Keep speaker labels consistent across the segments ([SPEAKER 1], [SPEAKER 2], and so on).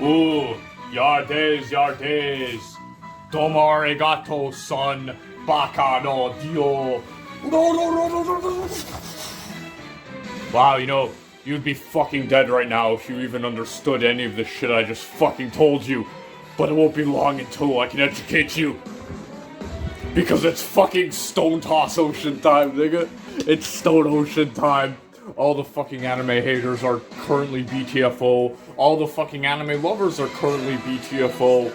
[SPEAKER 1] Ooh, your days, your days. Domo arigato, son. Baka no dio. Wow, you'd be fucking dead right now if you even understood any of the shit I just fucking told you. But it won't be long until I can educate you. Because it's fucking Stone Toss Ocean time, nigga. It's Stone Ocean time. All the fucking anime haters are currently BTFO. All the fucking anime lovers are currently BTFO.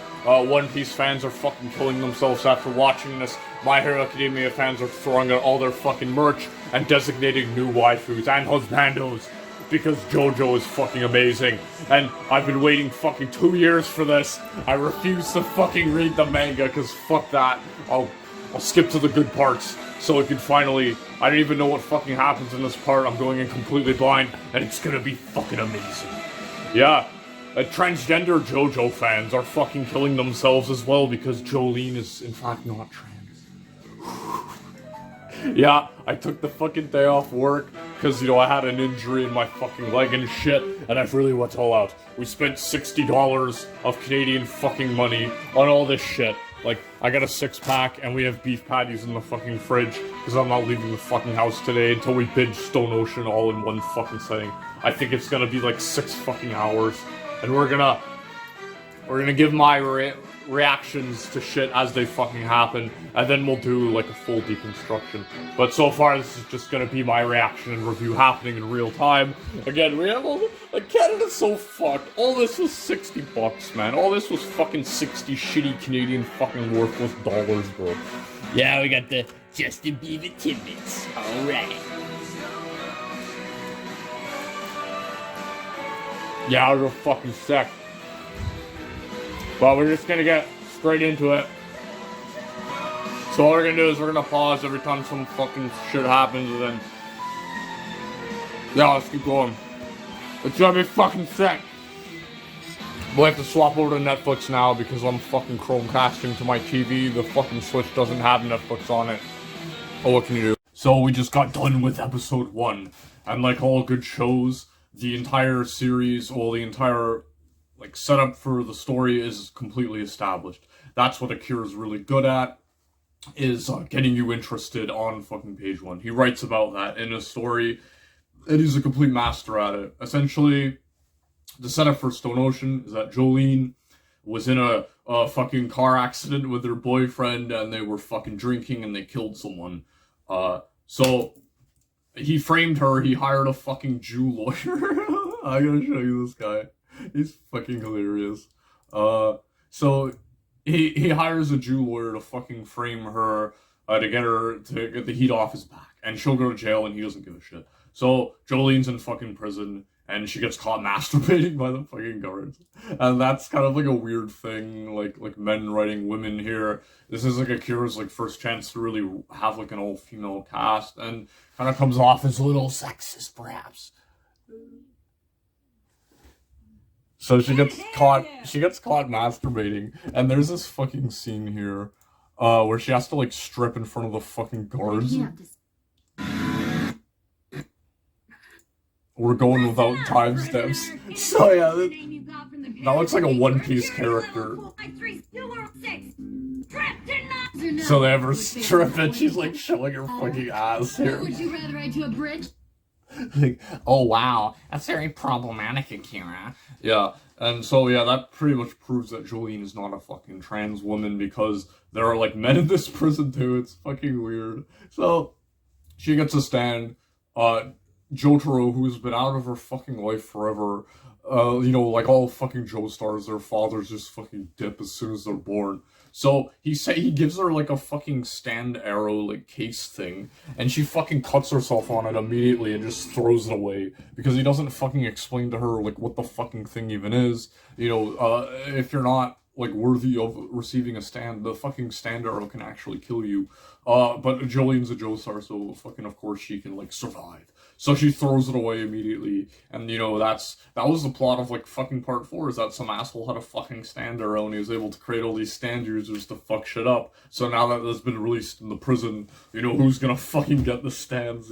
[SPEAKER 1] One Piece fans are fucking killing themselves after watching this. My Hero Academia fans are throwing out all their fucking merch and designating new waifus and husbandos. Because JoJo is fucking amazing. And I've been waiting fucking 2 years for this. I refuse to fucking read the manga because fuck that. I'll skip to the good parts so it can finally... I don't even know what fucking happens in this part. I'm going in completely blind and it's gonna be fucking amazing. Yeah, transgender JoJo fans are fucking killing themselves as well because Jolene is in fact not trans. Yeah, I took the fucking day off work because, I had an injury in my fucking leg and shit, and I've really went all out. We spent $60 of Canadian fucking money on all this shit. Like, I got a 6-pack, and we have beef patties in the fucking fridge, because I'm not leaving the fucking house today until we binge Stone Ocean all in one fucking setting. I think it's gonna be like 6 fucking hours, and we're gonna give my reactions to shit as they fucking happen, and then we'll do like a full deconstruction. But so far, this is just gonna be my reaction and review happening in real time. Again, we have Canada's so fucked. All this was $60, man. All this was fucking 60 shitty Canadian fucking worthless dollars, bro.
[SPEAKER 2] Yeah, we got the Justin Bieber tidbits. Alright.
[SPEAKER 1] Yeah, we're fucking sick. But we're just gonna get straight into it. So all we're gonna do is we're gonna pause every time some fucking shit happens and then... Yeah, let's keep going. It's gonna be fucking sick. We'll have to swap over to Netflix now because I'm fucking Chromecasting to my TV. The fucking Switch doesn't have Netflix on it. Oh, what can you do? So we just got done with episode 1. And like all good shows, the entire series, or the entire... setup for the story is completely established. That's what Akira's really good at, is getting you interested on fucking page 1. He writes about that in his story, and he's a complete master at it. Essentially, the setup for Stone Ocean is that Jolene was in a fucking car accident with her boyfriend, and they were fucking drinking, and they killed someone. So, he framed her, he hired a fucking Jew lawyer. I gotta show you this guy. He's fucking hilarious. So he hires a Jew lawyer to fucking frame her, to get the heat off his back. And she'll go to jail and he doesn't give a shit. So Jolene's in fucking prison and she gets caught masturbating by the fucking guards. And that's kind of like a weird thing, like men writing women here. This is like Akira's first chance to really have an all-female cast, and kind of comes off as a little sexist, perhaps. So she gets caught masturbating, and there's this fucking scene here, where she has to strip in front of the fucking guards. We're going without timestamps. So yeah, that looks like a One Piece character. So they have her strip and she's showing her fucking ass here.
[SPEAKER 3] Would you rather I do a bridge?
[SPEAKER 2] Oh wow, that's very problematic, Akira.
[SPEAKER 1] Yeah, and so yeah, that pretty much proves that Jolene is not a fucking trans woman because there are men in this prison too. It's fucking weird. So she gets a stand. Jotaro, who's been out of her fucking life forever, like all fucking Joestars, their fathers just fucking dip as soon as they're born. So he gives her a fucking stand arrow case thing, and she fucking cuts herself on it immediately and just throws it away because he doesn't fucking explain to her what the fucking thing even is. If you're not worthy of receiving a stand, the fucking stand arrow can actually kill you. But Jolene's a Joestar, so fucking of course she can survive. So she throws it away immediately, and that was the plot of fucking part 4, is that some asshole had a fucking stand arrow and he was able to create all these stand users to fuck shit up. So now that it's been released in the prison, who's gonna fucking get the stands,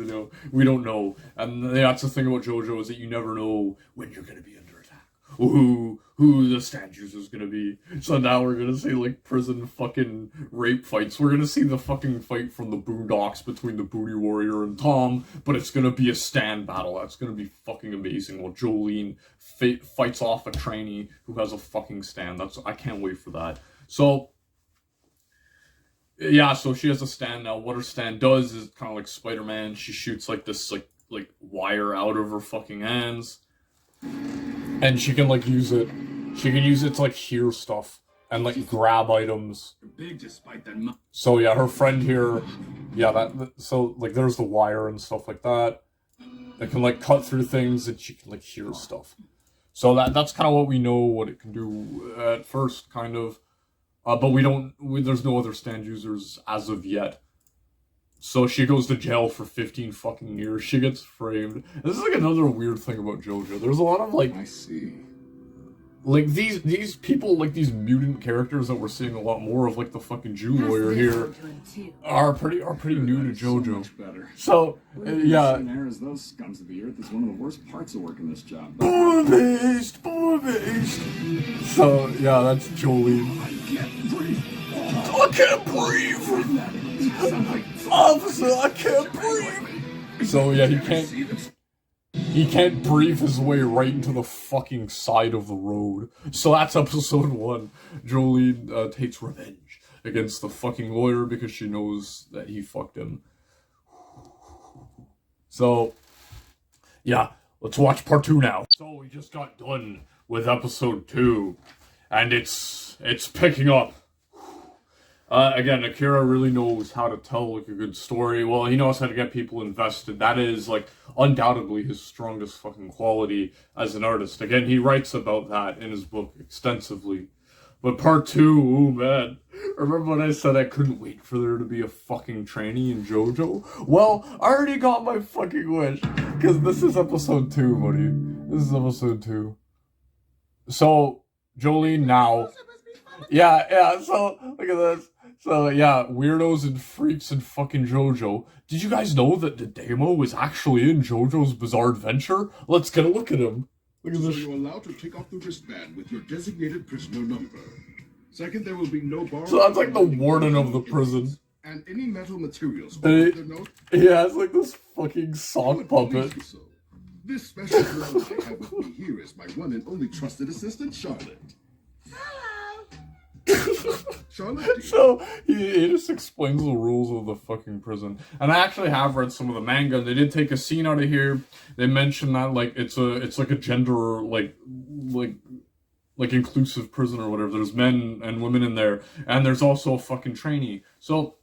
[SPEAKER 1] we don't know. And that's the thing about JoJo, is that you never know when you're gonna be under attack. Who who the stand user is gonna be. So now we're gonna see like prison fucking rape fights. We're gonna see the fucking fight from the Boondocks between the Booty Warrior and Tom, but it's gonna be a stand battle. That's gonna be fucking amazing. While Jolene fights off a trainee who has a fucking stand. I can't wait for that. So yeah, so she has a stand now. What her stand does is kind of like Spider-Man. She shoots like this like wire out of her fucking hands. And she can like use it. She can use it to like hear stuff and like grab items. So yeah, her friend here, yeah, so like there's the wire and stuff like that. It can like cut through things and she can like hear stuff. So that's kind of what we know what it can do at first, kind of. But there's no other stand users as of yet. So she goes to jail for 15 fucking years. She gets framed. This is like another weird thing about JoJo. There's a lot of like,
[SPEAKER 3] I see.
[SPEAKER 1] Like these people, like these mutant characters that we're seeing a lot more of, like the fucking Jew lawyer here, are pretty new to JoJo. So yeah.
[SPEAKER 3] As those scums of the earth is one of the worst parts of working this job.
[SPEAKER 1] Boom beast. So yeah, that's Jolene. I can't breathe. Officer, I can't breathe. So yeah, he can't breathe his way right into the fucking side of the road. So that's episode 1. Jolene takes revenge against the fucking lawyer because she knows that he fucked him. So yeah, let's watch part 2 now. So we just got done with episode 2, and it's picking up. Again, Akira really knows how to tell like a good story. Well, he knows how to get people invested. That is like undoubtedly his strongest fucking quality as an artist. Again, he writes about that in his book extensively. But part 2, oh man. Remember when I said I couldn't wait for there to be a fucking trainee in JoJo? Well, I already got my fucking wish. Because this is episode 2, buddy. This is episode 2. So, Jolene now. Yeah, so, look at this. So, yeah, weirdos and freaks in fucking JoJo. Did you guys know that the demo is actually in JoJo's Bizarre Adventure? Let's get a look at him. Look at this.
[SPEAKER 4] So you're allowed to take off the wristband with your designated prisoner number. Second, there will be no bar.
[SPEAKER 1] So that's like the warden of the prison.
[SPEAKER 4] And any metal materials.
[SPEAKER 1] Yeah, it's like this fucking sock puppet.
[SPEAKER 4] This special girl I have with me here is my one and only trusted assistant, Charlotte. Charlotte.
[SPEAKER 1] So he just explains the rules of the fucking prison, and I actually have read some of the manga. They did take a scene out of here. They mentioned that like it's like a gender like inclusive prison or whatever. There's men and women in there, and there's also a fucking trainee. So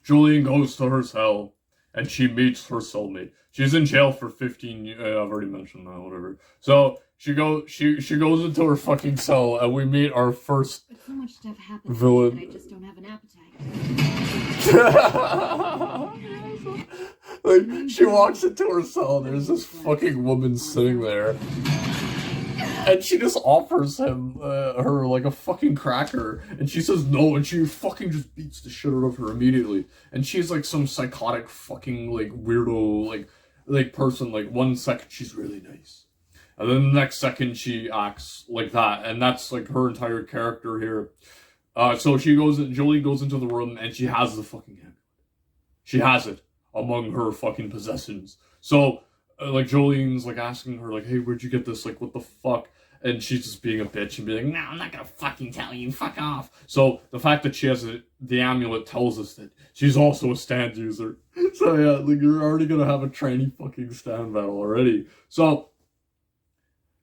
[SPEAKER 1] Jolene goes to her cell, and she meets her cellmate. She's in jail for 15 years. I've already mentioned that, whatever. So she goes into her fucking cell, and we meet our first
[SPEAKER 5] so much stuff happens
[SPEAKER 1] villain.
[SPEAKER 5] I just don't have an appetite.
[SPEAKER 1] Like, she walks into her cell, and there's this fucking woman sitting there. And she just offers him, her, like, a fucking cracker. And she says no, and she fucking just beats the shit out of her immediately. And she's, like, some psychotic fucking, like, weirdo, like person. Like, 1 second she's really nice. And then the next second she acts like that. And that's, like, her entire character here. So Jolene goes into the room, and she has the fucking amulet. She has it among her fucking possessions. So, like, Jolene's, like, asking her, like, hey, where'd you get this? Like, what the fuck? And she's just being a bitch and being like, no, I'm not gonna fucking tell you, fuck off. So, the fact that she has the amulet tells us that she's also a stand user. So, yeah, like, you're already gonna have a trainee fucking stand battle already. So,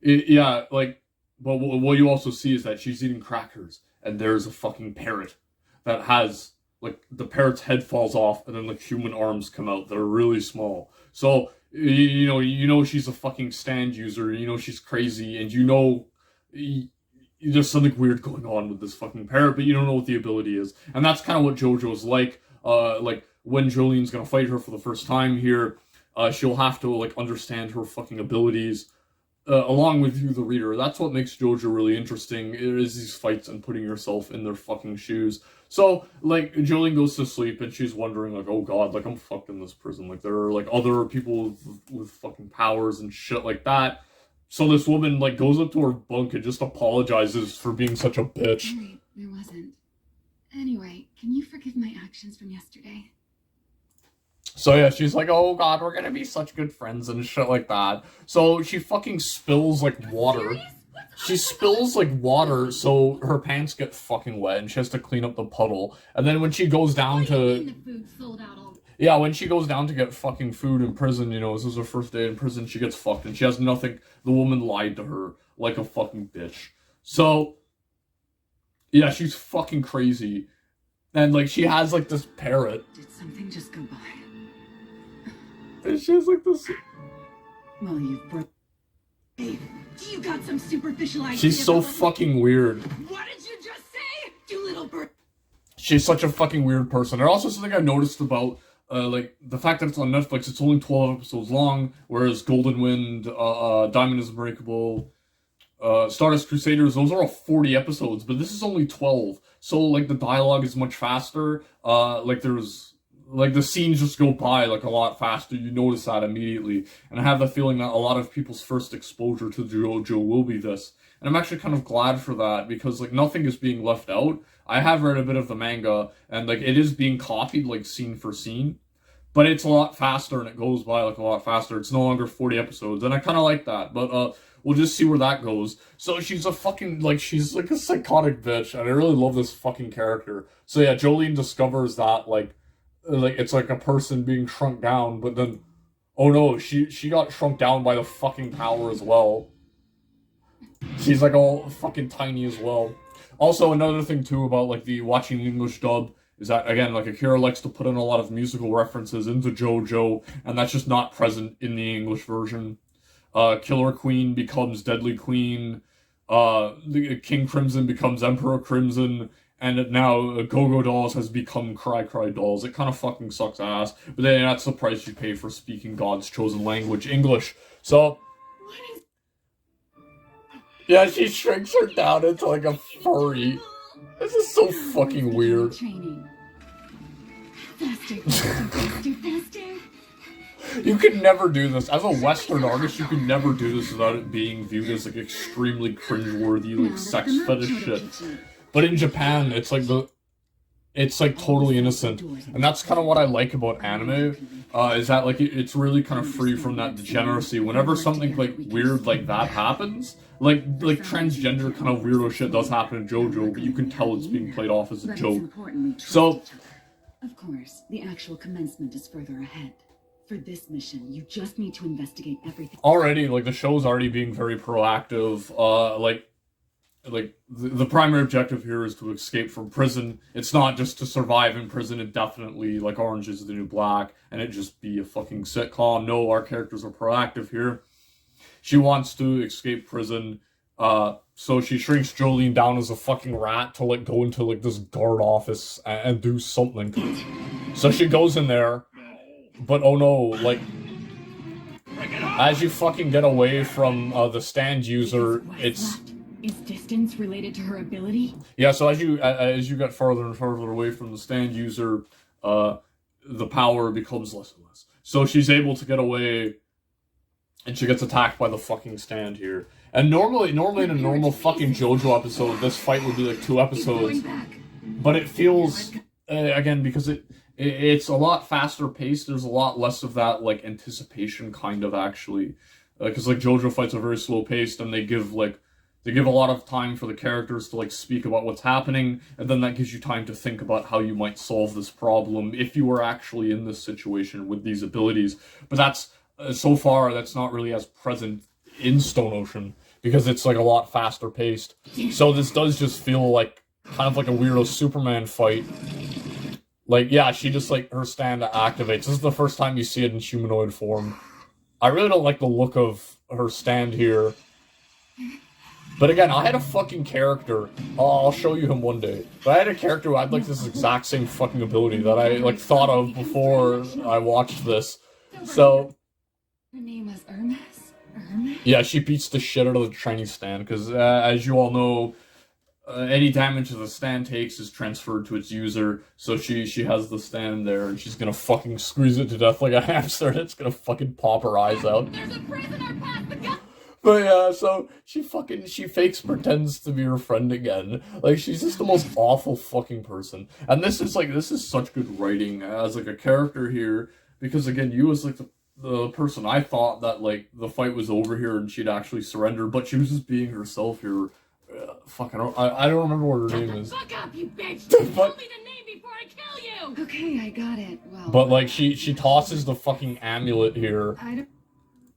[SPEAKER 1] yeah, like, but what you also see is that she's eating crackers, and there's a fucking parrot that has, like, the parrot's head falls off, and then, like, human arms come out that are really small. So, you know she's a fucking stand user, you know she's crazy, and you know there's something weird going on with this fucking parrot, but you don't know what the ability is. And that's kind of what JoJo's like. Like, when Jolene's gonna fight her for the first time here, she'll have to, like, understand her fucking abilities, along with you, the reader. That's what makes JoJo really interesting, is these fights and putting yourself in their fucking shoes. So, like, Jolene goes to sleep, and she's wondering, like, oh god, like, I'm fucked in this prison. Like, there are, like, other people with fucking powers and shit like that. So this woman, like, goes up to her bunk and just apologizes for being such a bitch.
[SPEAKER 5] Wait, there wasn't. Anyway, can you forgive my actions from yesterday?
[SPEAKER 1] So yeah, she's like, oh god, we're gonna be such good friends and shit like that. So she fucking spills, like, water. She spills, like, water, so her pants get fucking wet, and she has to clean up the puddle. And then when she goes down to...
[SPEAKER 5] The food sold out all...
[SPEAKER 1] Yeah, when she goes down to get fucking food in prison, you know, this is her first day in prison, she gets fucked, and she has nothing. The woman lied to her like a fucking bitch. So, yeah, she's fucking crazy. And, like, she has, like, this parrot.
[SPEAKER 6] Did something just go by?
[SPEAKER 1] And she has, like, this...
[SPEAKER 6] Well, you've brought... Hey, you got some superficial idea.
[SPEAKER 1] She's so fucking weird.
[SPEAKER 6] What did you just say? You little bird.
[SPEAKER 1] She's such a fucking weird person. And also something I noticed about, like, the fact that it's on Netflix, it's only 12 episodes long, whereas Golden Wind, Diamond is Unbreakable, Stardust Crusaders, those are all 40 episodes, but this is only 12. So, like, the dialogue is much faster, like, the scenes just go by, like, a lot faster. You notice that immediately. And I have the feeling that a lot of people's first exposure to JoJo will be this. And I'm actually kind of glad for that, because, like, nothing is being left out. I have read a bit of the manga, and, like, it is being copied, like, scene for scene. But it's a lot faster, and it goes by, like, a lot faster. It's no longer 40 episodes, and I kind of like that. But, we'll just see where that goes. So she's a fucking, like, she's, like, a psychotic bitch, and I really love this fucking character. So, yeah, Jolene discovers that, like, it's like a person being shrunk down, but then, oh no, she got shrunk down by the fucking power as well. She's, like, all fucking tiny as well. Also, another thing, too, about, like, the watching the English dub is that, again, like, Akira likes to put in a lot of musical references into JoJo, and that's just not present in the English version. Killer Queen becomes Deadly Queen, the King Crimson becomes Emperor Crimson, and now Go-Go Dolls has become Cry Cry Dolls. It kind of fucking sucks ass, but then that's the price you pay for speaking God's chosen language, English. So, yeah, she shrinks her down into, like, a furry. This is so fucking weird.
[SPEAKER 6] Training. Faster, faster, faster.
[SPEAKER 1] You could never do this. As a Western artist, you could never do this without it being viewed as, like, extremely cringeworthy, like, sex fetish shit. But in Japan, it's like totally innocent. And that's kind of what I like about anime, is that, like, it's really kind of free from that degeneracy. Whenever something, like, weird like that happens, like transgender kind of weirdo shit does happen in JoJo, but you can tell it's being played off as a joke. So,
[SPEAKER 6] of course, the actual commencement is further ahead. For this mission, you just need to investigate everything.
[SPEAKER 1] Already, like, the show's already being very proactive, like, the primary objective here is to escape from prison. It's not just to survive in prison indefinitely, like Orange is the New Black, and it just be a fucking sitcom. No, our characters are proactive here. She wants to escape prison, so she shrinks Jolene down as a fucking rat to, like, go into, like, this guard office and do something. So she goes in there, but oh no, like, as you fucking get away from, the stand user, it's...
[SPEAKER 6] Is distance related to her ability?
[SPEAKER 1] Yeah, so as you get farther and farther away from the stand user, the power becomes less and less. So she's able to get away, and she gets attacked by the fucking stand here. And normally in a normal fucking JoJo episode, this fight would be like 2 episodes. But it feels, again, because it's a lot faster paced, there's a lot less of that, like, anticipation, kind of, actually. Because, like, JoJo fights are very slow paced, and they give a lot of time for the characters to, like, speak about what's happening, and then that gives you time to think about how you might solve this problem if you were actually in this situation with these abilities. But that's, so far, that's not really as present in Stone Ocean, because it's, like, a lot faster paced. So this does just feel like, kind of like a weirdo Superman fight. Like, yeah, she just, like, her stand activates. This is the first time you see it in humanoid form. I really don't like the look of her stand here. But again, I had a fucking character, I'll show you him one day, but I had a character who had, like, this exact same fucking ability that I, like, thought of before I watched this. So,
[SPEAKER 6] Her name was Hermes? Hermes?
[SPEAKER 1] yeah, she beats the shit out of the Chinese stand, because, as you all know, any damage that the stand takes is transferred to its user, so she has the stand there, and she's gonna fucking squeeze it to death like a hamster, and it's gonna fucking pop her eyes out.
[SPEAKER 5] There's a prisoner past the gun!
[SPEAKER 1] But yeah, so she fakes pretends to be her friend again. Like, she's just the most awful fucking person. And this is such good writing as, like, a character here. Because, again, you was, like, the person I thought that, like, the fight was over here and she'd actually surrender. But she was just being herself here. Fuck, I don't remember what her name is.
[SPEAKER 5] Fuck up, you bitch! Tell me the name before I kill you! Okay, I got it. Well...
[SPEAKER 1] But, like, she tosses the fucking amulet here.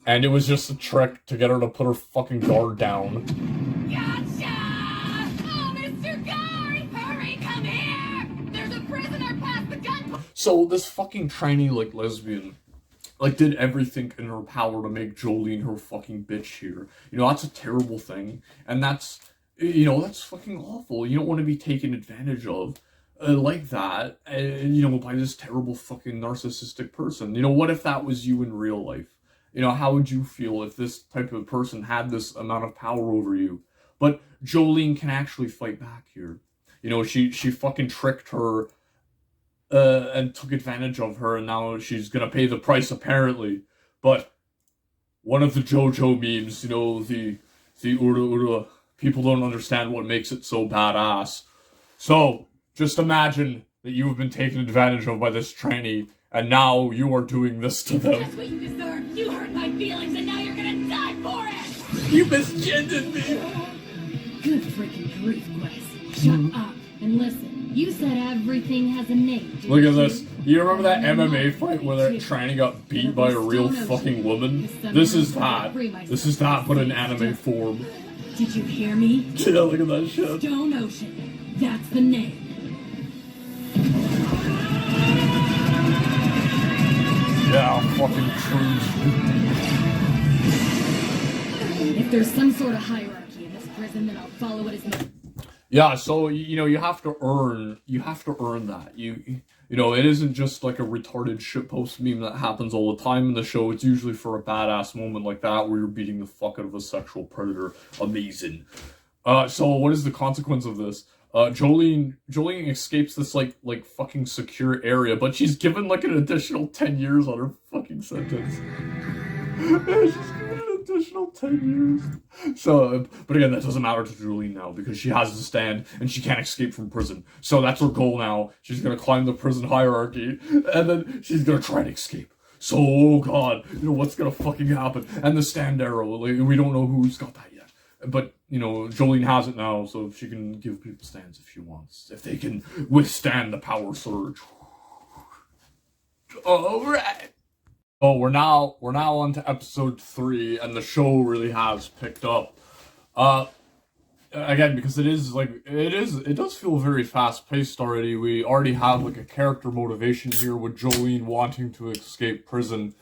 [SPEAKER 1] And it was just a trick to get her to put her fucking guard down.
[SPEAKER 5] Gotcha! Oh, Mr. Guard! Hurry, come here! There's a prisoner past the gun...
[SPEAKER 1] So this fucking trainee, like, lesbian, like, did everything in her power to make Jolene her fucking bitch here. You know, that's a terrible thing. And that's, you know, that's fucking awful. You don't want to be taken advantage of like that, you know, by this terrible fucking narcissistic person. You know, what if that was you in real life? You know, how would you feel if this type of person had this amount of power over you? But Jolene can actually fight back here. You know, she fucking tricked her and took advantage of her, and now she's gonna pay the price, apparently. But one of the JoJo memes, you know, the Ura, people don't understand what makes it so badass. So, just imagine that you have been taken advantage of by this trainee, and now you are doing this to them.
[SPEAKER 5] That's what you deserve! You hurt my feelings, and now you're gonna die for it!
[SPEAKER 1] You misgendered me!
[SPEAKER 7] Good freaking grief, Quest. Shut up and listen. You said everything has a name.
[SPEAKER 1] Look at this. You remember that MMA fight where that trainee got beat by a real fucking woman? This is that. This is that, but in anime form.
[SPEAKER 7] Did you hear me?
[SPEAKER 1] Yeah, look at that shit.
[SPEAKER 7] Stone Ocean. That's the name.
[SPEAKER 1] Yeah, fucking true.
[SPEAKER 7] If there's some sort of hierarchy in this prison, then I'll follow it as no.
[SPEAKER 1] Yeah, so you know you have to earn that. You know, it isn't just like a retarded shitpost meme that happens all the time in the show. It's usually for a badass moment like that where you're beating the fuck out of a sexual predator. Amazing. So what is the consequence of this? Jolene escapes this like fucking secure area, but she's given like an additional 10 years on her fucking sentence. She's given an additional 10 years. So, but again, that doesn't matter to Jolene now because she has to stand and she can't escape from prison. So that's her goal now. She's gonna climb the prison hierarchy and then she's gonna try to escape. So, oh god, you know what's gonna fucking happen? And the stand arrow, like, we don't know who's got that yet. But, you know, Jolene has it now, so she can give people stands if she wants. If they can withstand the power surge. Alright. Oh, we're now on to episode 3, and the show really has picked up. Again, because it does feel very fast-paced already. We already have, like, a character motivation here with Jolene wanting to escape prison.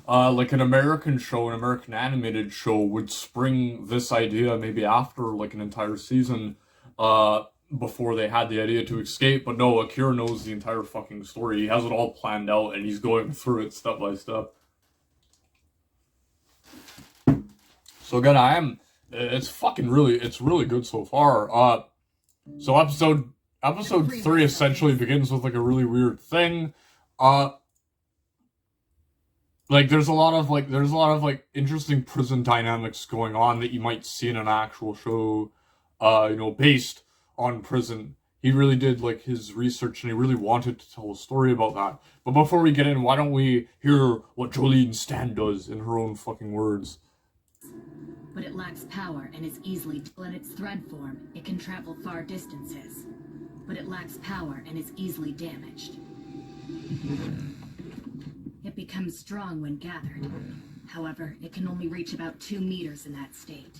[SPEAKER 1] Like an American show, an American animated show would spring this idea maybe after like an entire season, before they had the idea to escape. But no, Akira knows the entire fucking story. He has it all planned out and he's going through it step by step. So again, it's really good so far. So episode 3 essentially begins with like a really weird thing. Like, there's a lot of interesting prison dynamics going on that you might see in an actual show, you know, based on prison. He really did, like, his research, and he really wanted to tell a story about that. But before we get in, why don't we hear what Jolene Stan does in her own fucking words?
[SPEAKER 6] But it lacks power and is easily... In its thread form, it can travel far distances. But it lacks power and is easily damaged. It becomes strong when gathered. However, it can only reach about 2 meters in that state.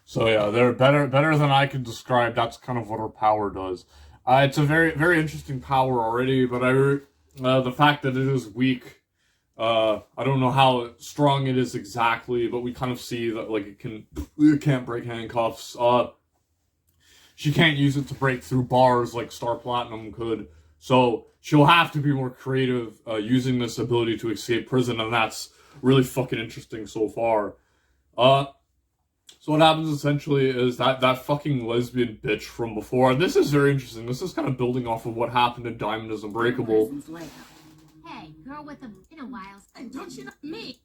[SPEAKER 1] So yeah, they're better than I can describe. That's kind of what her power does. It's a very, very interesting power already, but the fact that it is weak, I don't know how strong it is exactly, but we kind of see that like it can't break handcuffs. She can't use it to break through bars like Star Platinum could. So she'll have to be more creative using this ability to escape prison, and that's really fucking interesting so far. So what happens essentially is that fucking lesbian bitch from before, and this is very interesting, this is kind of building off of what happened in Diamond is Unbreakable.
[SPEAKER 8] Hey, girl with the in a while. Don't you know me?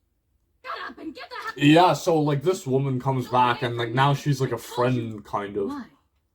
[SPEAKER 5] Shut up and get the hell.
[SPEAKER 1] Yeah, so like this woman comes back and like now she's like a friend kind of.
[SPEAKER 6] Why?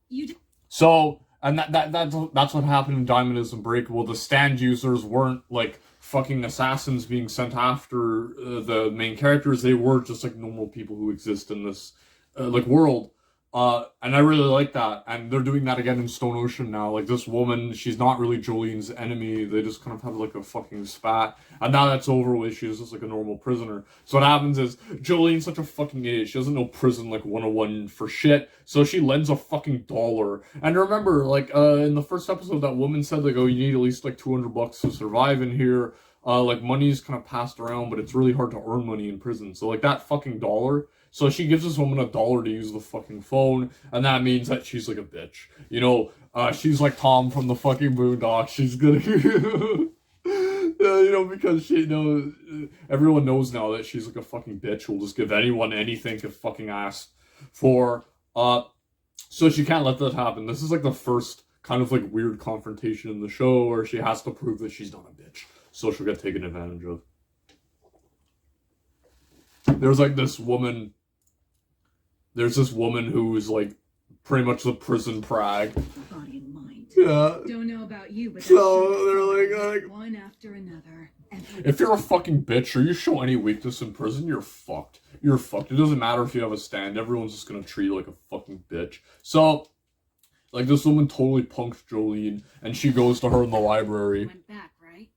[SPEAKER 6] You
[SPEAKER 1] So, and that's what happened in Diamond is Unbreakable. The stand users weren't like fucking assassins being sent after the main characters. They were just like normal people who exist in this like world. And I really like that. And they're doing that again in Stone Ocean now. Like this woman, she's not really Jolene's enemy. They just kind of have like a fucking spat. And now that's over with. She's just like a normal prisoner. So what happens is Jolene's such a fucking idiot. She doesn't know prison like 101 for shit. So she lends a fucking $1. And remember, like in the first episode, that woman said like, oh, you need at least like $200 to survive in here. Like money's kind of passed around, but it's really hard to earn money in prison. So like that fucking $1. So she gives this woman $1 to use the fucking phone, and that means that she's like a bitch. You know, she's like Tom from the fucking Boondocks. She's gonna, you know, because she knows, everyone knows now that she's like a fucking bitch who'll just give anyone anything if fucking asked for. So she can't let that happen. This is like the first kind of like weird confrontation in the show where she has to prove that she's not a bitch. So she'll get taken advantage of. There's like this woman. There's this woman who's like pretty much the prison prag.
[SPEAKER 6] body and mind.
[SPEAKER 1] Yeah.
[SPEAKER 6] Don't know about you, but
[SPEAKER 1] So they're like,
[SPEAKER 6] one after another.
[SPEAKER 1] if you're a fucking bitch or you show any weakness in prison, you're fucked. You're fucked. It doesn't matter if you have a stand. Everyone's just gonna treat you like a fucking bitch. So, like this woman totally punked Jolene, and she goes to her in the library.
[SPEAKER 6] Went back, right?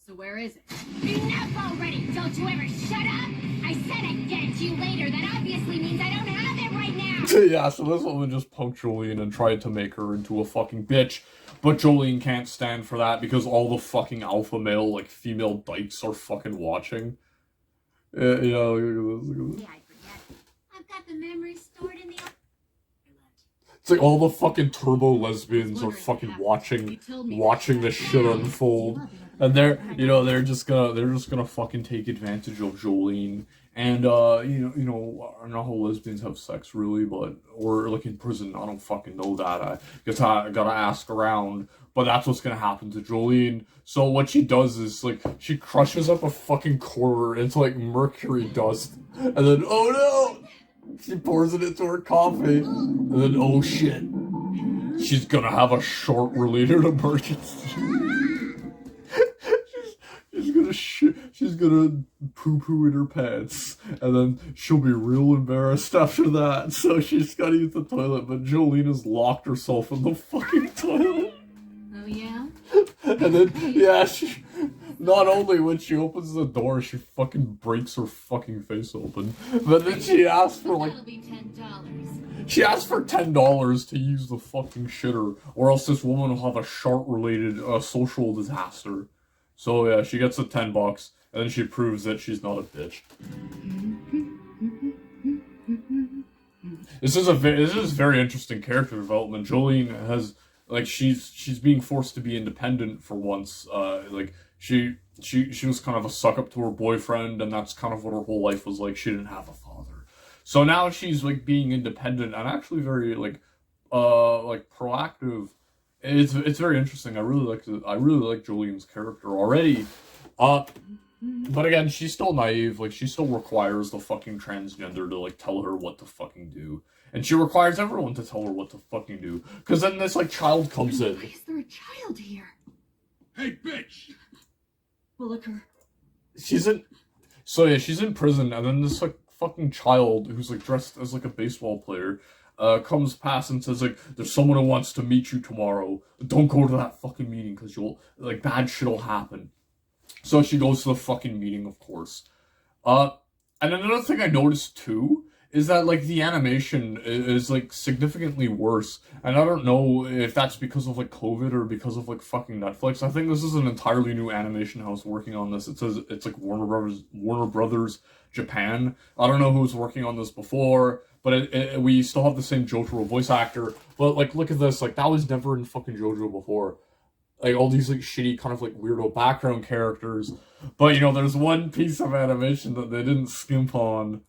[SPEAKER 6] So where is it?
[SPEAKER 5] Enough already! Don't you ever shut up! I said I'd get it to you later. That obviously means I don't have it right now!
[SPEAKER 1] Yeah, so this woman just punked Jolene and tried to make her into a fucking bitch. But Jolene can't stand for that because all the fucking alpha male, like, female dykes are fucking watching. Yeah, you know, look at this.
[SPEAKER 5] Yeah, I forget. I've got the memory stored in the...
[SPEAKER 1] It's like all the fucking turbo lesbians are fucking watching this shit unfold. And they're just gonna fucking take advantage of Jolene. And you know, I don't know how lesbians have sex really, but or like in prison, I don't fucking know that. I guess I gotta ask around. But that's what's gonna happen to Jolene. So what she does is like she crushes up a fucking quarter into like mercury dust, and then oh no, she pours it into her coffee, and then oh shit, she's gonna have a short-related emergency. She's gonna poo-poo in her pants, and then she'll be real embarrassed after that, so she's gotta use the toilet, but Jolene has locked herself in the fucking toilet.
[SPEAKER 6] Oh yeah?
[SPEAKER 1] And then, yeah, not only when she opens the door, she fucking breaks her fucking face open, but then she asks for like...
[SPEAKER 6] That'll be $10.
[SPEAKER 1] She asked for $10 to use the fucking shitter, or else this woman will have a shark-related social disaster. So yeah, she gets the $10, and then she proves that she's not a bitch. This is very interesting character development. Jolene has like she's being forced to be independent for once. Like she was kind of a suck up to her boyfriend, and that's kind of what her whole life was like. She didn't have a father, so now she's like being independent and actually very like proactive. It's very interesting. I really like Jolene's character already. But again, she's still naive. Like she still requires the fucking transgender to like tell her what to fucking do, and she requires everyone to tell her what to fucking do. Because then this like child comes in.
[SPEAKER 6] Why is there a child here?
[SPEAKER 4] Hey, bitch!
[SPEAKER 6] Williker.
[SPEAKER 1] She's in prison, and then this like fucking child who's like dressed as like a baseball player comes past and says like, there's someone who wants to meet you tomorrow. Don't go to that fucking meeting because you'll like bad shit'll happen. So she goes to the fucking meeting, of course. And another thing I noticed too is that like the animation is like significantly worse, and I don't know if that's because of like COVID or because of like fucking Netflix. I think this is an entirely new animation house working on this. It says it's like Warner Brothers Japan. I don't know who's working on this before, but we still have the same Jotaro voice actor. But like, look at this. Like that was never in fucking JoJo before. Like all these like shitty kind of like weirdo background characters. But you know, there's one piece of animation that they didn't skimp on.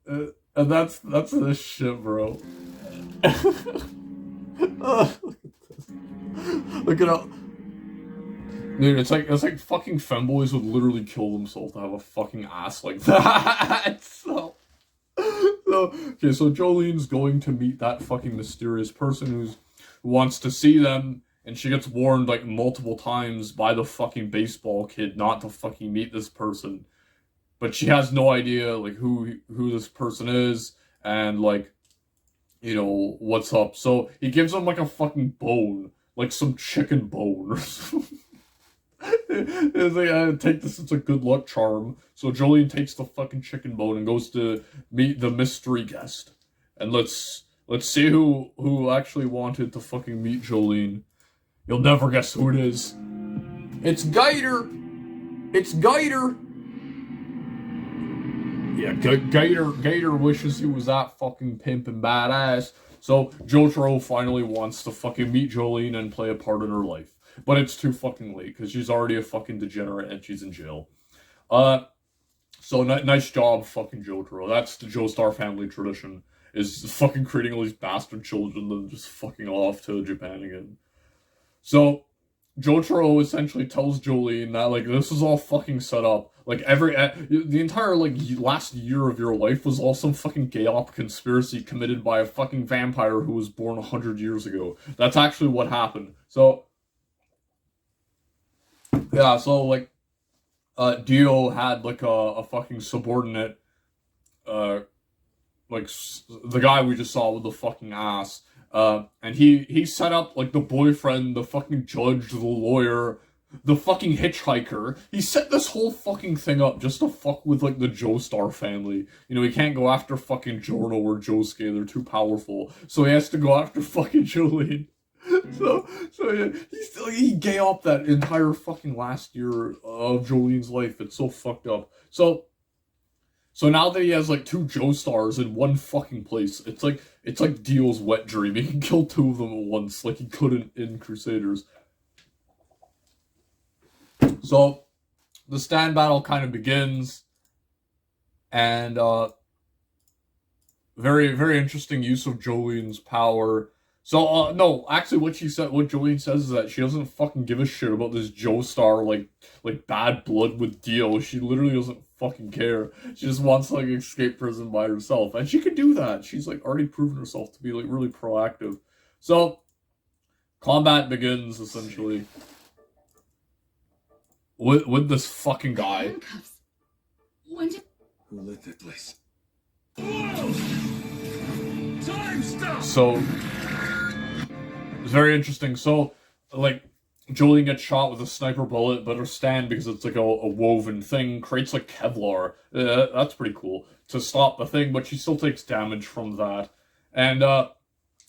[SPEAKER 1] And that's this shit, bro. Look at how Dude, it's like fucking femboys would literally kill themselves to have a fucking ass like that. So okay, so Jolene's going to meet that fucking mysterious person who wants to see them, and she gets warned like multiple times by the fucking baseball kid not to fucking meet this person. But she has no idea like who this person is and like, you know, what's up. So he gives him like a fucking bone, like some chicken bone or something. It's like, take this, it's a good luck charm. So Jolene takes the fucking chicken bone and goes to meet the mystery guest. And let's see who actually wanted to fucking meet Jolene. You'll never guess who it is. It's Gator! It's Gator! Yeah, Gator wishes he was that fucking pimp and badass. So Jotaro finally wants to fucking meet Jolene and play a part in her life. But it's too fucking late, because she's already a fucking degenerate and she's in jail. So nice job, fucking Jotaro. That's the Joestar family tradition, is fucking creating all these bastard children and just fucking off to Japan again. So, Jotaro essentially tells Jolene that, like, this is all fucking set up. Like, the entire, like, last year of your life was all some fucking gay-op conspiracy committed by a fucking vampire who was born 100 years ago. That's actually what happened. So, yeah, so, like, Dio had, like, a fucking subordinate, like, the guy we just saw with the fucking ass, and he set up, like, the boyfriend, the fucking judge, the lawyer, the fucking hitchhiker. He set this whole fucking thing up just to fuck with, like, the Joestar family. You know, he can't go after fucking Giorno or Josuke, they're too powerful, so he has to go after fucking Jolene. So yeah, he gay up that entire fucking last year of Jolene's life. It's so fucked up. So now that he has like two Joestars in one fucking place, it's like Dio's wet dream. He can kill two of them at once, like he couldn't in Crusaders. So the stand battle kind of begins, and very, very interesting use of Jolene's power. So, no, actually what Jolene says is that she doesn't fucking give a shit about this Joestar, like, bad blood with Dio. She literally doesn't fucking care. She just wants to, like, escape prison by herself. And she can do that. She's, like, already proven herself to be, like, really proactive. So, combat begins, essentially. With this fucking guy.
[SPEAKER 6] Handcuffs. When did...
[SPEAKER 3] Who lit that place?
[SPEAKER 4] Time stop!
[SPEAKER 1] So... it's very interesting. So, like, Jolene gets shot with a sniper bullet, but her stand, because it's like a woven thing, creates like Kevlar. That's pretty cool to stop the thing, but she still takes damage from that. And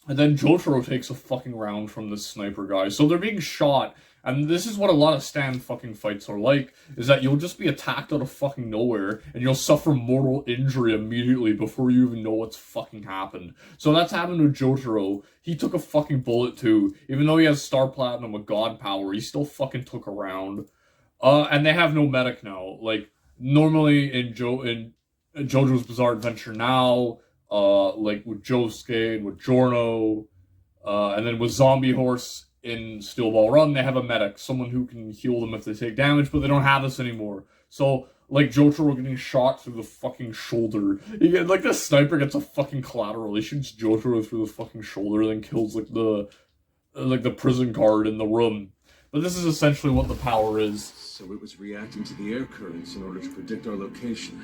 [SPEAKER 1] then Jotaro takes a fucking round from this sniper guy. So they're being shot, and this is what a lot of stand fucking fights are like, is that you'll just be attacked out of fucking nowhere, and you'll suffer mortal injury immediately before you even know what's fucking happened. So that's happened with Jotaro. He took a fucking bullet too. Even though he has Star Platinum with God Power, he still fucking took a round. And they have no medic now. Like, normally in JoJo's Bizarre Adventure now, like with Josuke and with Giorno, and then with Zombie Horse in Steel Ball Run, they have a medic, someone who can heal them if they take damage, but they don't have this anymore. So, like, Jotaro getting shot through the fucking shoulder. Like, the sniper gets a fucking collateral. He shoots Jotaro through the fucking shoulder, then kills, like, the prison guard in the room. But this is essentially what the power is.
[SPEAKER 3] So it was reacting to the air currents in order to predict our location.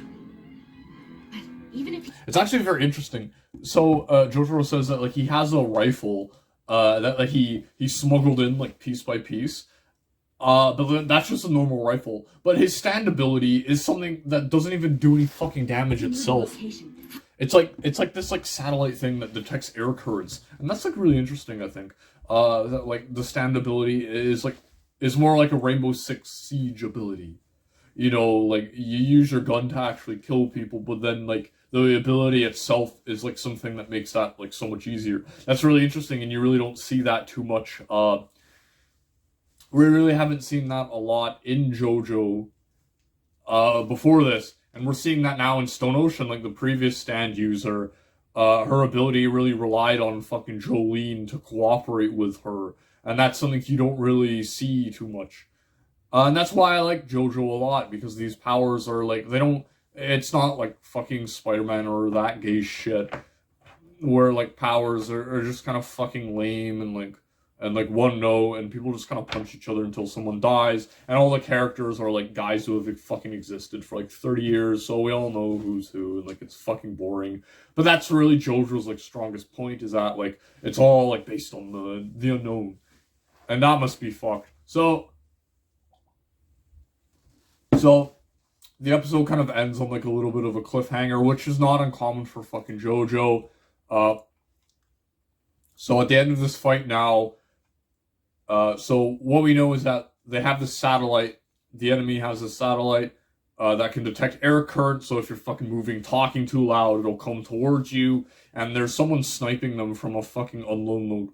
[SPEAKER 6] Even if...
[SPEAKER 1] It's actually very interesting. So, Jotaro says that, like, he has a rifle, that, like, he smuggled in, like, piece by piece. But that's just a normal rifle. But his stand ability is something that doesn't even do any fucking damage itself. It's like this, like, satellite thing that detects air currents. And that's, like, really interesting, I think. That, like, the stand ability is more like a Rainbow Six Siege ability. You know, like, you use your gun to actually kill people, but then, like, the ability itself is, like, something that makes that, like, so much easier. That's really interesting, and you really don't see that too much. We really haven't seen that a lot in JoJo before this, and we're seeing that now in Stone Ocean. Like, the previous stand user, her ability really relied on fucking Jolene to cooperate with her, and that's something you don't really see too much. And that's why I like JoJo a lot, because these powers are like, it's not like fucking Spider-Man or that gay shit, where like powers are just kind of fucking lame and like one note, and people just kind of punch each other until someone dies, and all the characters are like guys who have fucking existed for like 30 years, so we all know who's who, and like it's fucking boring. But that's really JoJo's like strongest point, is that like it's all like based on the unknown, and that must be fucked. So the episode kind of ends on like a little bit of a cliffhanger, which is not uncommon for fucking JoJo. So at the end of this fight now, so what we know is that they have this satellite. The enemy has a satellite that can detect air current, so if you're fucking moving, talking too loud, it'll come towards you, and there's someone sniping them from a fucking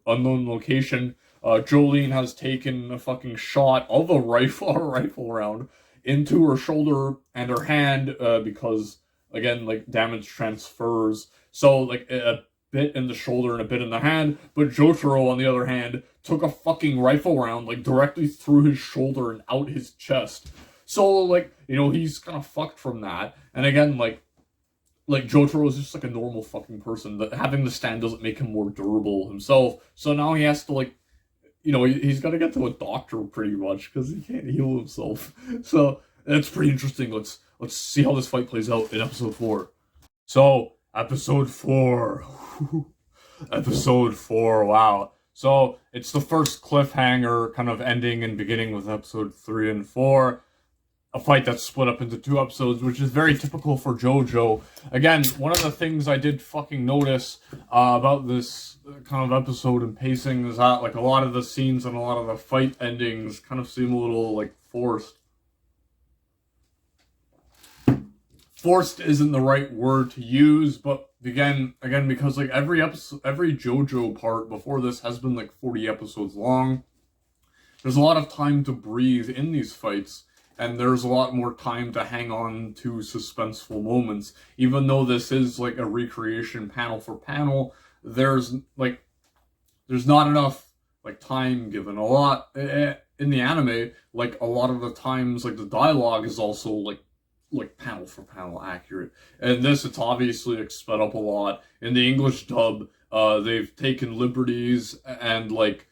[SPEAKER 1] unknown location. Jolene has taken a fucking shot of a rifle round into her shoulder and her hand, because, again, like, damage transfers. So, like, a bit in the shoulder and a bit in the hand, but Jotaro, on the other hand, took a fucking rifle round, like, directly through his shoulder and out his chest. So, like, you know, he's kind of fucked from that. And again, like Jotaro is just, like, a normal fucking person. That having the stand doesn't make him more durable himself. So now he has to, like, you know, he's got to get to a doctor pretty much, because he can't heal himself. So, that's pretty interesting. Let's see how this fight plays out in episode 4. So, episode 4. Episode 4, wow. So, it's the first cliffhanger, kind of ending and beginning with episode 3 and 4. A fight that's split up into 2 episodes, which is very typical for JoJo. Again, one of the things I did fucking notice about this kind of episode and pacing is that, like, a lot of the scenes and a lot of the fight endings kind of seem a little, like, forced. Forced isn't the right word to use, but again, because, like, every JoJo part before this has been, like, 40 episodes long. There's a lot of time to breathe in these fights, and there's a lot more time to hang on to suspenseful moments. Even though this is, like, a recreation panel for panel, there's not enough, like, time given. A lot, in the anime, like, a lot of the times, like, the dialogue is also, like panel for panel accurate. And this, it's obviously, like, sped up a lot. In the English dub, they've taken liberties, and, like,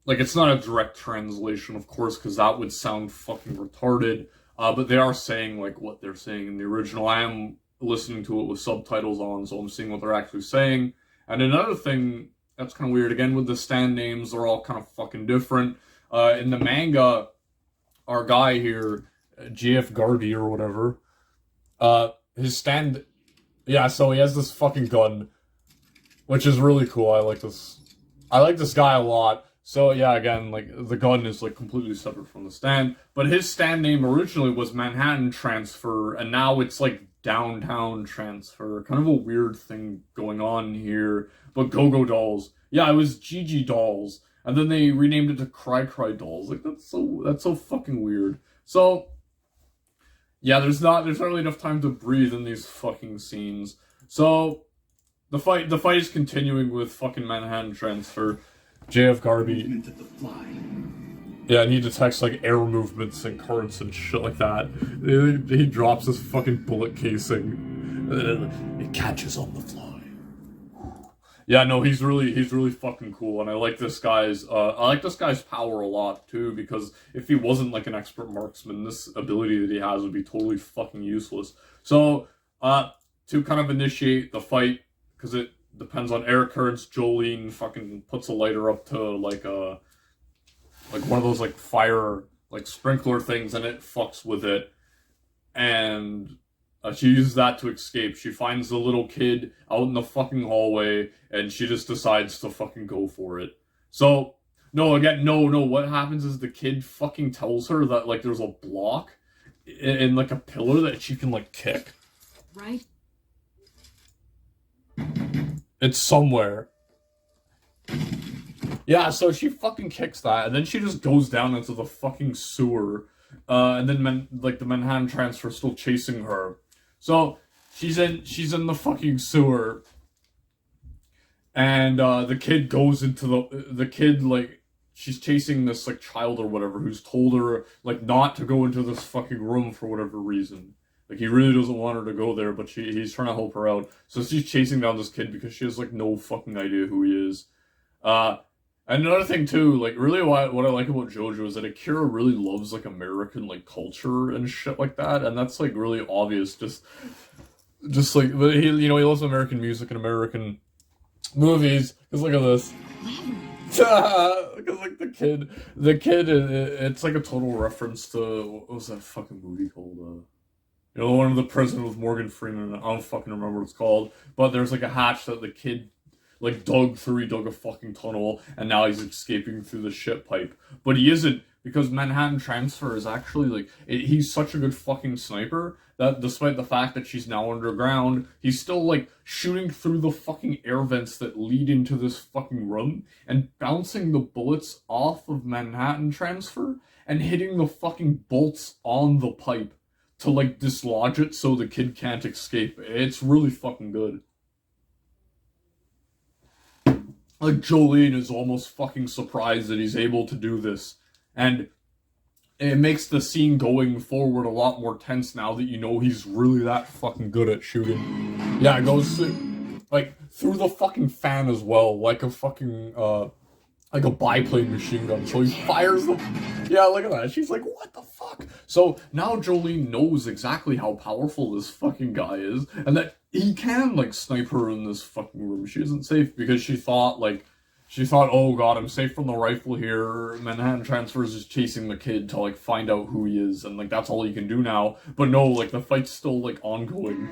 [SPEAKER 1] it's not a direct translation, of course, because that would sound fucking retarded, but they are saying, like, what they're saying in the original. I am listening to it with subtitles on, so I'm seeing what they're actually saying. And another thing that's kind of weird, again, with the stand names, they're all kind of fucking different. In the manga, our guy here, GF Garvey or whatever, his stand, yeah, so he has this fucking gun, which is really cool. I like this guy a lot. So, yeah, again, like, the gun is, like, completely separate from the stand. But his stand name originally was Manhattan Transfer, and now it's, like, Downtown Transfer. Kind of a weird thing going on here. But Go-Go Dolls. Yeah, it was Gigi Dolls. And then they renamed it to Cry Cry Dolls. Like, that's so fucking weird. So, yeah, there's not really enough time to breathe in these fucking scenes. So, the fight is continuing with fucking Manhattan Transfer. JF Garvey. Yeah, and he detects, like, air movements and currents and shit like that. He drops his fucking bullet casing. It catches on the fly. Yeah, no, he's really fucking cool, and I like this guy's power a lot too, because if he wasn't, like, an expert marksman, this ability that he has would be totally fucking useless. So, to kind of initiate the fight, because it depends on air currents, Jolene fucking puts a lighter up to, like one of those, like, fire, like, sprinkler things, and it fucks with it. And she uses that to escape. She finds the little kid out in the fucking hallway, and she just decides to fucking go for it. So, no, what happens is the kid fucking tells her that, like, there's a block in like, a pillar that she can, like, kick.
[SPEAKER 6] Right?
[SPEAKER 1] It's somewhere. Yeah, so she fucking kicks that, and then she just goes down into the fucking sewer. And then, the Manhattan Transfer is still chasing her. So, she's in the fucking sewer. And, the kid goes into the kid, like, she's chasing this like child or whatever who's told her like not to go into this fucking room for whatever reason. Like he really doesn't want her to go there, but he's trying to help her out. So she's chasing down this kid because she has like no fucking idea who he is. And another thing too, like really what I like about JoJo is that Akira really loves like American like culture and shit like that, and that's like really obvious. Just like he he loves American music and American movies. Cause look at this. Because like the kid, it's like a total reference to what was that fucking movie called? The one of the prison with Morgan Freeman. I don't fucking remember what it's called, but there's like a hatch that the kid like dug through. He dug a fucking tunnel, and now he's escaping through the shit pipe. But he isn't, because Manhattan Transfer is actually like he's such a good fucking sniper that despite the fact that she's now underground, he's still like shooting through the fucking air vents that lead into this fucking room and bouncing the bullets off of Manhattan Transfer and hitting the fucking bolts on the pipe to like dislodge it so the kid can't escape. It's really fucking good. Like Jolene is almost fucking surprised that he's able to do this. And it makes the scene going forward a lot more tense now that you know he's really that fucking good at shooting. Yeah, it goes like through the fucking fan as well, like a fucking like a biplane machine gun. So he fires them. Yeah, look at that. She's like, what the fuck? So now Jolene knows exactly how powerful this fucking guy is, and that he can like snipe her in this fucking room. She isn't safe because she thought, oh god, I'm safe from the rifle here. Manhattan Transfers is chasing the kid to like find out who he is, and like that's all he can do now. But no, like the fight's still like ongoing.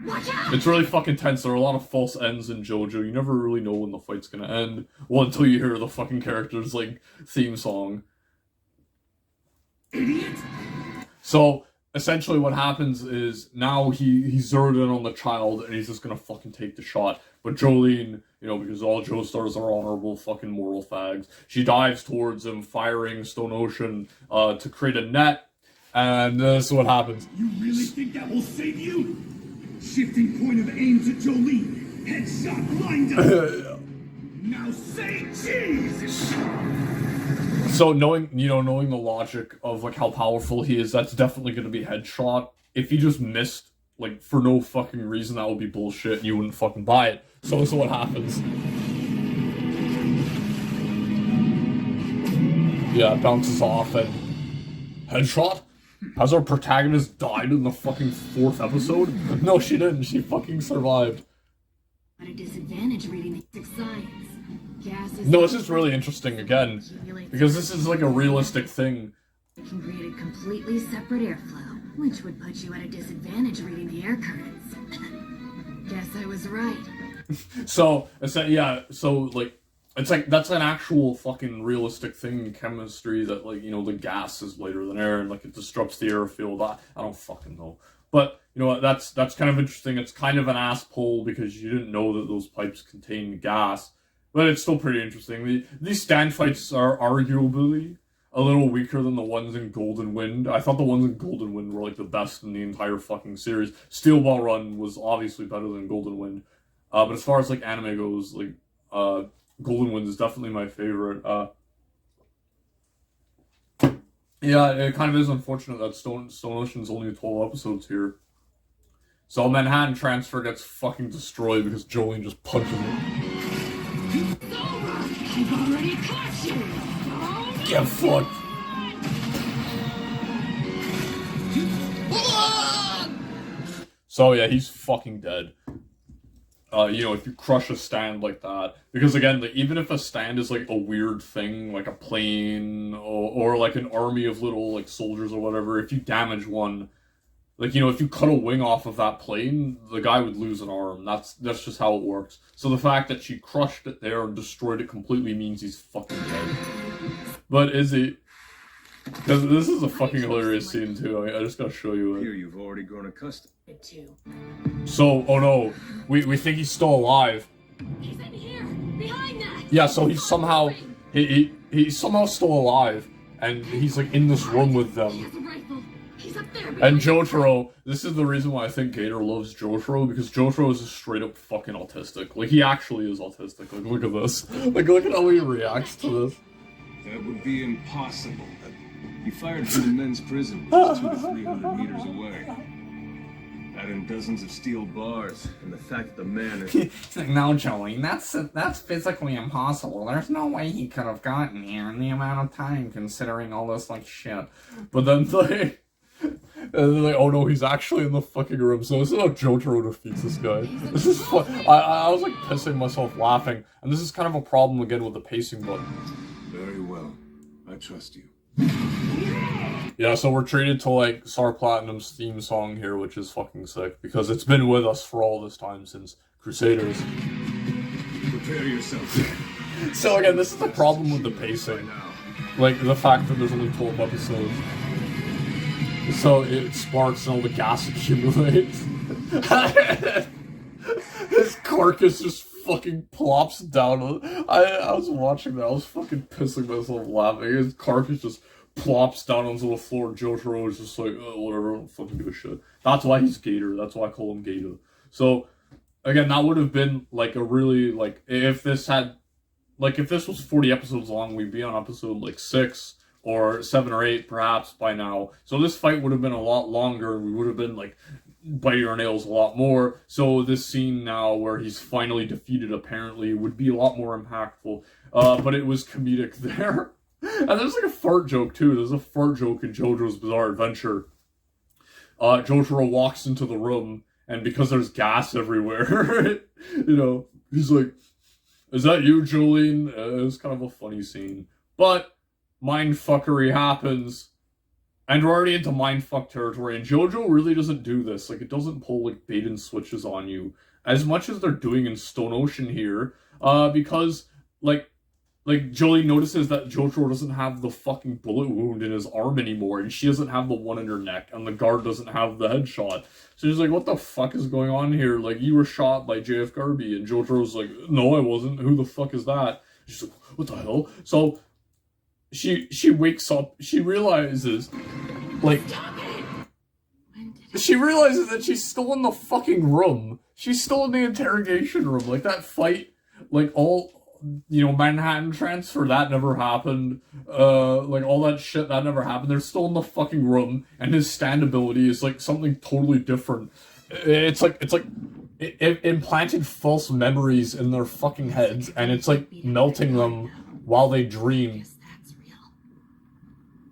[SPEAKER 1] It's really fucking tense. There are a lot of false ends in JoJo. You never really know when the fight's gonna end. Well, until you hear the fucking character's like theme song. Idiot! So essentially what happens is now he's zeroed in on the child and he's just gonna fucking take the shot. But Jolene, because all Joestars are honorable fucking moral fags, she dives towards him, firing Stone Ocean to create a net, and this is what happens.
[SPEAKER 8] You really think that will save you? Shifting point of aim to Jolene. Headshot lined up. Now say cheese.
[SPEAKER 1] So knowing the logic of like how powerful he is, that's definitely going to be headshot. If he just missed like for no fucking reason, that would be bullshit. You wouldn't fucking buy it. So this is what happens. Yeah, it bounces off and headshot. Has our protagonist died in the fucking 4th episode? No, she didn't. She fucking survived.
[SPEAKER 6] At a disadvantage reading the science.
[SPEAKER 1] No, this is really interesting again, because this is like a realistic thing.
[SPEAKER 6] It can create a completely separate airflow, which would put you at a disadvantage reading the air currents. Guess I was right.
[SPEAKER 1] So like it's like that's an actual fucking realistic thing in chemistry, that like the gas is lighter than air and like it disrupts the airfield. I don't fucking know, but that's kind of interesting. It's kind of an ass pull because you didn't know that those pipes contain gas. But it's still pretty interesting. These stand fights are arguably a little weaker than the ones in Golden Wind. I thought the ones in Golden Wind were like the best in the entire fucking series. Steel Ball Run was obviously better than Golden Wind. But as far as like anime goes, like Golden Wind is definitely my favorite. Yeah, it kind of is unfortunate that Stone Ocean's only 12 episodes here. So Manhattan Transfer gets fucking destroyed because Jolene just punches him.
[SPEAKER 7] I've already caught you!
[SPEAKER 1] Get fucked! So yeah, he's fucking dead. If you crush a stand like that. Because again, like, even if a stand is like a weird thing, like a plane, or like an army of little like soldiers or whatever, if you damage one, like, if you cut a wing off of that plane, the guy would lose an arm. That's just how it works. So the fact that she crushed it there and destroyed it completely means he's fucking dead. But is he? Because this is a fucking hilarious scene too. I just gotta show you it.
[SPEAKER 8] Here you've already grown accustomed.
[SPEAKER 1] So, oh no, we think he's still alive.
[SPEAKER 5] He's in here, behind that.
[SPEAKER 1] Yeah, so he's somehow he's somehow still alive, and he's like in this room with them.
[SPEAKER 5] He has a rifle. He's
[SPEAKER 7] He's up there.
[SPEAKER 1] And Jotaro, this is the reason why I think Gator loves Jotaro, because Jotaro is just straight up fucking autistic. Like, he actually is autistic. Like, look at this. Like, look at how he reacts to this.
[SPEAKER 9] That would be impossible. He fired from the men's prison, which is 200 to 300 meters away. Add in dozens of steel bars, and the fact that the man is...
[SPEAKER 1] It's like, no, Jolene, that's physically impossible. There's no way he could have gotten here in the amount of time, considering all this, like, shit. But then, like... And then, like, oh no, he's actually in the fucking room. So this is how Jotaro defeats this guy. This is fun. I was, like, pissing myself laughing. And this is kind of a problem, again, with the pacing button.
[SPEAKER 9] Very well. I trust you.
[SPEAKER 1] Yeah, so we're treated to, like, Star Platinum's theme song here, which is fucking sick, because it's been with us for all this time since Crusaders.
[SPEAKER 9] Prepare yourself.
[SPEAKER 1] So again, this is the problem with the pacing. Like, the fact that there's only 12 episodes. So it sparks and all the gas accumulates. His carcass just fucking plops down. I was watching that, I was fucking pissing myself laughing. His carcass just plops down onto the floor. Jotaro is just like, oh, whatever, I don't fucking give a shit. That's why he's Gator. That's why I call him Gator. So, again, that would have been, like, a really, like, if this was 40 episodes long, we'd be on episode, like, 6 or 7 or 8, perhaps, by now. So this fight would have been a lot longer. We would have been, like, biting our nails a lot more. So this scene now, where he's finally defeated, apparently, would be a lot more impactful. But it was comedic there. And there's like a fart joke too. There's a fart joke in JoJo's Bizarre Adventure. Jotaro walks into the room, and because there's gas everywhere, you know, he's like, "Is that you, Jolene?" It was kind of a funny scene. But mindfuckery happens, and we're already into mindfuck territory, and JoJo really doesn't do this. Like, it doesn't pull like bait and switches on you as much as they're doing in Stone Ocean here, because like, Jolene notices that Jotaro doesn't have the fucking bullet wound in his arm anymore, and she doesn't have the one in her neck, and the guard doesn't have the headshot. So she's like, what the fuck is going on here? Like, you were shot by JF Garby, and Jotaro's like, no, I wasn't. Who the fuck is that? She's like, what the hell? So, she wakes up, she realizes, like, she realizes that she's still in the fucking room. She's still in the interrogation room. Like, that fight, like, all... you know, Manhattan Transfer, that never happened. Like, all that shit, that never happened. They're still in the fucking room, and his stand ability is, like, something totally different. It's like it implanted false memories in their fucking heads, and it's, like, melting them while they dream.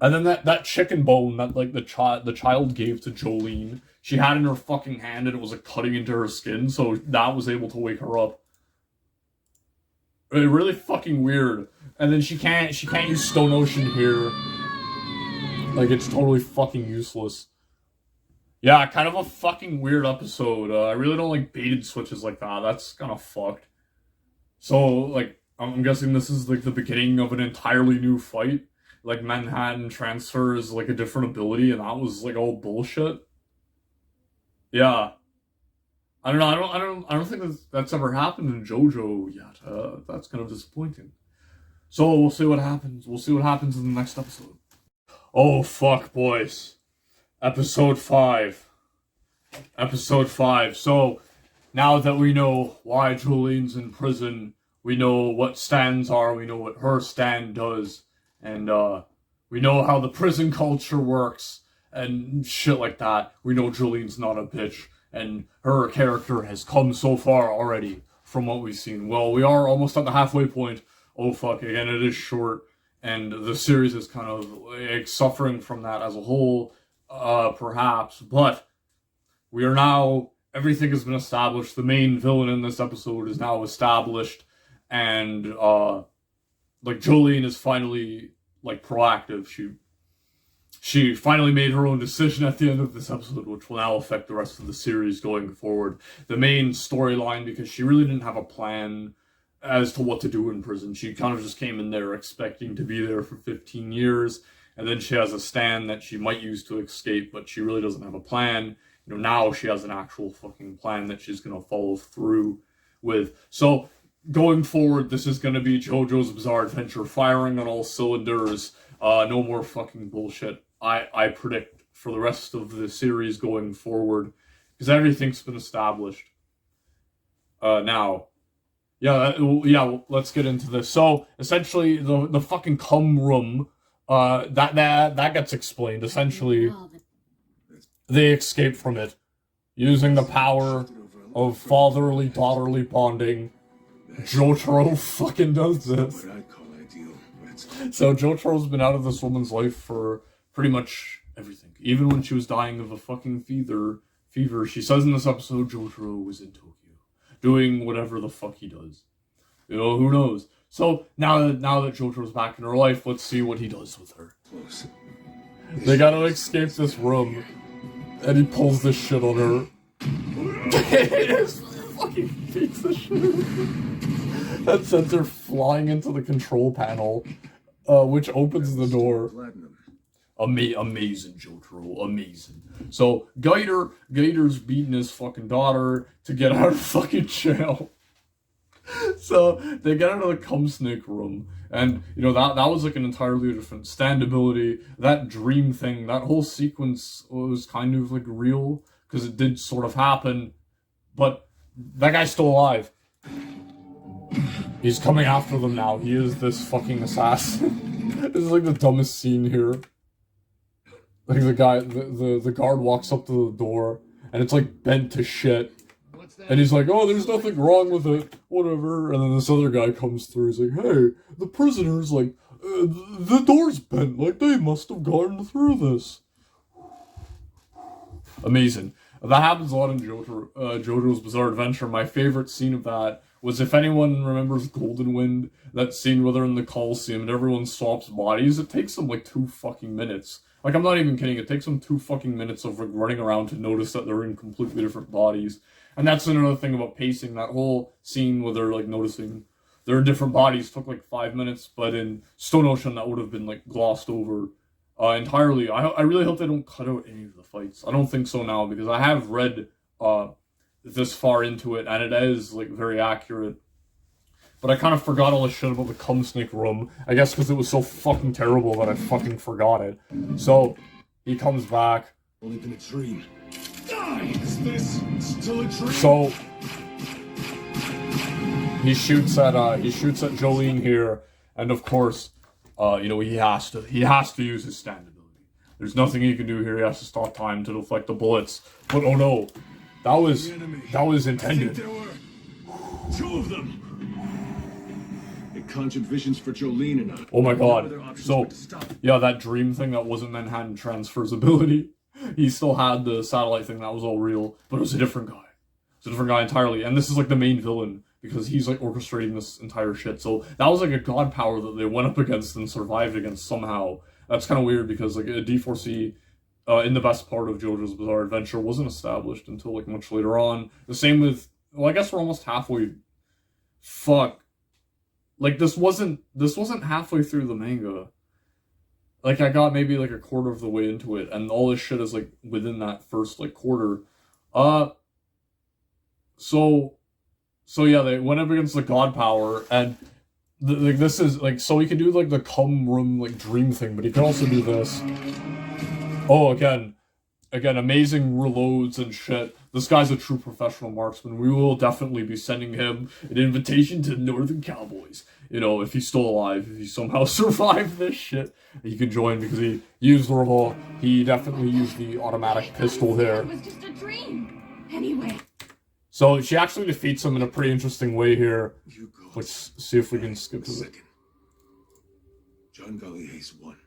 [SPEAKER 1] And then that chicken bone that, like, the child gave to Jolene, she had in her fucking hand, and it was, like, cutting into her skin, so that was able to wake her up. Really fucking weird. And then she can't use Stone Ocean here. Like, it's totally fucking useless. Yeah, kind of a fucking weird episode. I really don't like baited switches like that. That's kind of fucked. So, like, I'm guessing this is, like, the beginning of an entirely new fight. Like, Manhattan Transfer is, like, a different ability, and that was, like, all bullshit. Yeah. I don't know, I don't think that's ever happened in JoJo yet. That's kind of disappointing. So, we'll see what happens. We'll see what happens in the next episode. Oh, fuck, boys. Episode 5. Episode 5. So, now that we know why Jolene's in prison, we know what stands are, we know what her stand does, and, we know how the prison culture works, and shit like that. We know Jolene's not a bitch. And her character has come so far already from what we've seen. Well, we are almost at the halfway point. Oh, fuck. Again, it is short. And the series is kind of like suffering from that as a whole, perhaps. But we are now... everything has been established. The main villain in this episode is now established. And, like, Jolene is finally, like, proactive. She finally made her own decision at the end of this episode, which will now affect the rest of the series going forward. The main storyline, because she really didn't have a plan as to what to do in prison. She kind of just came in there expecting to be there for 15 years, and then she has a stand that she might use to escape, but she really doesn't have a plan. You know, now she has an actual fucking plan that she's going to follow through with. So, going forward, this is going to be JoJo's Bizarre Adventure firing on all cylinders. No more fucking bullshit. I predict for the rest of the series going forward, because everything's been established. Now, let's get into this. So essentially, the fucking cum room, that gets explained. Essentially, they escape from it using the power of fatherly-daughterly bonding. Jotaro fucking does this. So Jotaro's been out of this woman's life for pretty much everything. Even when she was dying of a fucking fever, she says in this episode Jotaro was in Tokyo, doing whatever the fuck he does. You know, who knows? So now that Jotaro's back in her life, let's see what he does with her. They gotta escape this room, and he pulls this shit on her. He just fucking beats the shit. That sends her flying into the control panel, which opens the door. Amazing, Jotaro, amazing. So Gator's beating his fucking daughter to get out of fucking jail. So they get out of the cum snake room, and you know that was like an entirely different standability. That dream thing, that whole sequence was kind of like real because it did sort of happen, but that guy's still alive. He's coming after them now. He is this fucking assassin. This is like the dumbest scene here. Like the guy, the guard walks up to the door, and it's like bent to shit. And he's like, oh, there's nothing wrong with it, whatever. And then this other guy comes through, he's like, hey, the prisoner's like, the door's bent, like they must have gotten through this. Amazing. That happens a lot in JoJo's Bizarre Adventure. My favorite scene of that was, if anyone remembers Golden Wind, that scene where they're in the Coliseum and everyone swaps bodies, it takes them like 2 fucking minutes. Like, I'm not even kidding, it takes them 2 fucking minutes of like running around to notice that they're in completely different bodies. And that's another thing about pacing. That whole scene where they're like noticing they're in different bodies took like 5 minutes, but in Stone Ocean that would have been like glossed over entirely. I really hope they don't cut out any of the fights. I don't think so now, because I have read this far into it, and it is like very accurate. But I kind of forgot all the shit about the cum snake room. I guess because it was so fucking terrible that I fucking forgot it. So he comes back.
[SPEAKER 8] Only been a dream. Is this still a dream?
[SPEAKER 1] So he shoots at Jolene here, and of course, you know, he has to use his stand ability. There's nothing he can do here. He has to stop time to deflect the bullets. But oh no, that was intended.
[SPEAKER 8] There were 2 of them. It conjured visions for Jolene and I.
[SPEAKER 1] Oh my god. So yeah, that dream thing that wasn't Manhattan Transfer's ability. He still had the satellite thing, that was all real, but it was a different guy. It's a different guy entirely, and this is like the main villain, because he's like orchestrating this entire shit. So that was like a god power that they went up against and survived against somehow. That's kind of weird, because like a D4C in the best part of JoJo's Bizarre Adventure wasn't established until like much later on. The same with, well, I guess we're almost halfway. Fuck. Like this wasn't halfway through the manga. Like, I got maybe, like, a quarter of the way into it, and all this shit is, like, within that first, like, quarter. So yeah, they went up against the god power, and, like, this is, like, so he can do, like, the cum room, like, dream thing, but he can also do this. Oh, again, amazing reloads and shit. This guy's a true professional marksman. We will definitely be sending him an invitation to Northern Cowboys. You know, if he's still alive, if he somehow survived this shit, he can join, because he used the revolver. He definitely used the automatic pistol there.
[SPEAKER 5] It was just a dream. Anyway.
[SPEAKER 1] So she actually defeats him in a pretty interesting way here. Let's see if we can skip to it.
[SPEAKER 8] John Golly Hayes won.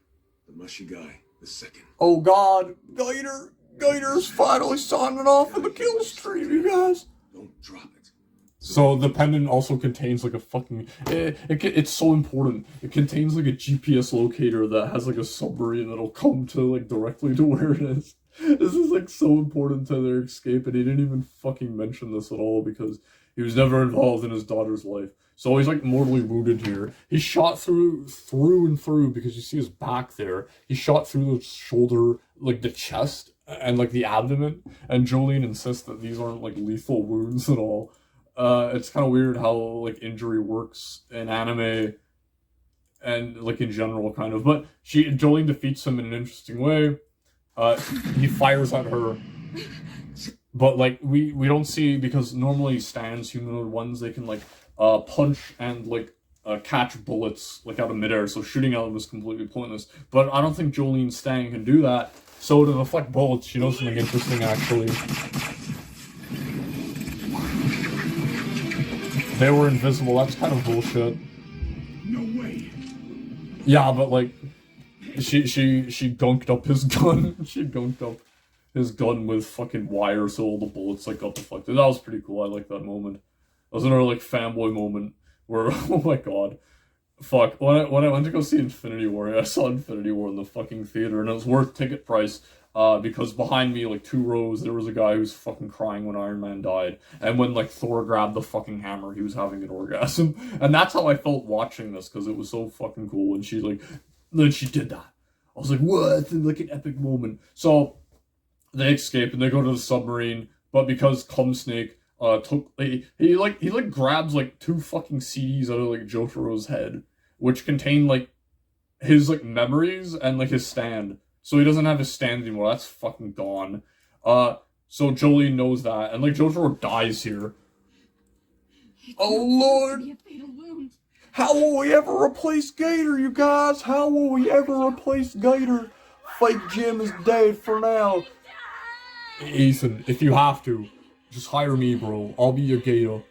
[SPEAKER 8] The mushy guy, the second.
[SPEAKER 1] Oh god, Gator's finally signing off for the kill stream, you guys.
[SPEAKER 8] Don't drop it.
[SPEAKER 1] So the pendant also contains like a fucking, it's so important. It contains like a GPS locator that has like a submarine that'll come to like directly to where it is. This is like so important to their escape, and he didn't even fucking mention this at all because he was never involved in his daughter's life. So he's like mortally wounded here. He's shot through and through, because you see his back there. He's shot through the shoulder, like the chest, and like the abdomen. And Jolene insists that these aren't like lethal wounds at all. It's kind of weird how like injury works in anime and like in general kind of, but Jolene defeats him in an interesting way. he fires at her. But, like, we don't see, because normally stands, humanoid ones, they can, like, punch and, like, catch bullets, like, out of midair, so shooting at them is completely pointless. But I don't think Jolene's stand can do that, so to deflect bullets, she knows something interesting, actually. They were invisible, that's kind of bullshit.
[SPEAKER 4] No way.
[SPEAKER 1] Yeah, but, like, she gunked up his gun. She gunked up his gun with fucking wire, so all the bullets, like, got deflected. That was pretty cool, I like that moment. That was another, like, fanboy moment where, oh my god. Fuck, when I went to go see Infinity War, I saw Infinity War in the fucking theater, and it was worth ticket price, because behind me, like, 2 rows, there was a guy who was fucking crying when Iron Man died, and when, like, Thor grabbed the fucking hammer, he was having an orgasm, and that's how I felt watching this, because it was so fucking cool, and she, like, then she did that. I was like, what? It's like an epic moment. So, they escape, and they go to the submarine, but because Cum Snake, he grabs, like, 2 fucking CDs out of, like, Jotaro's head, which contain, like, his, like, memories and, like, his stand. So he doesn't have his stand anymore. That's fucking gone. So Jolene knows that, and, like, Jotaro dies here. Oh, Lord! How will we ever replace Gator, you guys? How will we ever replace Gator? Fake Jim is dead for now. Ethan, if you have to, just hire me, bro. I'll be your Gator.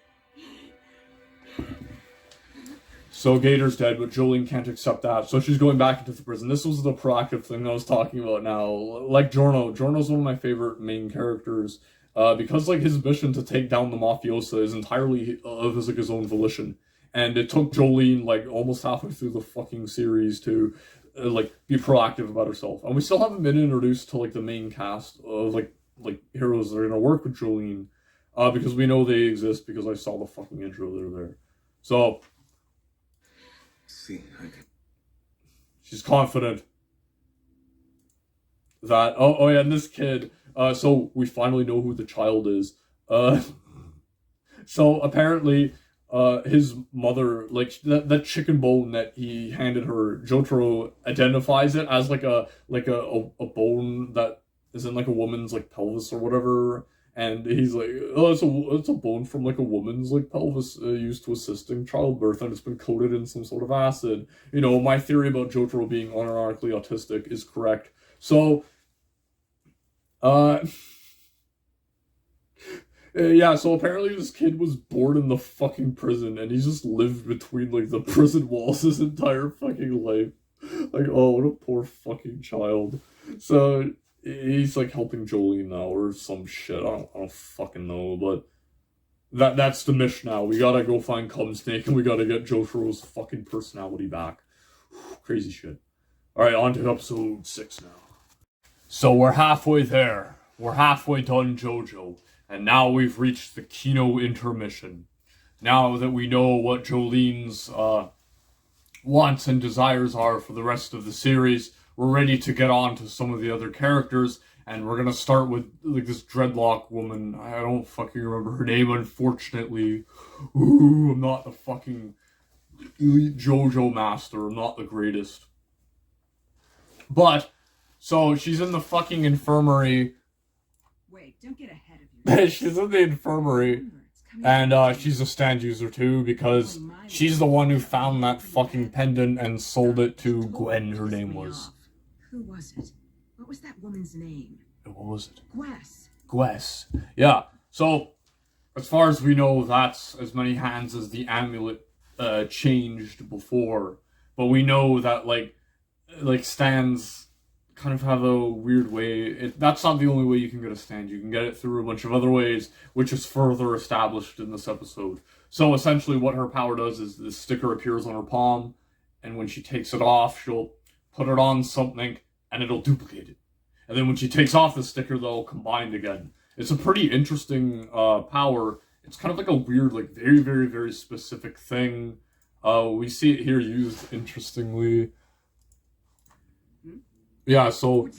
[SPEAKER 1] So Gator's dead, but Jolene can't accept that, so she's going back into the prison. This was the proactive thing I was talking about now. Like Giorno. Giorno's one of my favorite main characters, because, like, his mission to take down the mafiosa is entirely of his own volition. And it took Jolene, like, almost halfway through the fucking series to, like, be proactive about herself. And we still haven't been introduced to, like, the main cast of, like heroes that are gonna work with Jolene, because we know they exist because I saw the fucking intro, they're there. So, she's confident that, oh yeah, and this kid, so we finally know who the child is. So apparently, his mother, like, that chicken bone that he handed her, Jotaro identifies it as, like a bone that is in, like, a woman's, like, pelvis or whatever, and he's like, oh, it's a bone from, like, a woman's, like, pelvis used to assist in childbirth, and it's been coated in some sort of acid. You know, my theory about Jotaro being unironically autistic is correct. So, yeah, so apparently this kid was born in the fucking prison, and he's just lived between, like, the prison walls his entire fucking life. Like, oh, what a poor fucking child. So, he's, like, helping Jolene now, or some shit. I don't fucking know, but that's the mission now. We gotta go find Cum Snake, and we gotta get Jotaro's fucking personality back. Crazy shit. Alright, on to episode 6 now. So we're halfway there. We're halfway done JoJo. And now we've reached the Kino intermission. Now that we know what Jolene's wants and desires are for the rest of the series, we're ready to get on to some of the other characters, and we're gonna start with, like, this dreadlock woman. I don't fucking remember her name, unfortunately. Ooh, I'm not the fucking elite JoJo master. I'm not the greatest. But, so, she's in the fucking infirmary.
[SPEAKER 10] Wait, don't get ahead of yourself.
[SPEAKER 1] She's in the infirmary. And, she's a stand user, too, because she's the one who found that fucking pendant and sold it to Gwen, her name was.
[SPEAKER 10] Who was it? What was that woman's name?
[SPEAKER 1] What was it?
[SPEAKER 10] Gwess.
[SPEAKER 1] Yeah. So, as far as we know, that's as many hands as the amulet changed before. But we know that, like stands kind of have a weird way. That's not the only way you can get a stand. You can get it through a bunch of other ways, which is further established in this episode. So, essentially, what her power does is this sticker appears on her palm, and when she takes it off, she'll put it on something, and it'll duplicate it. And then when she takes off the sticker, they'll combine again. It's a pretty interesting power. It's kind of like a weird, like, very, very, very specific thing. We see it here used interestingly. Yeah, so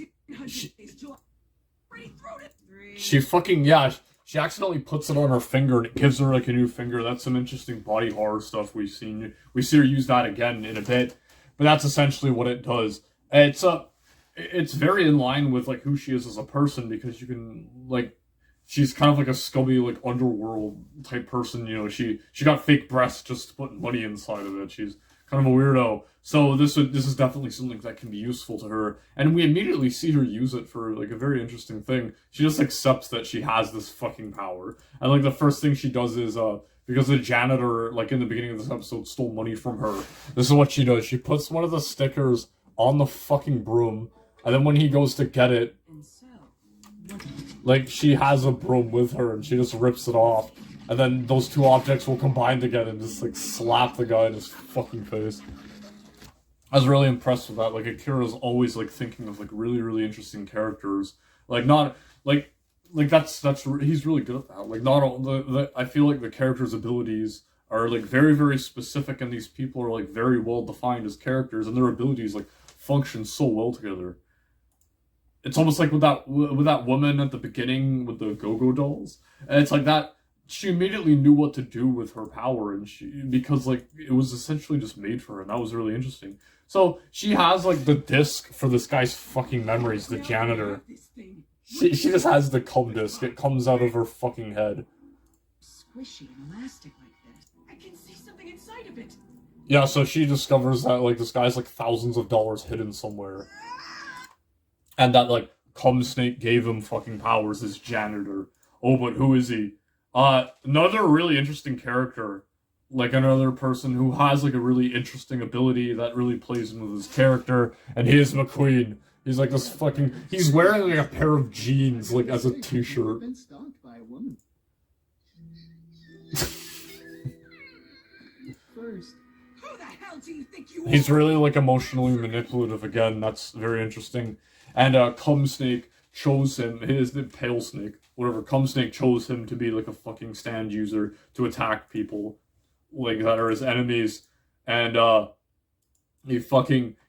[SPEAKER 1] she fucking, yeah, she accidentally puts it on her finger and it gives her, like, a new finger. That's some interesting body horror stuff we've seen. We see her use that again in a bit. But that's essentially what it does. It's it's very in line with like who she is as a person, because you can like, she's kind of like a scummy like underworld type person. You know, she got fake breasts just to put money inside of it. She's kind of a weirdo. So this is definitely something that can be useful to her, and we immediately see her use it for like a very interesting thing. She just accepts that she has this fucking power, and like the first thing she does is because the janitor, like in the beginning of this episode, stole money from her. This is what she does. She puts one of the stickers on the fucking broom, and then when he goes to get it, like she has a broom with her, and she just rips it off, and then those two objects will combine together and just like slap the guy in his fucking face. I was really impressed with that. Like Akira's always like thinking of like really, really interesting characters. Like not like that's he's really good at that. Like not all the I feel like the characters' abilities are like very, very specific, and these people are like very well defined as characters, and their abilities like function so well together. It's almost like with that woman at the beginning with the go-go dolls. And it's like that she immediately knew what to do with her power, and because like it was essentially just made for her, and that was really interesting. So she has like the disc for this guy's fucking memories, the janitor. She just has the cum disc. It comes out of her fucking head.
[SPEAKER 10] Squishy and elastic like this. I can see something inside of it.
[SPEAKER 1] Yeah, so she discovers that like this guy's like thousands of dollars hidden somewhere. And that like cum snake gave him fucking powers, this janitor. Oh, but who is he? Another really interesting character. Like another person who has like a really interesting ability that really plays in with his character, and he is McQueen. He's like this fucking, he's wearing like a pair of jeans like as a t-shirt.
[SPEAKER 8] Been stalked by a woman. First.
[SPEAKER 10] Who the hell do you think you
[SPEAKER 1] He's really like emotionally manipulative again. That's very interesting. And Cum Snake chose him, his the Pale Snake, whatever, Cum Snake chose him to be like a fucking stand user to attack people like that are his enemies. And he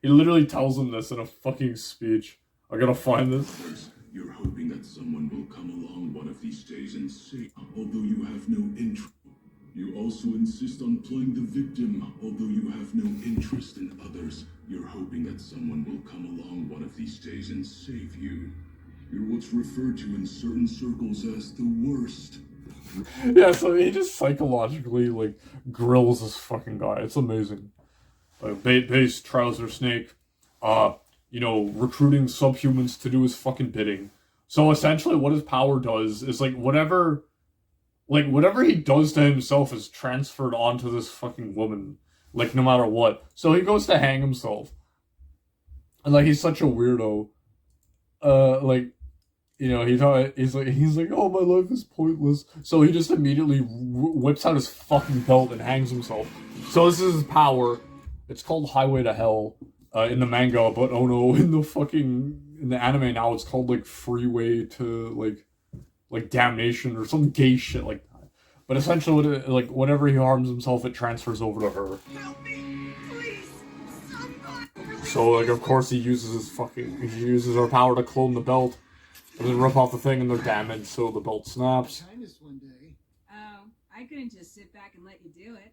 [SPEAKER 1] literally tells him this in a fucking speech. I gotta find this.
[SPEAKER 4] First, you're hoping that someone will come along one of these days and save, although you have no interest. You also insist on playing the victim, although you have no interest in others. You're hoping that someone will come along one of these days and save you. You're what's referred to in certain circles as the worst.
[SPEAKER 1] Yeah, so he just psychologically like grills this fucking guy. It's amazing. Base trouser snake, you know, recruiting subhumans to do his fucking bidding. So essentially, what his power does is like whatever he does to himself is transferred onto this fucking woman, like no matter what. So he goes to hang himself, and like he's such a weirdo. Like, you know, he's like, oh, my life is pointless. So he just immediately whips out his fucking belt and hangs himself. So this is his power. It's called Highway to Hell in the manga, but oh no, in the anime now it's called like Freeway to like Damnation or some gay shit like that. But essentially, whenever he harms himself, it transfers over to her.
[SPEAKER 10] Help me, please. Somebody.
[SPEAKER 1] So like, of course, he uses her power to clone the belt, and then rip off the thing, and they're damaged, so the belt snaps.
[SPEAKER 8] Kindness one day.
[SPEAKER 10] Oh, I couldn't just sit back and let you do it.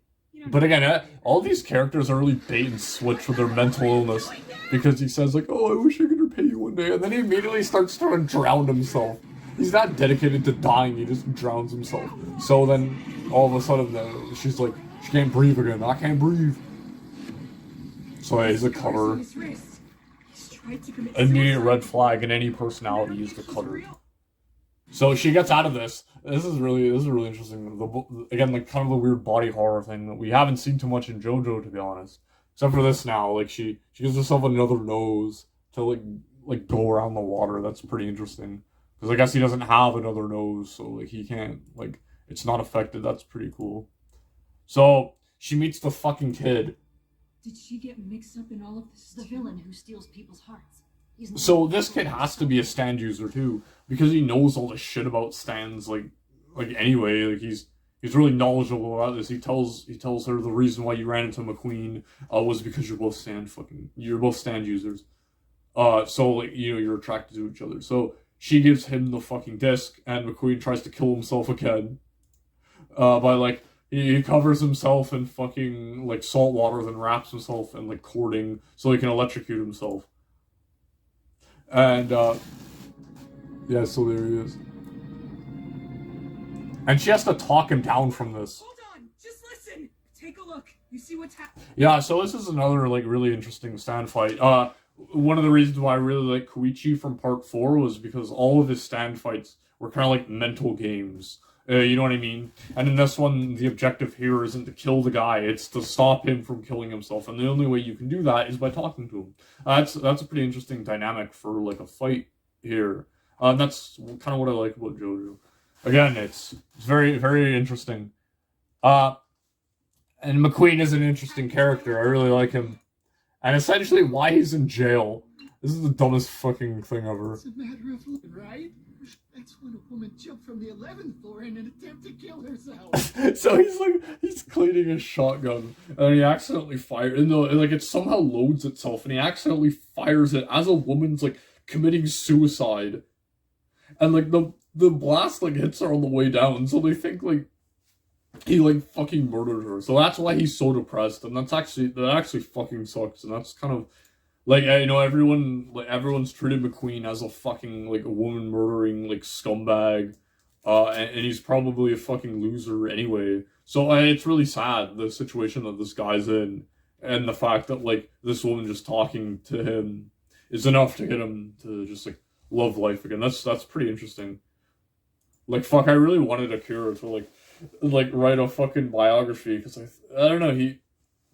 [SPEAKER 1] But again, all these characters are really bait and switch with their mental illness, because he says like, oh, I wish I could repay you one day, and then he immediately starts to drown himself. He's not dedicated to dying, he just drowns himself. So then, all of a sudden, she's like, she can't breathe again, I can't breathe. So yeah, he's a cutter. Immediate red flag in any personality is the cutter. So she gets out of this. This is really interesting. Again, like kind of the weird body horror thing that we haven't seen too much in JoJo, to be honest. Except for this now, like she gives herself another nose to like go around the water. That's pretty interesting. Because I guess he doesn't have another nose, so like he can't, like, it's not affected. That's pretty cool. So she meets the fucking kid.
[SPEAKER 7] Did she get mixed up in all of this?
[SPEAKER 6] The villain who steals people's hearts.
[SPEAKER 1] So this kid has to be a stand user too, because he knows all the shit about stands. Like anyway, like he's really knowledgeable about this. He tells her the reason why you ran into McQueen was because you're both stand users. So like, you know, you're attracted to each other. So she gives him the fucking disc, and McQueen tries to kill himself again. By like he covers himself in fucking like salt water, then wraps himself in like cording so he can electrocute himself. And, yeah, so there he is. And she has to talk him down from this.
[SPEAKER 10] Hold on, just listen. Take a look. You see what's happening?
[SPEAKER 1] Yeah, so this is another, like, really interesting stand fight. One of the reasons why I really like Koichi from Part 4 was because all of his stand fights were kind of like mental games. You know what I mean? And in this one, the objective here isn't to kill the guy, it's to stop him from killing himself. And the only way you can do that is by talking to him. That's a pretty interesting dynamic for, like, a fight here. And that's kind of what I like about JoJo. Again, it's very, very interesting. And McQueen is an interesting character. I really like him. And essentially why he's in jail. This is the dumbest fucking thing ever.
[SPEAKER 8] It's a matter of right? That's when a woman jumped from the 11th floor in an attempt to kill herself.
[SPEAKER 1] So he's cleaning his shotgun, and he accidentally fires, and like it somehow loads itself, and he accidentally fires it as a woman's like committing suicide. And like the blast like hits her on the way down, so they think like he like fucking murdered her. So that's why he's so depressed, and that actually fucking sucks. And that's kind of like, you know, everyone's treated McQueen as a fucking like a woman murdering like scumbag, and he's probably a fucking loser anyway. So it's really sad the situation that this guy's in, and the fact that like this woman just talking to him is enough to get him to just like love life again. That's pretty interesting. Like, fuck, I really wanted Akira to like write a fucking biography, because I don't know,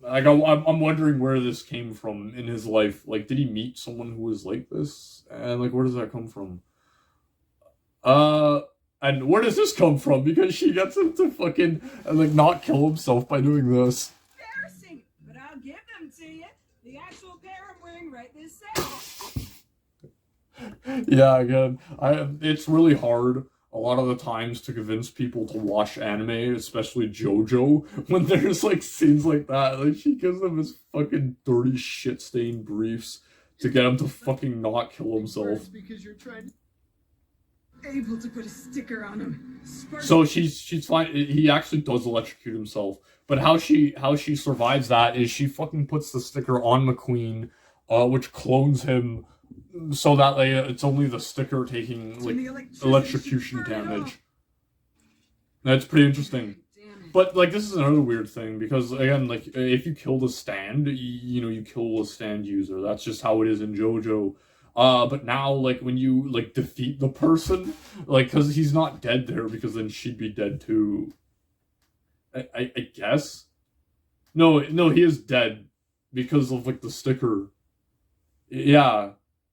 [SPEAKER 1] I'm wondering where this came from in his life. Like, did he meet someone who was like this? And like, where does that come from? And where does this come from? Because she gets him to fucking like not kill himself by doing this.
[SPEAKER 10] Embarrassing, but I'll give them to you. The actual pair I'm wearing right this second.
[SPEAKER 1] Yeah, again, it's really hard a lot of the times to convince people to watch anime, especially JoJo, when there's like scenes like that. Like, she gives them his fucking dirty shit-stained briefs to get him to fucking not kill himself.
[SPEAKER 8] Because you're able to put a sticker on him.
[SPEAKER 1] So she's fine. He actually does electrocute himself, but how she survives that is she fucking puts the sticker on McQueen, which clones him, so that like it's only the sticker taking like electrocution damage. That's pretty interesting. But like, this is another weird thing, because again, like, if you kill the stand, you know, you kill a stand user. That's just how it is in JoJo. But now, like, when you like defeat the person, like, because he's not dead there, because then she'd be dead too. I guess. No, he is dead because of like the sticker. Yeah.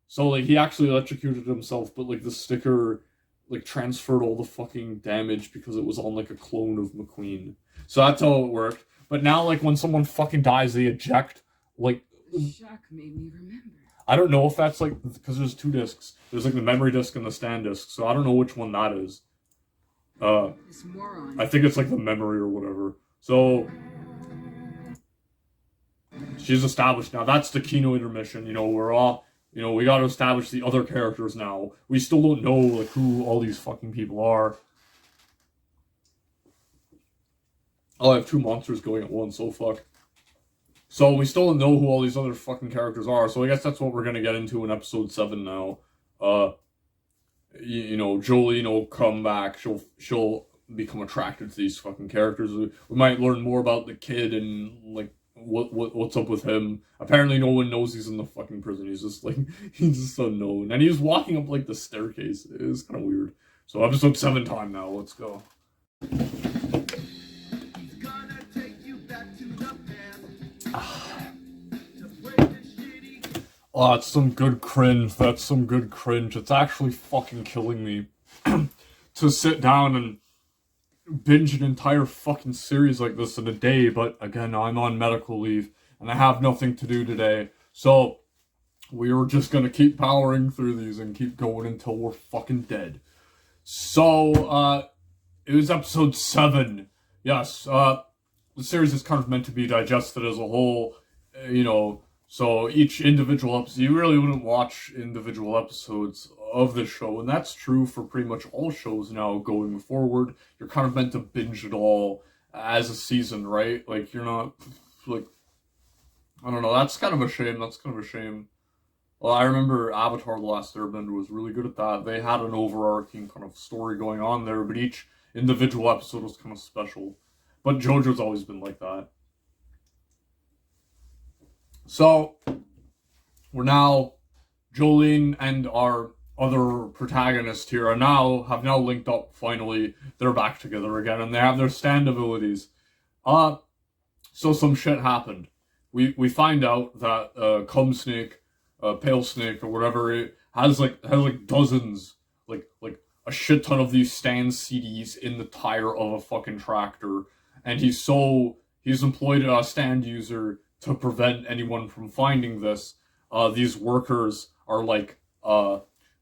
[SPEAKER 1] So, like, he actually electrocuted himself, but, like, the sticker, like, transferred all the fucking damage because it was on, like, a clone of McQueen. So that's how it worked. But now, like, when someone fucking dies, they eject, like...
[SPEAKER 10] The shock made me remember.
[SPEAKER 1] I don't know if that's, like, because there's two discs. There's, like, the memory disc and the stand disc, so I don't know which one that is.
[SPEAKER 10] This moron.
[SPEAKER 1] I think it's, like, the memory or whatever. So... she's established now. That's the Kino intermission, you know, we're all... You know, we gotta establish the other characters now. We still don't know, like, who all these fucking people are. Oh, I have two monsters going at once, so fuck. So, we still don't know who all these other fucking characters are, so I guess that's what we're gonna get into in episode 7 now. You know, Jolene will come back, she'll become attracted to these fucking characters. We might learn more about the kid and, like, what's up with him. Apparently no one knows he's in the fucking prison. He's just like, he's just unknown, and he's walking up like the staircase. It is kind of weird. So episode 7 time now. Let's go. Oh, that's some good cringe. That's some good cringe. It's actually fucking killing me to sit down and binge an entire fucking series like this in a day, but again, I'm on medical leave and I have nothing to do today, so we are just gonna keep powering through these and keep going until we're fucking dead. So it was episode 7. Yes, the series is kind of meant to be digested as a whole, you know, so each individual episode, you really wouldn't watch individual episodes of the show, and that's true for pretty much all shows now going forward. You're kind of meant to binge it all as a season, right? Like, you're not, like, I don't know, that's kind of a shame, Well, I remember Avatar: The Last Airbender was really good at that. They had an overarching kind of story going on there, but each individual episode was kind of special. But JoJo's always been like that. So, we're now, Jolene and our other protagonist here have now linked up, finally. They're back together again, and they have their stand abilities. So some shit happened. We find out that Cum Snake, Pale Snake, or whatever, it has like dozens, like a shit ton of these stand CDs in the tire of a fucking tractor, and he's employed a stand user to prevent anyone from finding this. These workers are like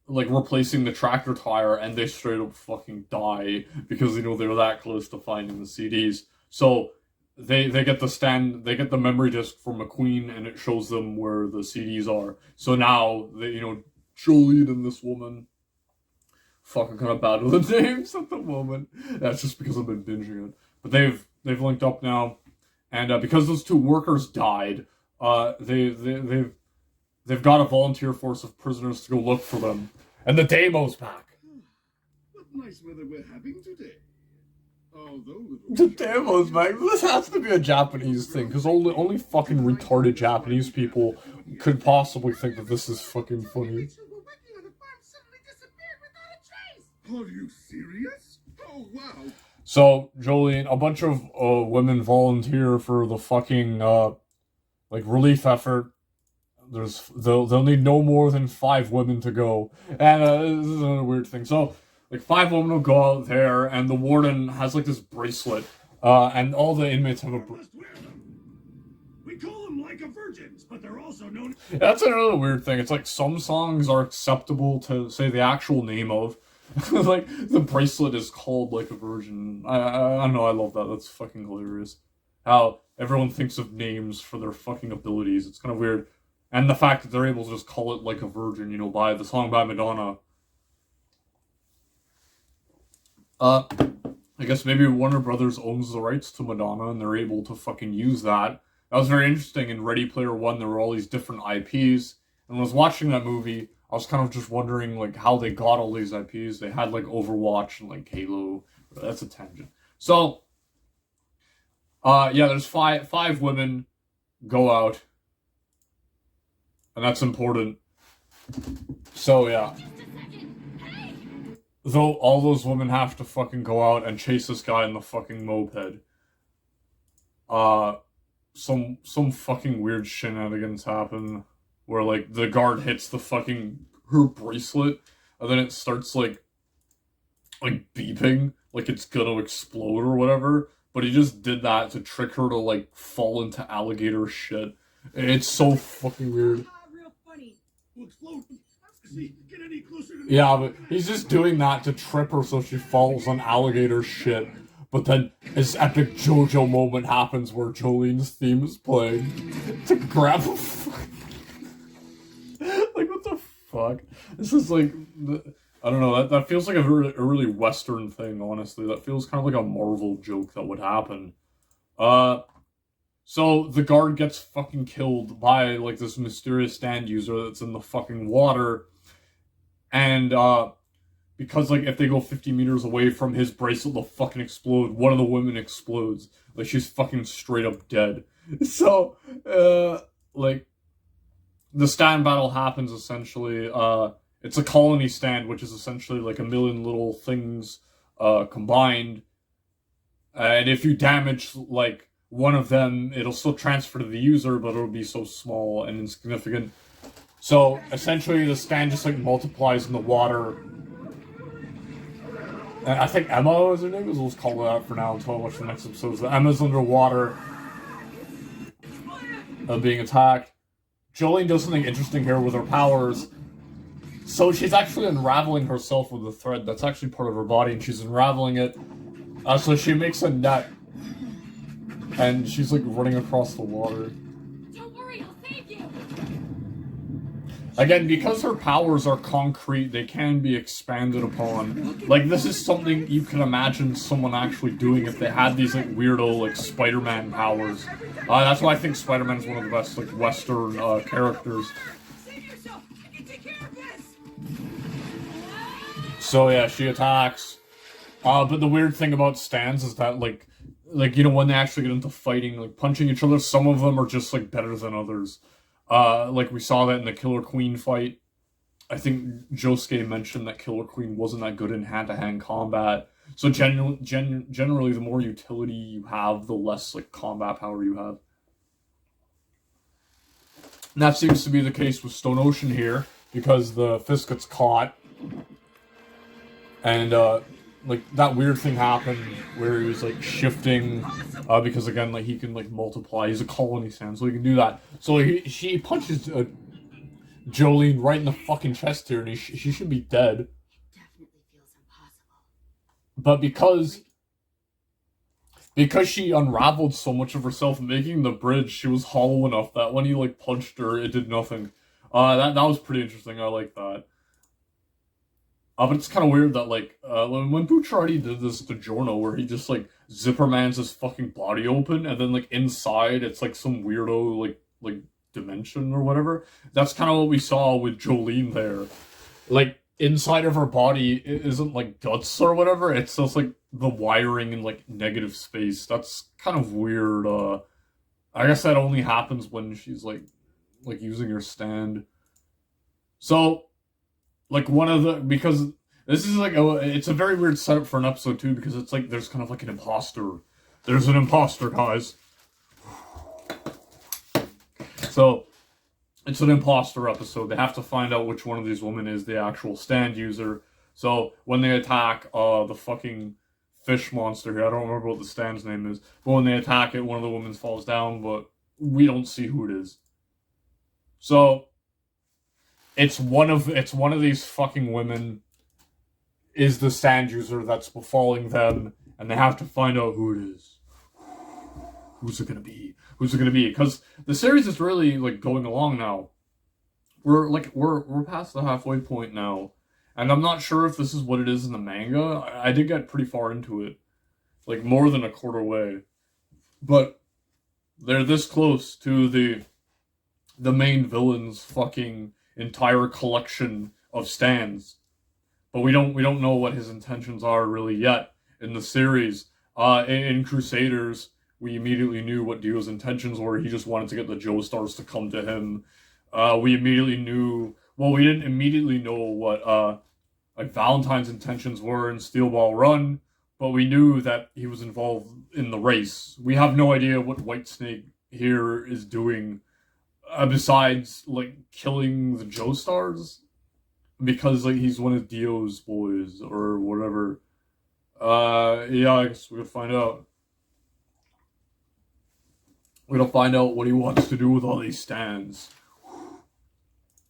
[SPEAKER 1] replacing the tractor tire, and they straight up fucking die because they're that close to finding the CDs. So they get the memory disc from McQueen, and it shows them where the CDs are. So now Jolene and this woman, fucking kind of bad with the names at the moment. That's just because I've been binging it. But they've linked up now, and because those two workers died, they've got a volunteer force of prisoners to go look for them, and the Daimo's back.
[SPEAKER 8] What nice weather we're having today.
[SPEAKER 1] The Daimo's back. This has to be a Japanese thing, because only fucking retarded Japanese people could possibly think that this is fucking funny.
[SPEAKER 8] Are you serious? Oh wow.
[SPEAKER 1] So, Jolene, a bunch of women volunteer for the fucking relief effort. They'll need no more than 5 women to go, and this is another weird thing. So, 5 women will go out there, and the warden has this bracelet, and all the inmates have a.
[SPEAKER 8] We call them like a virgins, but they're also known.
[SPEAKER 1] That's another weird thing. It's some songs are acceptable to say the actual name of. The bracelet is called like a virgin. I don't know, I love that. That's fucking hilarious. How everyone thinks of names for their fucking abilities. It's kind of weird. And the fact that they're able to just call it like a virgin, by the song by Madonna. I guess maybe Warner Brothers owns the rights to Madonna, and they're able to fucking use that. That was very interesting. In Ready Player One, there were all these different IPs. And when I was watching that movie, I was kind of just wondering, how they got all these IPs. They had, Overwatch and, Halo. That's a tangent. So, there's five women go out. And that's important. So, yeah. Though all those women have to fucking go out and chase this guy in the fucking moped. Some fucking weird shenanigans happen. Where, the guard hits her bracelet, and then it starts, beeping, it's gonna explode or whatever, but he just did that to trick her to, fall into alligator shit. It's so fucking weird.
[SPEAKER 8] Real funny. Will explode. See, get any closer to
[SPEAKER 1] Yeah, but he's just doing that to trip her so she falls on alligator shit. But then this epic JoJo moment happens where Jolene's theme is playing to grab a what the fuck? This is I don't know, that feels like a really Western thing, honestly. That feels kind of like a Marvel joke that would happen. So the guard gets fucking killed by, this mysterious stand user that's in the fucking water. And, because, if they go 50 meters away from his bracelet, they'll fucking explode. One of the women explodes. She's fucking straight up dead. So, the stand battle happens, essentially. It's a colony stand, which is essentially a million little things combined. And if you damage, one of them, it'll still transfer to the user, but it'll be so small and insignificant. So, essentially, the stand just, multiplies in the water. And I think Emma is her name, we'll just call her that for now until I watch the next episode. So Emma's underwater, being attacked. Jolene does something interesting here with her powers. So she's actually unraveling herself with a thread. That's actually part of her body, and she's unraveling it. So she makes a net. And she's, running across the water.
[SPEAKER 5] Don't worry, I'll save you.
[SPEAKER 1] Again, because her powers are concrete, they can be expanded upon. This is something you can imagine someone actually doing if they had these, weirdo, Spider-Man powers. That's why I think Spider-Man is one of the best, Western, characters.
[SPEAKER 10] Save yourself.
[SPEAKER 1] So yeah, she attacks. But the weird thing about stands is that like you know, when they actually get into fighting, like punching each other, some of them are just like better than others. Like we saw that in the Killer Queen fight. I think Josuke mentioned that Killer Queen wasn't that good in hand-to-hand combat. So generally, the more utility you have, the less like combat power you have. And that seems to be the case with Stone Ocean here, because the fist gets caught, and like that weird thing happened where he was like shifting, because again, like he can like multiply. He's a colony stand, so he can do that. So she punches Jolene right in the fucking chest here, and she should be dead.
[SPEAKER 6] Definitely feels impossible.
[SPEAKER 1] But because she unraveled so much of herself making the bridge, she was hollow enough that when he like punched her, it did nothing. That was pretty interesting. I like that. But it's kind of weird that like when Bucciarati did this to Giorno, where he just like zippermans his fucking body open, and then like inside it's like some weirdo like dimension or whatever. That's kind of what we saw with Jolene there. Like inside of her body isn't like guts or whatever. It's just like the wiring in like negative space. That's kind of weird. I guess that only happens when she's like using her stand. So like because this is like it's a very weird setup for an episode too, because it's like there's kind of like an imposter. There's an imposter, guys. So it's an imposter episode. They have to find out which one of these women is the actual stand user. So when they attack the fucking fish monster here, I don't remember what the stand's name is, but when they attack it, one of the women falls down, but we don't see who it is. So it's one of these fucking women is the stand user that's befalling them, and they have to find out who it is. Who's it gonna be? Who's it gonna be? Because the series is really like going along now. We're past the halfway point now, and I'm not sure if this is what it is in the manga. I did get pretty far into it, like more than a quarter way, but they're this close to the main villain's fucking entire collection of stands, but we don't know what his intentions are really yet in the series. In Crusaders, we immediately knew what Dio's intentions were. He just wanted to get the Joestars to come to him. We immediately knew... Well, we didn't immediately know what like Valentine's intentions were in Steel Ball Run, but we knew that he was involved in the race. We have no idea what Whitesnake here is doing, besides, like, killing the Joestars, because, like, he's one of Dio's boys, or whatever. Yeah, I guess we'll find out. We're gonna find out what he wants to do with all these stands.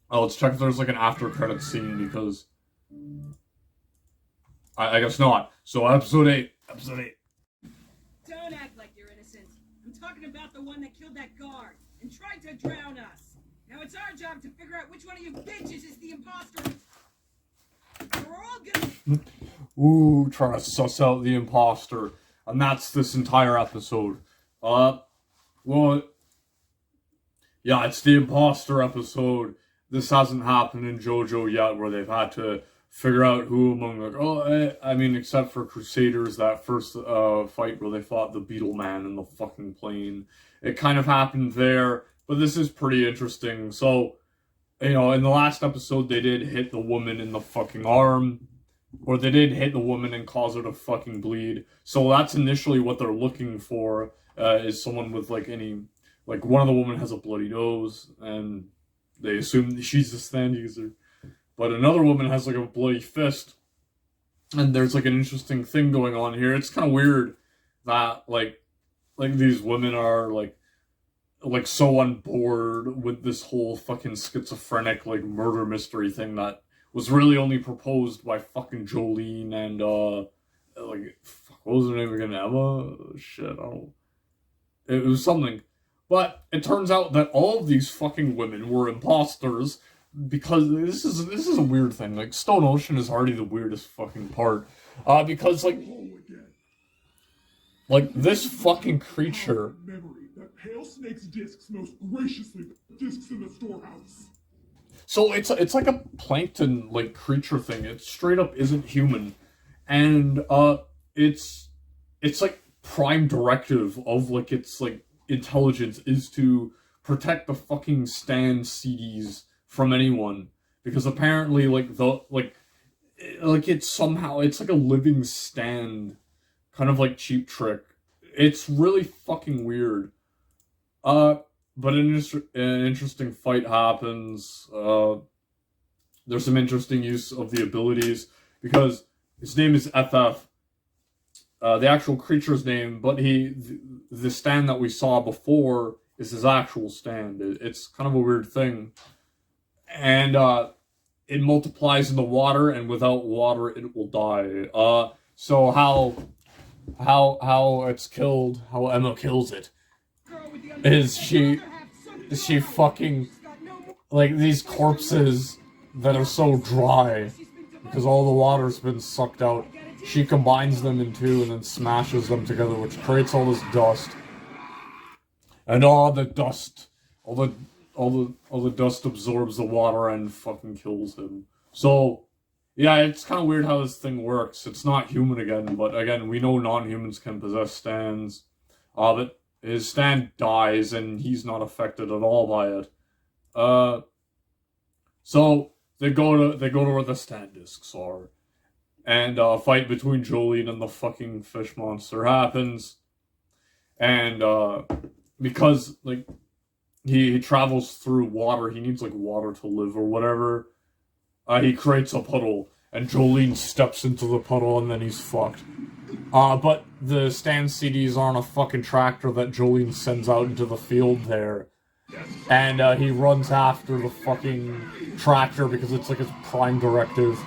[SPEAKER 1] Oh, let's check if there's, like, an after-credit scene, because... I guess not. So, episode 8. Episode 8.
[SPEAKER 10] Don't act like you're innocent. I'm talking about the one that killed that guard and tried to drown us. Now it's our job to figure out which one of you bitches is the imposter. We're all gonna...
[SPEAKER 1] Ooh, trying to suss out the imposter. And that's this entire episode. Well, yeah, it's the imposter episode. This hasn't happened in JoJo yet, where they've had to figure out who among the... I mean, except for Crusaders, that first fight where they fought the Beetle Man in the fucking plane. It kind of happened there, but this is pretty interesting. So, you know, in the last episode, they did hit the woman in the fucking arm. Or they did hit the woman and cause her to fucking bleed. So that's initially what they're looking for, is someone with, like, any... Like, one of the women has a bloody nose, and they assume she's a stand user. But another woman has, like, a bloody fist. And there's, like, an interesting thing going on here. It's kind of weird that, like these women are, like, so on board with this whole fucking schizophrenic, like, murder mystery thing that was really only proposed by fucking Jolene and, like, what was her name again? Emma? Shit, I don't know. It was something. But it turns out that all of these fucking women were imposters, because this is a weird thing. Like, Stone Ocean is already the weirdest fucking part. Because, like this fucking creature...
[SPEAKER 4] Memory that Pale Snake's discs most graciously discs in the storehouse.
[SPEAKER 1] So it's like a plankton like creature thing. It straight up isn't human, and it's like prime directive of like its like intelligence is to protect the fucking stand CDs from anyone, because apparently like the like it's somehow it's like a living stand, kind of like Cheap Trick. It's really fucking weird. But an interesting fight happens. There's some interesting use of the abilities, because his name is FF. The actual creature's name, but the stand that we saw before is his actual stand. It's kind of a weird thing. And, it multiplies in the water, and without water it will die. So how it's killed, how Emma kills it, is she fucking, like, these corpses that are so dry because all the water's been sucked out, she combines them in two and then smashes them together, which creates all this dust. And all the dust absorbs the water and fucking kills him. So yeah, it's kind of weird how this thing works. It's not human again, but again, we know non-humans can possess stands. But his stand dies, and he's not affected at all by it. So they go to where the stand discs are, and a fight between Jolene and the fucking fish monster happens. And because like he travels through water, he needs like water to live or whatever. He creates a puddle, and Jolene steps into the puddle, and then he's fucked. But the stand CDs are on a fucking tractor that Jolene sends out into the field there. And he runs after the fucking tractor because it's like his prime directive.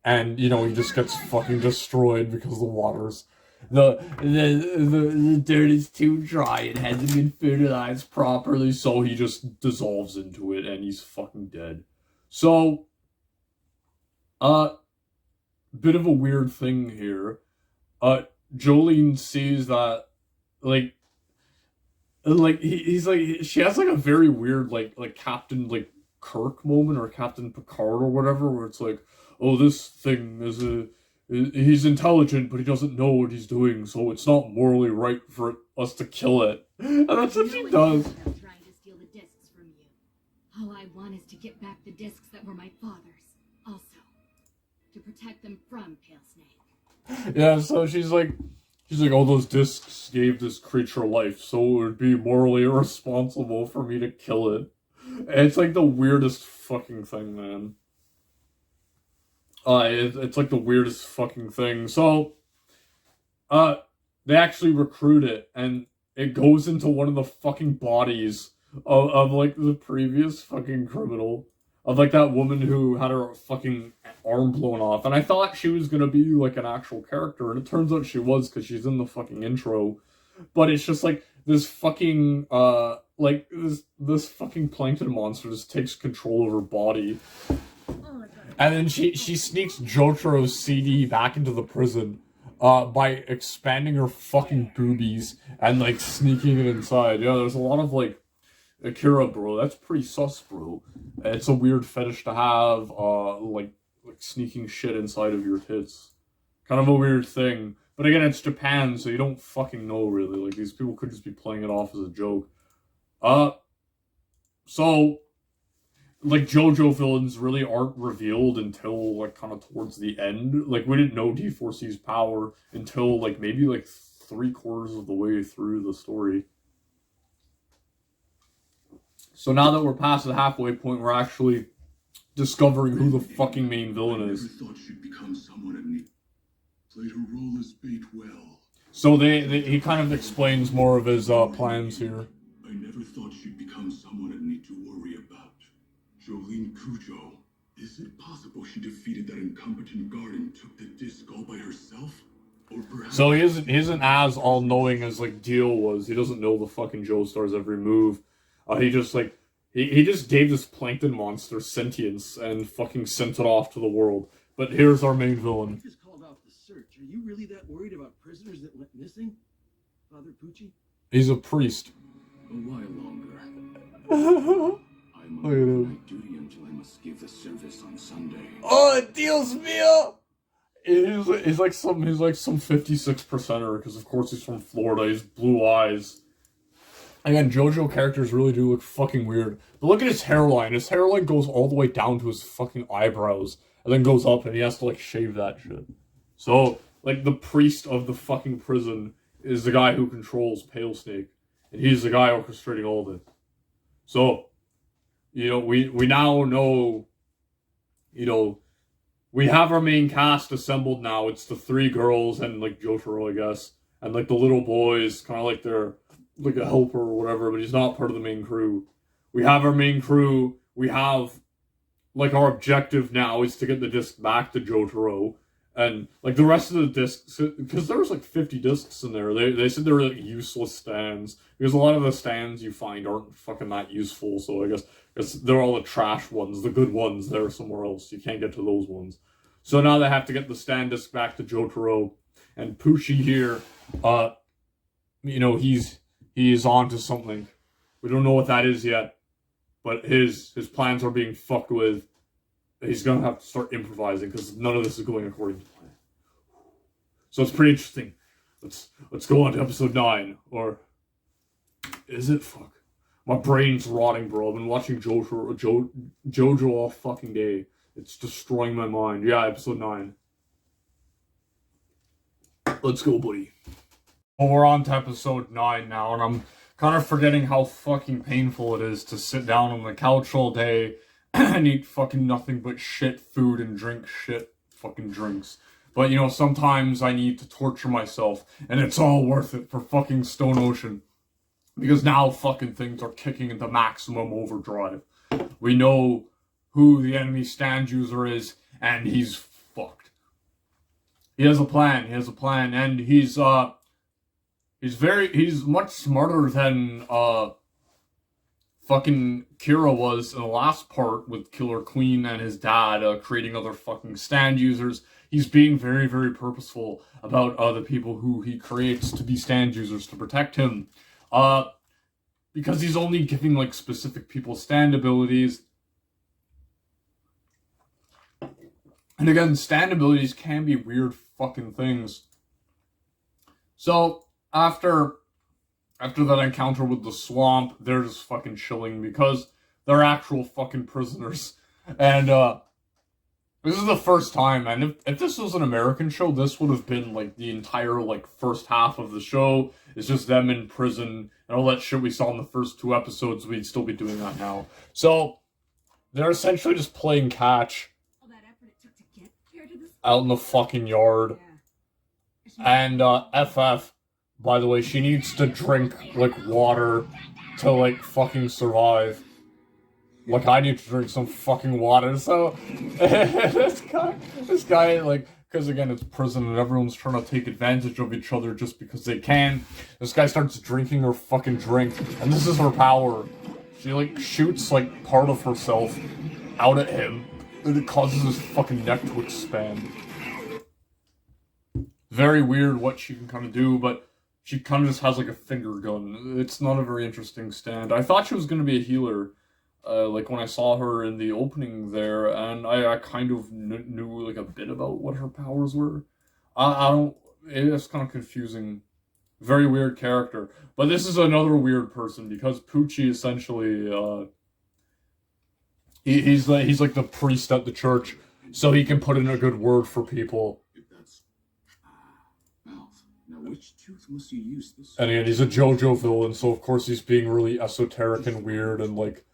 [SPEAKER 1] And, you know, he just gets fucking destroyed because the water's... The dirt is too dry, it hasn't been fertilized properly, so he just dissolves into it, and he's fucking dead. So, bit of a weird thing here. Jolene sees that, he's like, she has like a very weird, like Captain, like, Kirk moment, or Captain Picard or whatever, where it's like, oh, this thing is he's intelligent, but he doesn't know what he's doing, so it's not morally right for us to kill it. And that's what she does.
[SPEAKER 6] I'm trying to steal the discs from you. All I want is to get back the discs that were my father's. Also, to protect them from Pale Snake.
[SPEAKER 1] Yeah, so she's like, oh, those discs gave this creature life, so it would be morally irresponsible for me to kill it. And it's like the weirdest fucking thing, man. It's like the weirdest fucking thing. So, they actually recruit it, and it goes into one of the fucking bodies of like, the previous fucking criminal. Of, like, that woman who had her fucking arm blown off. And I thought she was gonna be, like, an actual character, and it turns out she was, because she's in the fucking intro. But it's just, like, this fucking, this fucking plankton monster just takes control of her body. And then she sneaks Jotaro's CD back into the prison by expanding her fucking boobies and, like, sneaking it inside. Yeah, there's a lot of, like, Akira, bro. That's pretty sus, bro. It's a weird fetish to have, like sneaking shit inside of your tits. Kind of a weird thing. But again, it's Japan, so you don't fucking know, really. Like, these people could just be playing it off as a joke. So... like, JoJo villains really aren't revealed until, like, kind of towards the end. Like, we didn't know D4C's power until, like, maybe, like, 3/4 of the way through the story. So now that we're past the halfway point, we're actually discovering who the fucking main villain is.
[SPEAKER 4] I never thought she'd become someone I need. Played her role as bait well.
[SPEAKER 1] So he kind of explains more of his plans here.
[SPEAKER 4] I never thought she'd become someone I'd need to worry about. Jolene Cujo. Is it possible she defeated that incompetent guard and took the disc all by herself? Or perhaps...
[SPEAKER 1] So he isn't as all-knowing as, like, Dio was. He doesn't know the fucking Joestar's every move. He just, like, he just gave this plankton monster sentience and fucking sent it off to the world. But here's our main villain.
[SPEAKER 11] You just called off the search. Are you really that worried about prisoners that went missing, Father Pucci?
[SPEAKER 1] He's a priest.
[SPEAKER 3] A while longer. I'm
[SPEAKER 1] Look at him.
[SPEAKER 3] on night duty until I must give the service on Sunday.
[SPEAKER 1] Oh, Dios mío! He's like some 56%er, because of course he's from Florida. He's blue eyes. Again, JoJo characters really do look fucking weird. But look at his hairline. His hairline goes all the way down to his fucking eyebrows, and then goes up, and he has to like shave that shit. So, like, the priest of the fucking prison is the guy who controls Pale Snake, and he's the guy orchestrating all of it. So, you know, we now know, you know, we have our main cast assembled now. It's the 3 girls and, like, Jotaro, I guess. And, like, the little boys, kind of like they're, like, a helper or whatever, but he's not part of the main crew. We have our main crew. We have, like, our objective now is to get the disc back to Jotaro. And, like, the rest of the discs, because there was, like, 50 discs in there. They said they were, like, useless stands. Because a lot of the stands you find aren't fucking that useful. So I guess they're all the trash ones. The good ones, they're somewhere else. You can't get to those ones. So now they have to get the stand disc back to Jotaro. And Pucci here, you know, he's on to something. We don't know what that is yet. But his plans are being fucked with. He's gonna have to start improvising because none of this is going according to plan. So it's pretty interesting. Let's go on to episode 9, or is it? Fuck, my brain's rotting, bro. I've been watching JoJo all fucking day. It's destroying my mind. Yeah, episode 9. Let's go, buddy. Well, we're on to episode 9 now, and I'm kind of forgetting how fucking painful it is to sit down on the couch all day and eat fucking nothing but shit food and drink shit fucking drinks. But, you know, sometimes I need to torture myself, and it's all worth it for fucking Stone Ocean. Because now fucking things are kicking into maximum overdrive. We know who the enemy stand user is, and he's fucked. He has a plan, and he's much smarter than, fucking Kira was in the last part with Killer Queen and his dad creating other fucking stand users. He's being very, very purposeful about the people who he creates to be stand users to protect him. Because he's only giving like specific people stand abilities. And again, stand abilities can be weird fucking things. So after that encounter with the swamp, they're just fucking chilling because they're actual fucking prisoners. And, this is the first time, and if this was an American show, this would have been, like, the entire, like, first half of the show. It's just them in prison, and all that shit we saw in the first 2 episodes, we'd still be doing that now. So, they're essentially just playing catch out in the fucking yard. And, FF, by the way, she needs to drink, like, water to, like, fucking survive. Like, I need to drink some fucking water, so... this guy, like... Because, again, it's prison and everyone's trying to take advantage of each other just because they can. This guy starts drinking her fucking drink, and this is her power. She, like, shoots, like, part of herself out at him, and it causes his fucking neck to expand. Very weird what she can kind of do, but... she kind of just has, like, a finger gun. It's not a very interesting stand. I thought she was going to be a healer, like, when I saw her in the opening there, and I kind of knew, like, a bit about what her powers were. It's kind of confusing. Very weird character. But this is another weird person, because Pucci essentially, he's like the priest at the church, so he can put in a good word for people.
[SPEAKER 3] Which tooth must you use this?
[SPEAKER 1] And again, he's a JoJo villain, so of course he's being really esoteric and weird and, like,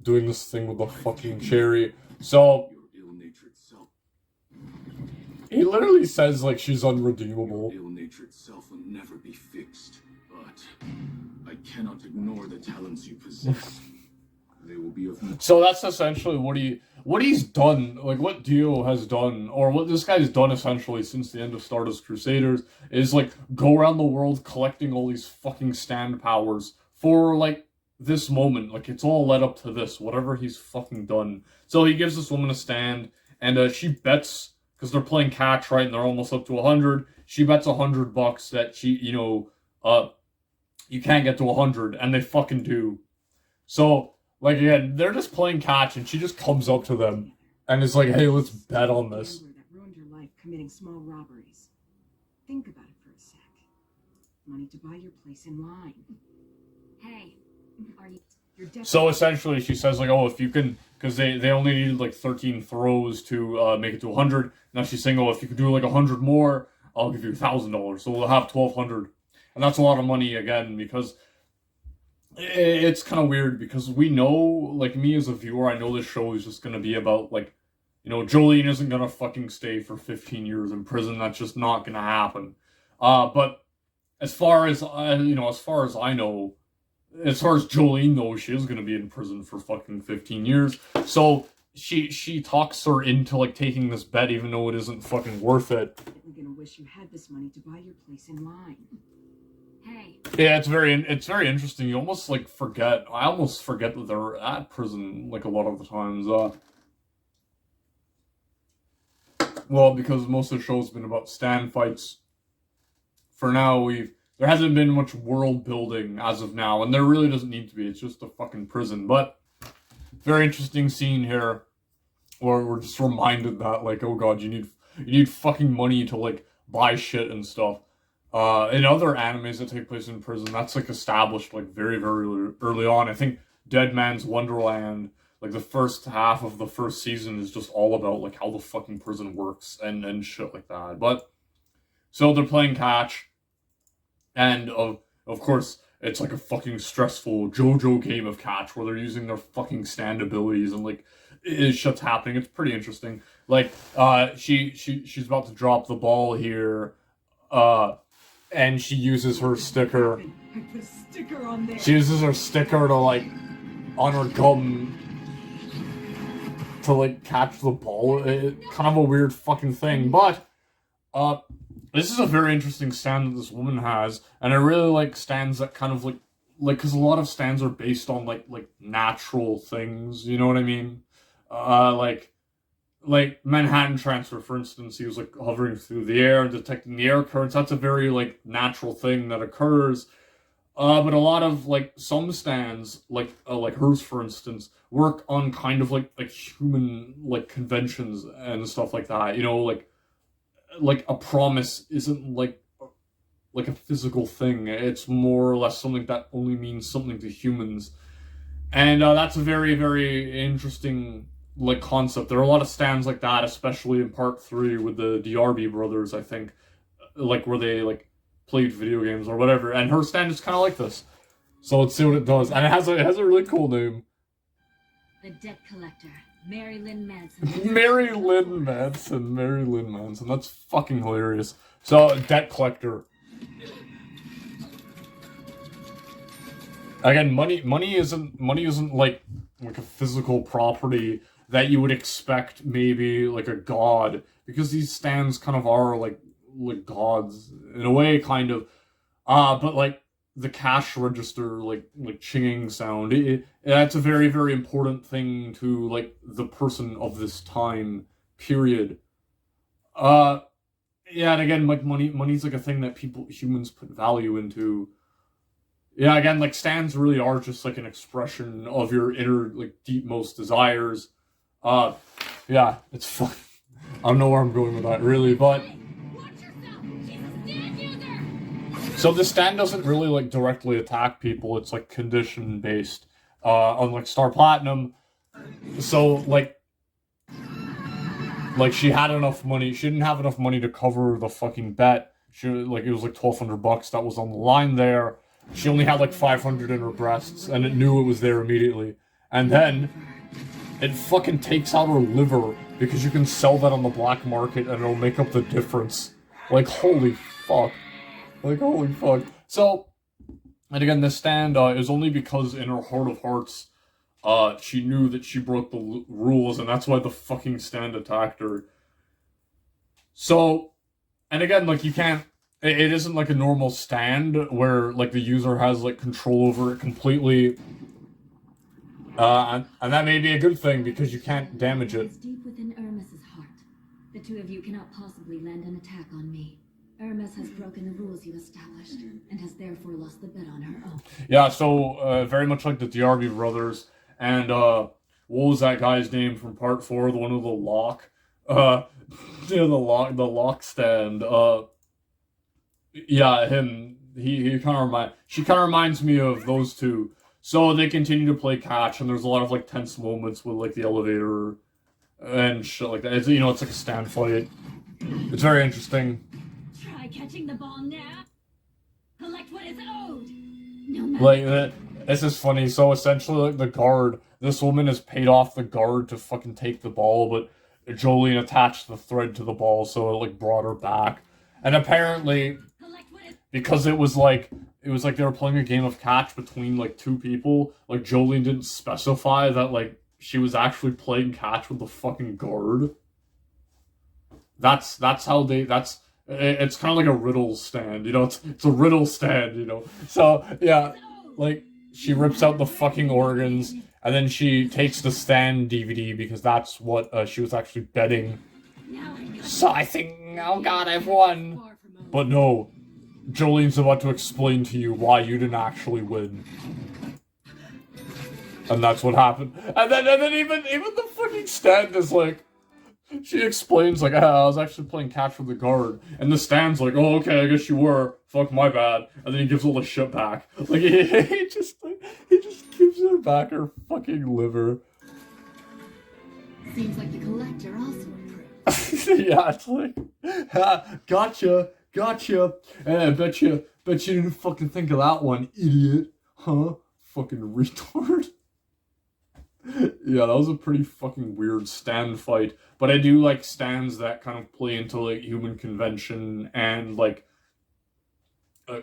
[SPEAKER 1] doing this thing with the fucking cherry. So, he literally says, like, she's unredeemable.
[SPEAKER 3] Your ill-natured self will never be fixed, but I cannot ignore the talents you possess. They will be of...
[SPEAKER 1] So that's essentially what he's done, like what Dio has done, or what this guy's done essentially since the end of Stardust Crusaders, is like go around the world collecting all these fucking stand powers for like this moment. Like it's all led up to this, whatever he's fucking done. So he gives this woman a stand, and she bets, because they're playing catch, right, and they're almost up to 100, she bets $100 that she, you know, you can't get to 100, and they fucking do. So, like, again, they're just playing catch, and she just comes up to them and is like, hey, let's bet on this.
[SPEAKER 10] That ruined your life committing small robberies. Think about it for a sec. Money to buy your place in line.
[SPEAKER 6] Hey, are you...
[SPEAKER 1] So essentially, she says like, "Oh, if you can," because they only needed like 13 throws to make it to 100. Now she's saying, "Oh, if you could do like 100 more, I'll give you $1,000." So we'll have 1,200, and that's a lot of money again because it's kind of weird because we know, like me as a viewer, I know this show is just gonna be about like, you know, Jolene isn't gonna fucking stay for 15 years in prison. That's just not gonna happen. But as far as you know, as far as I know. As far as Jolene knows, she is going to be in prison for fucking 15 years. So she talks her into like taking this bet even though it isn't fucking worth it.
[SPEAKER 10] You're going to wish you had this money to buy your place in line.
[SPEAKER 6] Hey.
[SPEAKER 1] Yeah, it's very interesting. You almost like forget. I almost forget that they're at prison like a lot of the times. Well, because most of the show's been about stand fights. For now, there hasn't been much world building as of now, and there really doesn't need to be. It's just a fucking prison. But very interesting scene here, where we're just reminded that like, oh god, you need fucking money to like buy shit and stuff. In other animes that take place in prison, that's like established like very very early on. I think Dead Man's Wonderland, like the first half of the first season, is just all about like how the fucking prison works and shit like that. But so they're playing catch. And of course, it's like a fucking stressful JoJo game of catch where they're using their fucking stand abilities and like shit's happening. It's pretty interesting. Like she's about to drop the ball here, and she uses her sticker.
[SPEAKER 10] I put a sticker on there.
[SPEAKER 1] She uses her sticker to like on her gum to like catch the ball. Kind of a weird fucking thing, but this is a very interesting stand that this woman has, and I really like stands that kind of like because a lot of stands are based on like natural things, you know what I mean? Like Manhattan Transfer, for instance, he was like hovering through the air and detecting the air currents. That's a very like natural thing that occurs. But a lot of like some stands, like hers, for instance, work on kind of like human like conventions and stuff like that. You know, like a promise isn't like a physical thing. It's more or less something that only means something to humans, and that's a very very interesting like concept. There are a lot of stands like that, especially in part 3 with the DRB brothers, I think, like where they like played video games or whatever, and her stand is kind of like this. So let's see what it does, and it has a really cool name.
[SPEAKER 6] The Debt Collector. Mary Lynn Manson.
[SPEAKER 1] Mary Lynn Manson. That's fucking hilarious. So, Debt Collector. Again, money isn't like a physical property that you would expect maybe like a god, because these stands kind of are like gods in a way, kind of. But like the cash register, like chinging sound, that's a very very important thing to like the person of this time period. Yeah, and again, like money's like a thing that humans put value into. Yeah, again, like stands really are just like an expression of your inner like deepmost desires. Yeah, it's fun. I don't know where I'm going with that really, but so the stand doesn't really like directly attack people. It's like condition based, unlike Star Platinum. So like she had enough money. She didn't have enough money to cover the fucking bet. It was like $1,200 that was on the line there. She only had like 500 in her breasts, and it knew it was there immediately. And then it fucking takes out her liver because you can sell that on the black market and it'll make up the difference. Like holy fuck. So, and again, this stand is only because in her heart of hearts, she knew that she broke the rules, and that's why the fucking stand attacked her. So, and again, like you can't, it isn't like a normal stand where like the user has like control over it completely. And that may be a good thing because you can't damage it.
[SPEAKER 6] Deep within Irmis's heart. The two of you cannot possibly land an attack on me. Hermes has broken the rules you established, and has therefore lost the bet on her own.
[SPEAKER 1] Yeah, so, very much like the DRB brothers, and, what was that guy's name from part 4, the one with the lock? Yeah, the lock stand, yeah, him, she kind of reminds me of those two. So they continue to play catch, and there's a lot of, like, tense moments with, like, the elevator and shit like that. It's, you know, it's like a stand fight. It's very interesting.
[SPEAKER 7] Try catching the ball now. Collect what is owed. No matter.
[SPEAKER 1] Like, this is funny. So essentially, like, the guard, this woman has paid off the guard to fucking take the ball, but Jolene attached the thread to the ball, so it, like, brought her back. And apparently, because it was like they were playing a game of catch between, like, two people, like, Jolene didn't specify that, like, she was actually playing catch with the fucking guard. That's how they, it's kind of like a riddle stand, you know, it's a riddle stand, you know. So, yeah, like, she rips out the fucking organs, and then she takes the stand DVD, because that's what she was actually betting. So I think, oh god, I've won. But no, Jolene's about to explain to you why you didn't actually win. And that's what happened. And then even the fucking stand is like, she explains, like, I was actually playing catch with the guard. And the stand's like, oh, okay, I guess you were. Fuck, my bad. And then he gives all the shit back. Like, he just gives her back her fucking liver.
[SPEAKER 6] Seems like the collector also approved.
[SPEAKER 1] Yeah, it's like, gotcha. I bet you didn't fucking think of that one, idiot. Huh? Fucking retard. Yeah, that was a pretty fucking weird stand fight. But I do like stands that kind of play into, like, human convention and, like,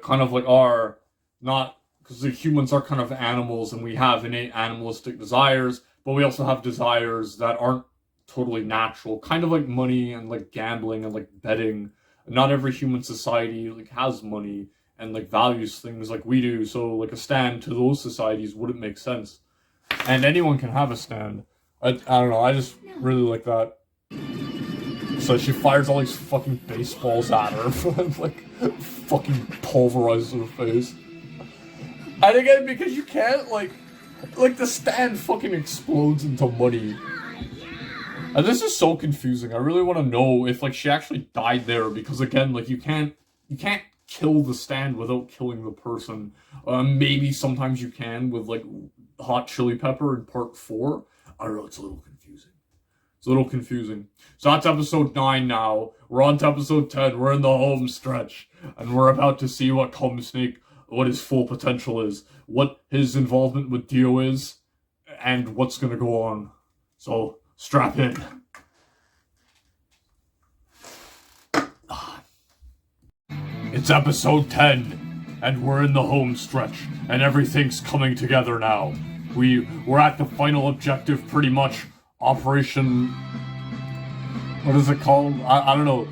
[SPEAKER 1] kind of, like, are not, because the humans are kind of animals and we have innate animalistic desires, but we also have desires that aren't totally natural, kind of like money and, like, gambling and, like, betting. Not every human society, like, has money and, like, values things like we do, so, like, a stand to those societies wouldn't make sense. And anyone can have a stand. I don't know, I just really like that. So she fires all these fucking baseballs at her and, like, fucking pulverizes her face. And again, because you can't, like, the stand fucking explodes into money. And this is so confusing. I really want to know if, like, she actually died there, because again, like, you can't kill the stand without killing the person. Maybe sometimes you can with, like, hot chili pepper in part 4. I don't know, it's a little confusing. So that's episode 9 now. We're on to episode 10. We're in the home stretch. And we're about to see what Snake, what his full potential is, what his involvement with Dio is, and what's gonna go on. So, strap in. It's episode 10, and we're in the home stretch, and everything's coming together now. We're at the final objective, pretty much. Operation... What is it called? I don't know.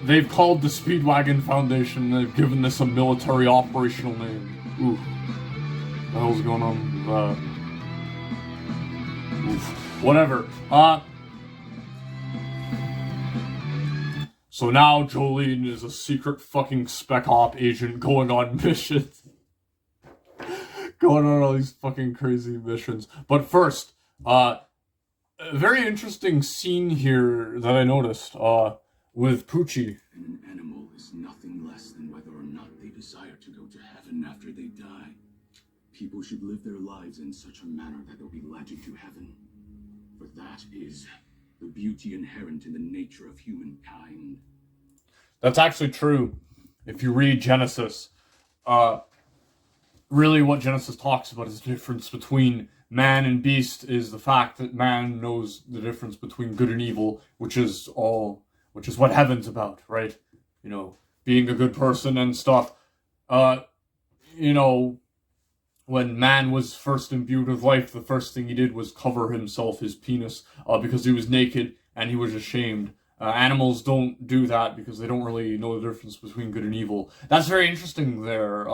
[SPEAKER 1] They've called the Speedwagon Foundation, and they've given this a military operational name. Ooh. What the hell's going on? Whatever. So now Jolene is a secret fucking spec op agent going on missions. Going on all these fucking crazy missions. But first, a very interesting scene here that I noticed, with Poochie.
[SPEAKER 3] An animal is nothing less than whether or not they desire to go to heaven after they die. People should live their lives in such a manner that they'll be led to heaven. For that is the beauty inherent in the nature of humankind.
[SPEAKER 1] That's actually true. If you read Genesis, really what Genesis talks about is the difference between man and beast is the fact that man knows the difference between good and evil, which is what heaven's about, right? You know, being a good person and stuff. You know, when man was first imbued with life, the first thing he did was cover himself, his penis, because he was naked and he was ashamed. Animals don't do that because they don't really know the difference between good and evil. That's very interesting there.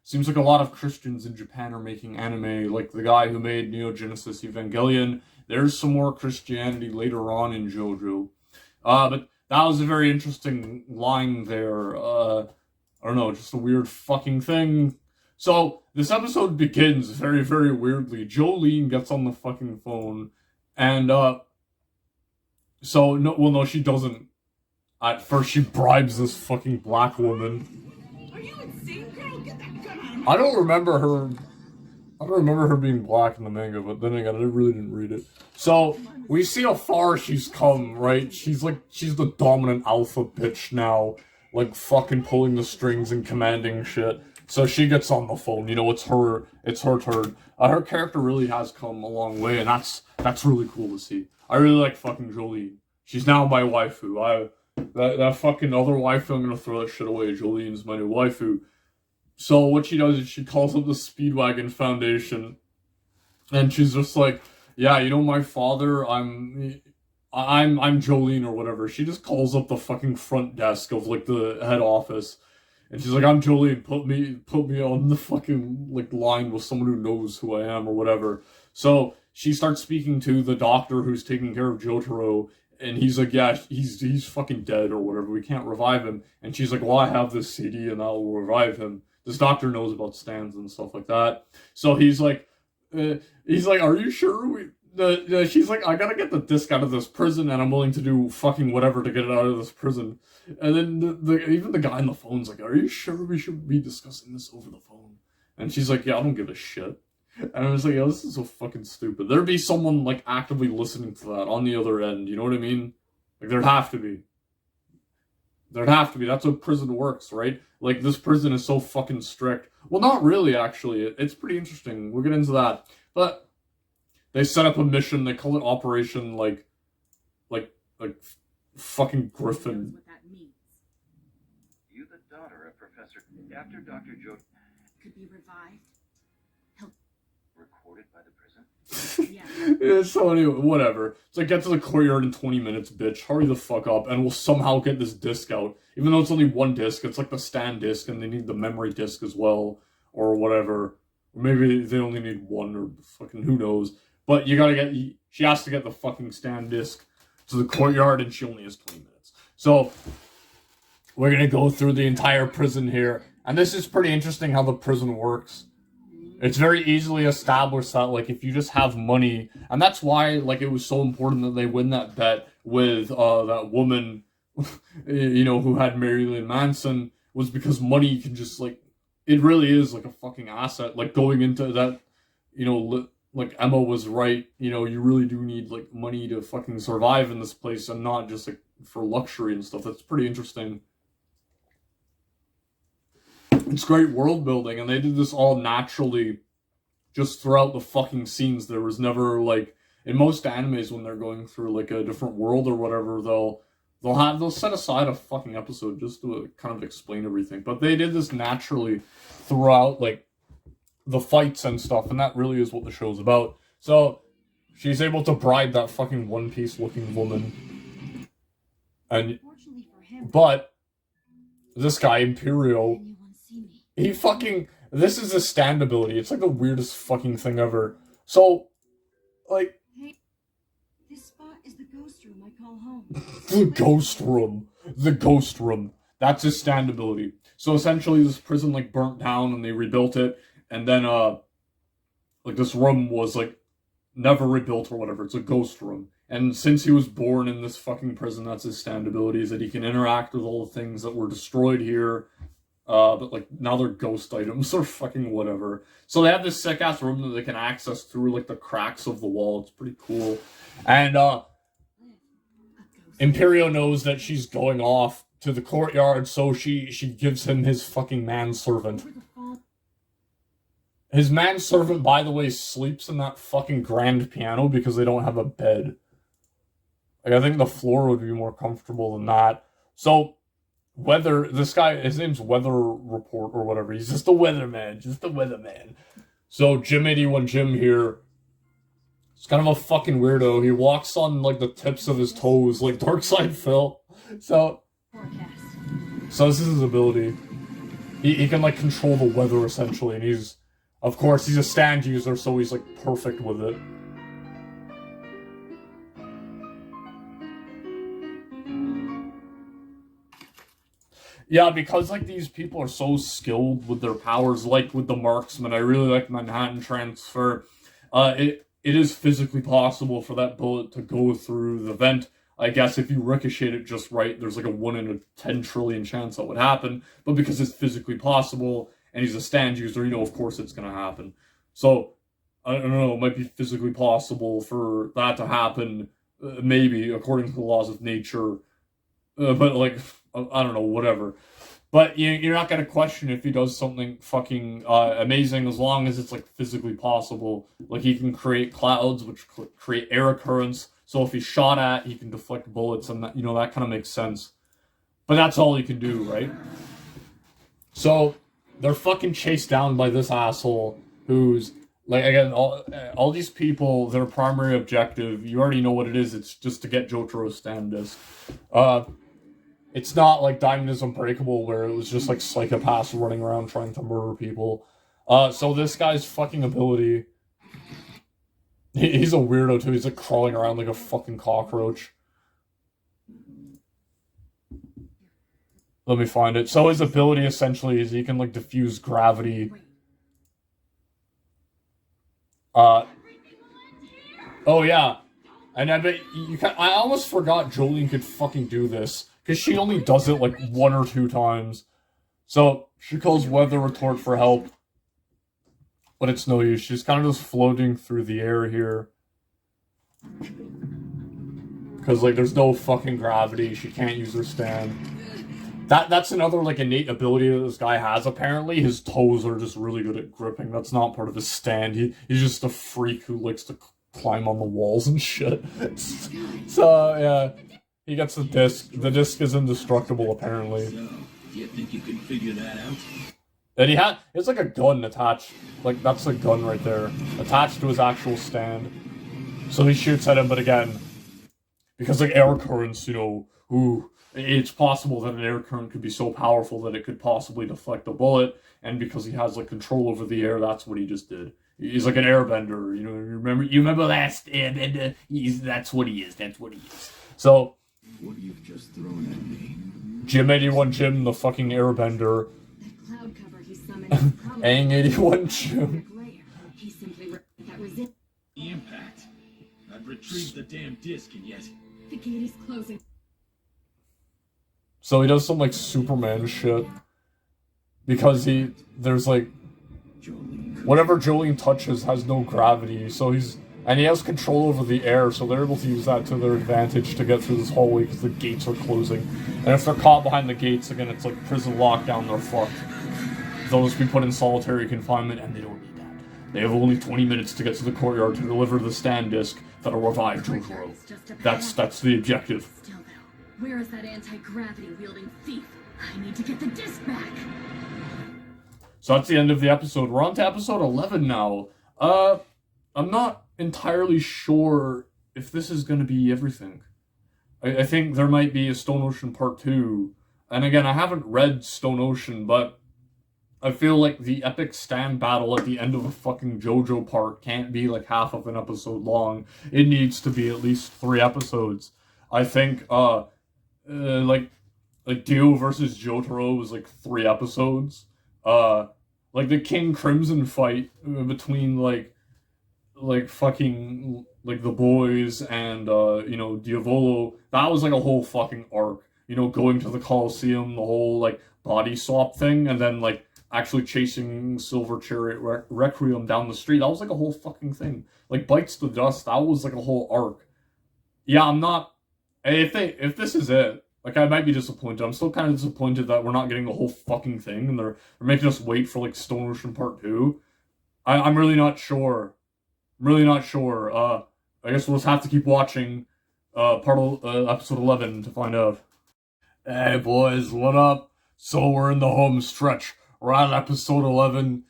[SPEAKER 1] Seems like a lot of Christians in Japan are making anime, like the guy who made Neo Genesis Evangelion. There's some more Christianity later on in JoJo. But that was a very interesting line there. I don't know, just a weird fucking thing. So, this episode begins very, very weirdly. Jolene gets on the fucking phone, and, no, she doesn't. At first, she bribes this fucking black woman.
[SPEAKER 10] Are you insane, girl? Get that gun out of
[SPEAKER 1] I don't remember her being black in the manga, but then again, I really didn't read it. So, we see how far she's come, right? She's the dominant alpha bitch now. Like, fucking pulling the strings and commanding shit. So she gets on the phone, you know, it's her turn. Her character really has come a long way, and that's really cool to see. I really like fucking Jolene. She's now my waifu. That fucking other waifu, I'm gonna throw that shit away. Jolene's my new waifu. So what she does is she calls up the Speedwagon Foundation, and she's just like, yeah, you know my father, I'm Jolene or whatever. She just calls up the fucking front desk of like the head office, and she's like, I'm Jolene, put me on the fucking like line with someone who knows who I am or whatever. So she starts speaking to the doctor who's taking care of Jotaro, and he's like, yeah, he's fucking dead or whatever. We can't revive him. And she's like, well, I have this CD and I'll revive him. This doctor knows about stands and stuff like that. So he's like, are you sure she's like, I gotta get the disc out of this prison, and I'm willing to do fucking whatever to get it out of this prison. And then even the guy on the phone's like, are you sure we should be discussing this over the phone? And she's like, yeah, I don't give a shit. And I was like, yo, this is so fucking stupid. There'd be someone like actively listening to that on the other end, you know what I mean? Like, there'd have to be. That's how prison works, right? Like, this prison is so fucking strict. Well, not really, actually. It's pretty interesting. We'll get into that. But they set up a mission. They call it Operation, like fucking Griffin.
[SPEAKER 6] What that means.
[SPEAKER 11] You the daughter of Professor after Dr. Joe
[SPEAKER 6] Could be revived.
[SPEAKER 11] recorded by the prison?
[SPEAKER 6] Yeah.
[SPEAKER 1] So anyway, whatever. It's like, get to the courtyard in 20 minutes, bitch. Hurry the fuck up, and we'll somehow get this disc out. Even though it's only one disc, it's like the stand disc, and they need the memory disc as well, or whatever. Or maybe they only need one, or fucking who knows. But she has to get the fucking stand disc to the courtyard, and she only has 20 minutes. So, we're gonna go through the entire prison here. And this is pretty interesting how the prison works. It's very easily established that, like, if you just have money, and that's why, like, it was so important that they win that bet with, that woman, you know, who had Marilyn Manson, was because money can just, like, it really is, like, a fucking asset. Like, going into that, you know, like, Emma was right, you know, you really do need, like, money to fucking survive in this place, and not just, like, for luxury and stuff. That's pretty interesting. It's great world building, and they did this all naturally just throughout the fucking scenes. There was never, like, in most animes when they're going through, like, a different world or whatever, they'll set aside a fucking episode just to kind of explain everything. But they did this naturally throughout, like, the fights and stuff, and that really is what the show's about. So, she's able to bribe that fucking One Piece looking woman. And, but, this guy, Imperial, he fucking, this is his stand ability. It's like the weirdest fucking thing ever. So, like,
[SPEAKER 7] Hey, this spot is the ghost room I call home.
[SPEAKER 1] The ghost room. That's his stand ability. So essentially this prison, like, burnt down and they rebuilt it. And then, like, this room was, like, never rebuilt or whatever. It's a ghost room. And since he was born in this fucking prison, that's his stand ability, is that he can interact with all the things that were destroyed here. But, like, now they're ghost items or fucking whatever. So they have this sick-ass room that they can access through, like, the cracks of the wall. It's pretty cool. And, Imperio knows that she's going off to the courtyard, so she gives him his fucking manservant. His manservant, by the way, sleeps in that fucking grand piano because they don't have a bed. Like, I think the floor would be more comfortable than that. So, this guy, his name's Weather Report or whatever. He's just a weatherman. So, Jim 81 Jim here, he's kind of a fucking weirdo. He walks on, like, the tips of his toes, like Darkside Phil. So this is his ability. He can, like, control the weather, essentially, and he's a stand user, so he's, like, perfect with it. Yeah, because, like, these people are so skilled with their powers, like with the marksman. I really like Manhattan Transfer. It is physically possible for that bullet to go through the vent. I guess if you ricochet it just right, there's like a 1 in a 10 trillion chance that would happen. But because it's physically possible, and he's a stand user, you know, of course it's gonna happen. So, I don't know, it might be physically possible for that to happen, maybe, according to the laws of nature. But, like, I don't know, whatever. But you're not going to question if he does something fucking amazing as long as it's, like, physically possible. Like, he can create clouds, which create air currents. So if he's shot at, he can deflect bullets, and that, you know, that kind of makes sense. But that's all he can do, right? So, they're fucking chased down by this asshole who's, like, again, all these people, their primary objective, you already know what it is, it's just to get Jotaro's stand disc. It's not like Diamond is Unbreakable, where it was just like psychopaths running around trying to murder people. So this guy's fucking ability... He's a weirdo too, he's like crawling around like a fucking cockroach. Let me find it. So his ability essentially is he can like diffuse gravity. Oh yeah. And I bet I almost forgot Jolene could fucking do this. Because she only does it like 1 or 2 times. So, she calls Weather Retort for help. But it's no use. She's kind of just floating through the air here. Because, like, there's no fucking gravity. She can't use her stand. That's another, like, innate ability that this guy has, apparently. His toes are just really good at gripping. That's not part of his stand. He's just a freak who likes to climb on the walls and shit. So, yeah. He gets the disc. The disc is indestructible, apparently.
[SPEAKER 8] So, you think you can figure that out?
[SPEAKER 1] And it's like a gun attached. Like, that's a gun right there. Attached to his actual stand. So he shoots at him, but again, because, like, air currents, you know, it's possible that an air current could be so powerful that it could possibly deflect a bullet, and because he has, like, control over the air, that's what he just did. He's like an airbender, you know, you remember last airbender? That's what he is, So...
[SPEAKER 8] What you've just thrown at me.
[SPEAKER 1] Jim 81 Jim, the fucking airbender.
[SPEAKER 6] That cloud cover he summoned is probably
[SPEAKER 1] Aang 81 Jim.
[SPEAKER 6] He simply that
[SPEAKER 8] The impact. I've retrieved the damn disc, and yet
[SPEAKER 6] the gate is closing.
[SPEAKER 1] So he does some like Superman shit. Because there's like whatever Jolene touches has no gravity, so and he has control over the air, so they're able to use that to their advantage to get through this hallway because the gates are closing. And if they're caught behind the gates, again, it's like prison lockdown, they're fucked. They'll just be put in solitary confinement, and they don't need that. They have only 20 minutes to get to the courtyard to deliver the stand disc that'll revive Jotaro. That's the objective.
[SPEAKER 6] Still though, where is that anti-gravity wielding thief? I need to get the disc back.
[SPEAKER 1] So that's the end of the episode. We're on to episode 11 now. I'm not entirely sure if this is going to be everything. I think there might be a Stone Ocean Part 2. And again, I haven't read Stone Ocean, but I feel like the epic stand battle at the end of a fucking JoJo part can't be like half of an episode long. It needs to be at least 3 episodes. I think, like Dio versus Jotaro was like 3 episodes. Like the King Crimson fight between like fucking like the boys and you know, Diavolo, that was like a whole fucking arc. You know, going to the Coliseum, the whole like body swap thing, and then like actually chasing Silver Chariot Requiem down the street. That was like a whole fucking thing. Like Bites the Dust, that was like a whole arc. Yeah, I'm not. If this is it, like I might be disappointed. I'm still kind of disappointed that we're not getting the whole fucking thing, and they're making us wait for like Stone Ocean Part 2. I'm really not sure. I guess we'll just have to keep watching episode 11 to find out. Hey boys, what up? So we're in the home stretch. We're on episode 11.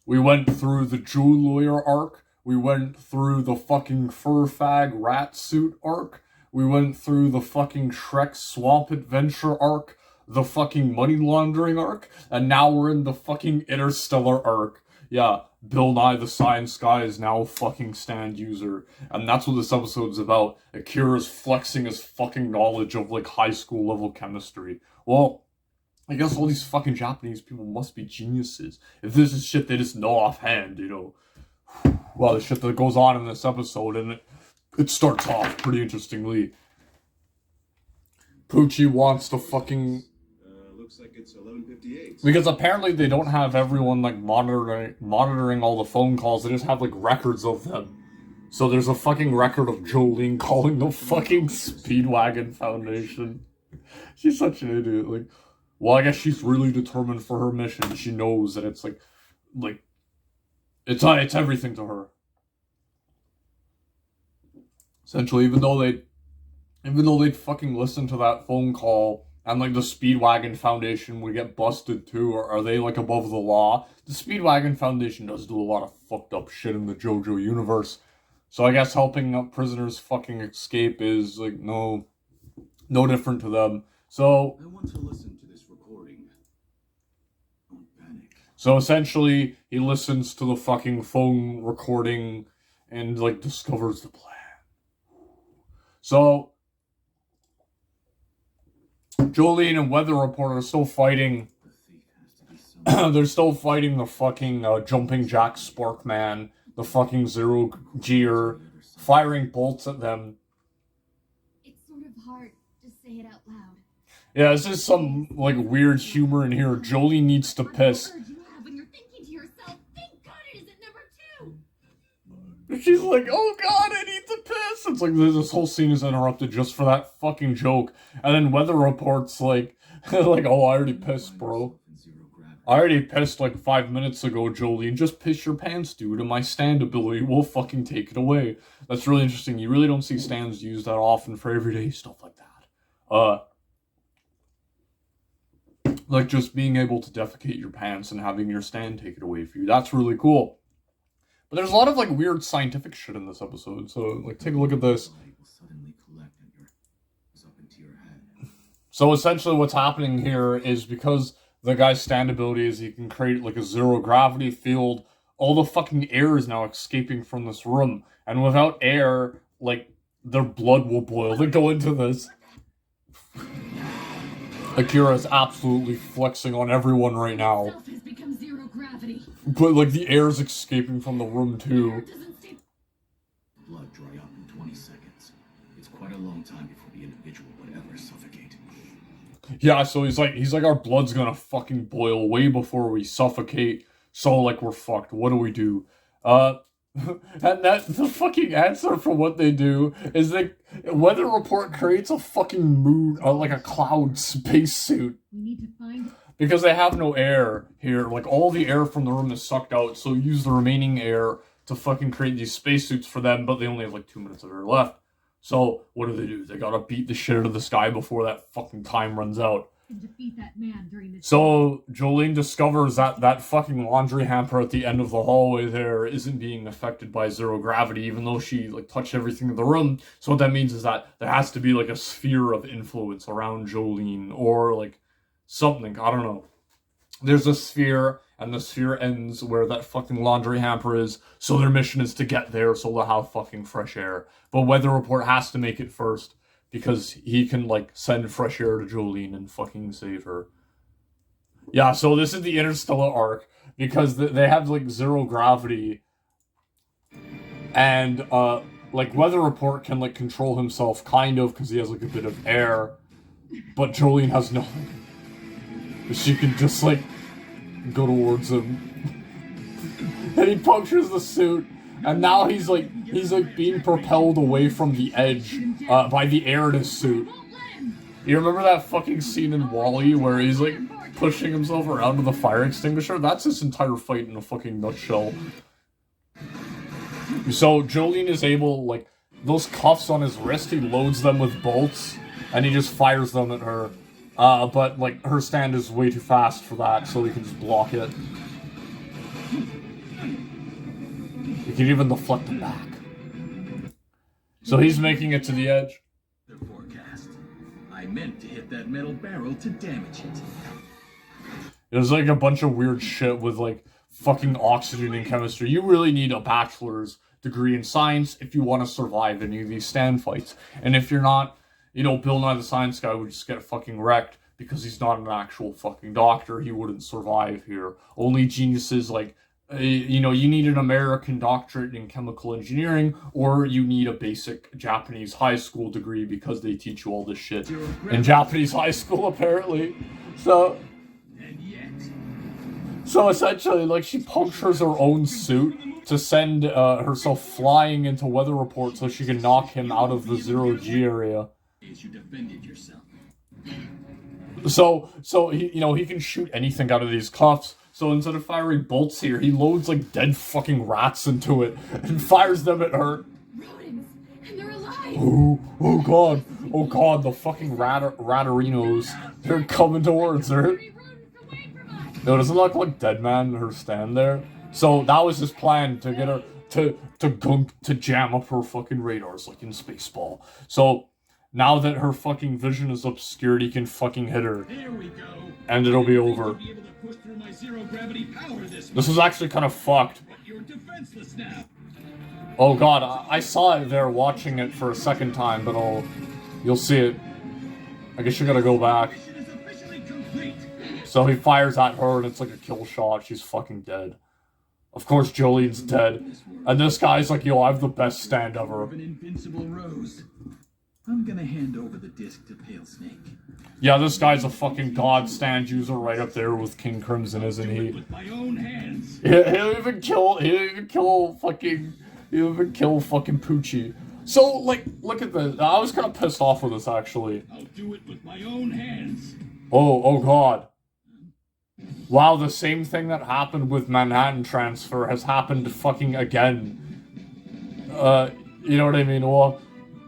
[SPEAKER 1] We went through the Jew lawyer arc. We went through the fucking fur fag rat suit arc. We went through the fucking Shrek swamp adventure arc. The fucking money laundering arc. And now we're in the fucking interstellar arc. Yeah, Bill Nye the Science Guy is now a fucking stand user. And that's what this episode's about. Akira's flexing his fucking knowledge of, like, high school level chemistry. Well, I guess all these fucking Japanese people must be geniuses. If this is shit they just know offhand, you know. Well, the shit that goes on in this episode, and it starts off pretty interestingly. Poochie wants to fucking...
[SPEAKER 11] Looks like it's 11:58.
[SPEAKER 1] Because apparently they don't have everyone, like, monitoring all the phone calls. They just have, like, records of them. So there's a fucking record of Jolene calling the fucking Speedwagon Foundation. She's such an idiot. Like, well, I guess she's really determined for her mission. She knows that it's, like, it's everything to her. Essentially, even though they'd fucking listen to that phone call, and, like, the Speedwagon Foundation would get busted too, or are they, like, above the law? The Speedwagon Foundation does do a lot of fucked up shit in the JoJo universe. So I guess helping prisoners fucking escape is, like, no different to them. So...
[SPEAKER 3] I want to listen to this recording. Don't panic.
[SPEAKER 1] So essentially, he listens to the fucking phone recording and, like, discovers the plan. So... Jolene and Weather Report are still fighting. They're still fighting the fucking Jumping Jack Sparkman, the fucking Zero Gear, firing bolts at them.
[SPEAKER 7] It's sort of hard to say it out loud.
[SPEAKER 1] Yeah, this is some, like, weird humor in here. Jolene needs to piss.
[SPEAKER 7] You have when you're thinking to yourself, thank God it isn't number 2.
[SPEAKER 1] She's like, oh god, I need to piss! It's like, this whole scene is interrupted just for that fucking joke. And then Weather Report's like, like, oh, I already pissed, bro. I already pissed like 5 minutes ago, Jolene. Just piss your pants, dude, and my stand ability will fucking take it away. That's really interesting. You really don't see stands used that often for everyday stuff like that. Like just being able to defecate your pants and having your stand take it away for you. That's really cool. But there's a lot of, like, weird scientific shit in this episode, so, like, take a look at this. So essentially what's happening here is because the guy's stand ability is he can create, like, a zero gravity field, all the fucking air is now escaping from this room. And without air, like, their blood will boil to go into this. Akira is absolutely flexing on everyone right now. But, like, the air's escaping from the room, too.
[SPEAKER 3] Blood dry up in 20 seconds. It's quite a long time before the individual would ever suffocate.
[SPEAKER 1] Yeah, so he's like, our blood's gonna fucking boil way before we suffocate. So, like, we're fucked. What do we do? And the fucking answer for what they do is that Weather Report creates a fucking moon, like a cloud spacesuit.
[SPEAKER 7] We need to find...
[SPEAKER 1] Because they have no air here. Like, all the air from the room is sucked out, so use the remaining air to fucking create these spacesuits for them, but they only have, like, 2 minutes of air left. So, what do? They gotta beat the shit out of this guy before that fucking time runs out.
[SPEAKER 7] And defeat that man during this...
[SPEAKER 1] So, Jolene discovers that fucking laundry hamper at the end of the hallway there isn't being affected by zero gravity, even though she, like, touched everything in the room. So what that means is that there has to be, like, a sphere of influence around Jolene, or, like, something, I don't know. There's a sphere, and the sphere ends where that fucking laundry hamper is, so their mission is to get there so they'll have fucking fresh air. But Weather Report has to make it first, because he can, like, send fresh air to Jolene and fucking save her. Yeah, so this is the Interstellar arc, because they have, like, zero gravity, and, like, Weather Report can, like, control himself, kind of, because he has, like, a bit of air, but Jolene has nothing. She can just, like, go towards him. And he punctures the suit, and now he's being propelled away from the edge by the air in his suit. You remember that fucking scene in WALL-E where he's, like, pushing himself around with a fire extinguisher? That's this entire fight in a fucking nutshell. So Jolene is able, like, those cuffs on his wrist, he loads them with bolts, and he just fires them at her. But, like, her stand is way too fast for that, so he can just block it. He can even deflect it back. So he's making it to the edge.
[SPEAKER 3] The forecast. I meant to hit that metal barrel to damage it.
[SPEAKER 1] There's, like, a bunch of weird shit with, like, fucking oxygen and chemistry. You really need a bachelor's degree in science if you want to survive any of these stand fights. And if you're not... You know, Bill Nye the Science Guy would just get fucking wrecked. because he's not an actual fucking doctor. He wouldn't survive here. Only geniuses like, you know, you need an American doctorate in chemical engineering, or you need a basic Japanese high school degree because they teach you all this shit in Japanese high school, apparently. So essentially, like, she punctures her own suit to send herself flying into weather report so she can knock him out of the zero-G area.
[SPEAKER 8] You defended yourself.
[SPEAKER 1] So he, you know, he can shoot anything out of these cuffs. So instead of firing bolts here, he loads like dead fucking rats into it and fires them at her.
[SPEAKER 6] Rodents, and they're alive.
[SPEAKER 1] Oh god, the fucking ratterinos, they're coming towards her. No, doesn't it look like Deadman, her stand there? So that was his plan, to get her to jam up her fucking radars like in Spaceball. So now that her fucking vision is obscured, he can fucking hit her.
[SPEAKER 8] There we go.
[SPEAKER 1] And it'll be over.
[SPEAKER 8] Be able to push through my zero-gravity power
[SPEAKER 1] This is actually kind of fucked.
[SPEAKER 8] But you're defenseless now.
[SPEAKER 1] Oh god, I saw it there watching it for a second time, but you'll see it. I guess you gotta go back. So he fires at her and it's like a kill shot. She's fucking dead. Of course Jolene's dead. And this guy's like, yo, I have the best stand ever.
[SPEAKER 8] An invincible rose. I'm gonna hand over the disc to Pale Snake.
[SPEAKER 1] Yeah, this guy's a fucking god stand user right up there with King Crimson, isn't he?
[SPEAKER 8] With my own hands.
[SPEAKER 1] He'll even kill fucking Poochie. So, like, look at this. I was kind of pissed off with this, actually.
[SPEAKER 8] I'll do it with my own hands.
[SPEAKER 1] Oh god. Wow, the same thing that happened with Manhattan Transfer has happened fucking again. You know what I mean? Well,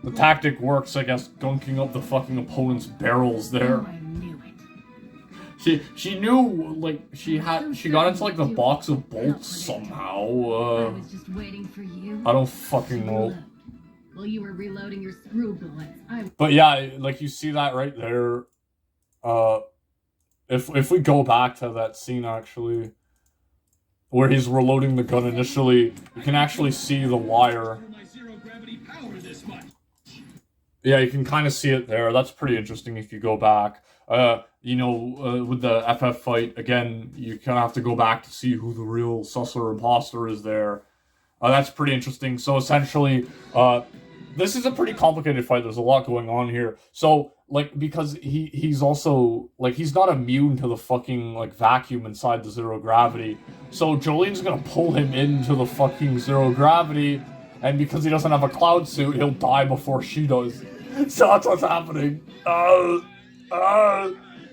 [SPEAKER 1] the tactic works, I guess, gunking up the fucking opponent's barrels there.
[SPEAKER 6] Oh, I knew it.
[SPEAKER 1] She knew, like, she got into, like, the box of bolts somehow.
[SPEAKER 6] I was just waiting for you.
[SPEAKER 1] I don't fucking know.
[SPEAKER 6] Well, you were reloading your screw bullets.
[SPEAKER 1] But yeah, like, you see that right there. If we go back to that scene, actually, where he's reloading the gun initially, you can actually see the wire. Yeah, you can kind of see it there. That's pretty interesting if you go back. You know, with the FF fight, again, you kind of have to go back to see who the real susser imposter is there. That's pretty interesting. So essentially, this is a pretty complicated fight. There's a lot going on here. So, like, because he's also, like, he's not immune to the fucking, like, vacuum inside the zero gravity. So Jolene's gonna pull him into the fucking zero gravity, and because he doesn't have a cloud suit, he'll die before she does. So that's what's happening.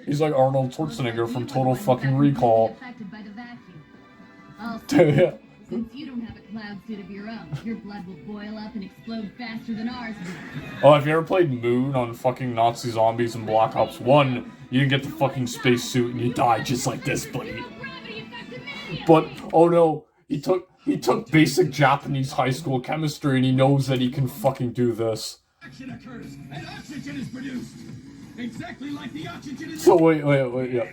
[SPEAKER 1] He's like Arnold Schwarzenegger from Total fucking Recall.
[SPEAKER 6] Also, since you don't have a cloud suit of your own, your blood will boil up and explode faster than ours will.
[SPEAKER 1] Oh, if you ever played Moon on fucking Nazi Zombies in Black Ops 1, you didn't get the fucking space suit and you die just like this, buddy. But, oh no, he took basic Japanese high school chemistry and he knows that he can fucking do this.
[SPEAKER 8] Action occurs, and oxygen is produced. Exactly like the oxygen is.
[SPEAKER 1] So wait, yeah.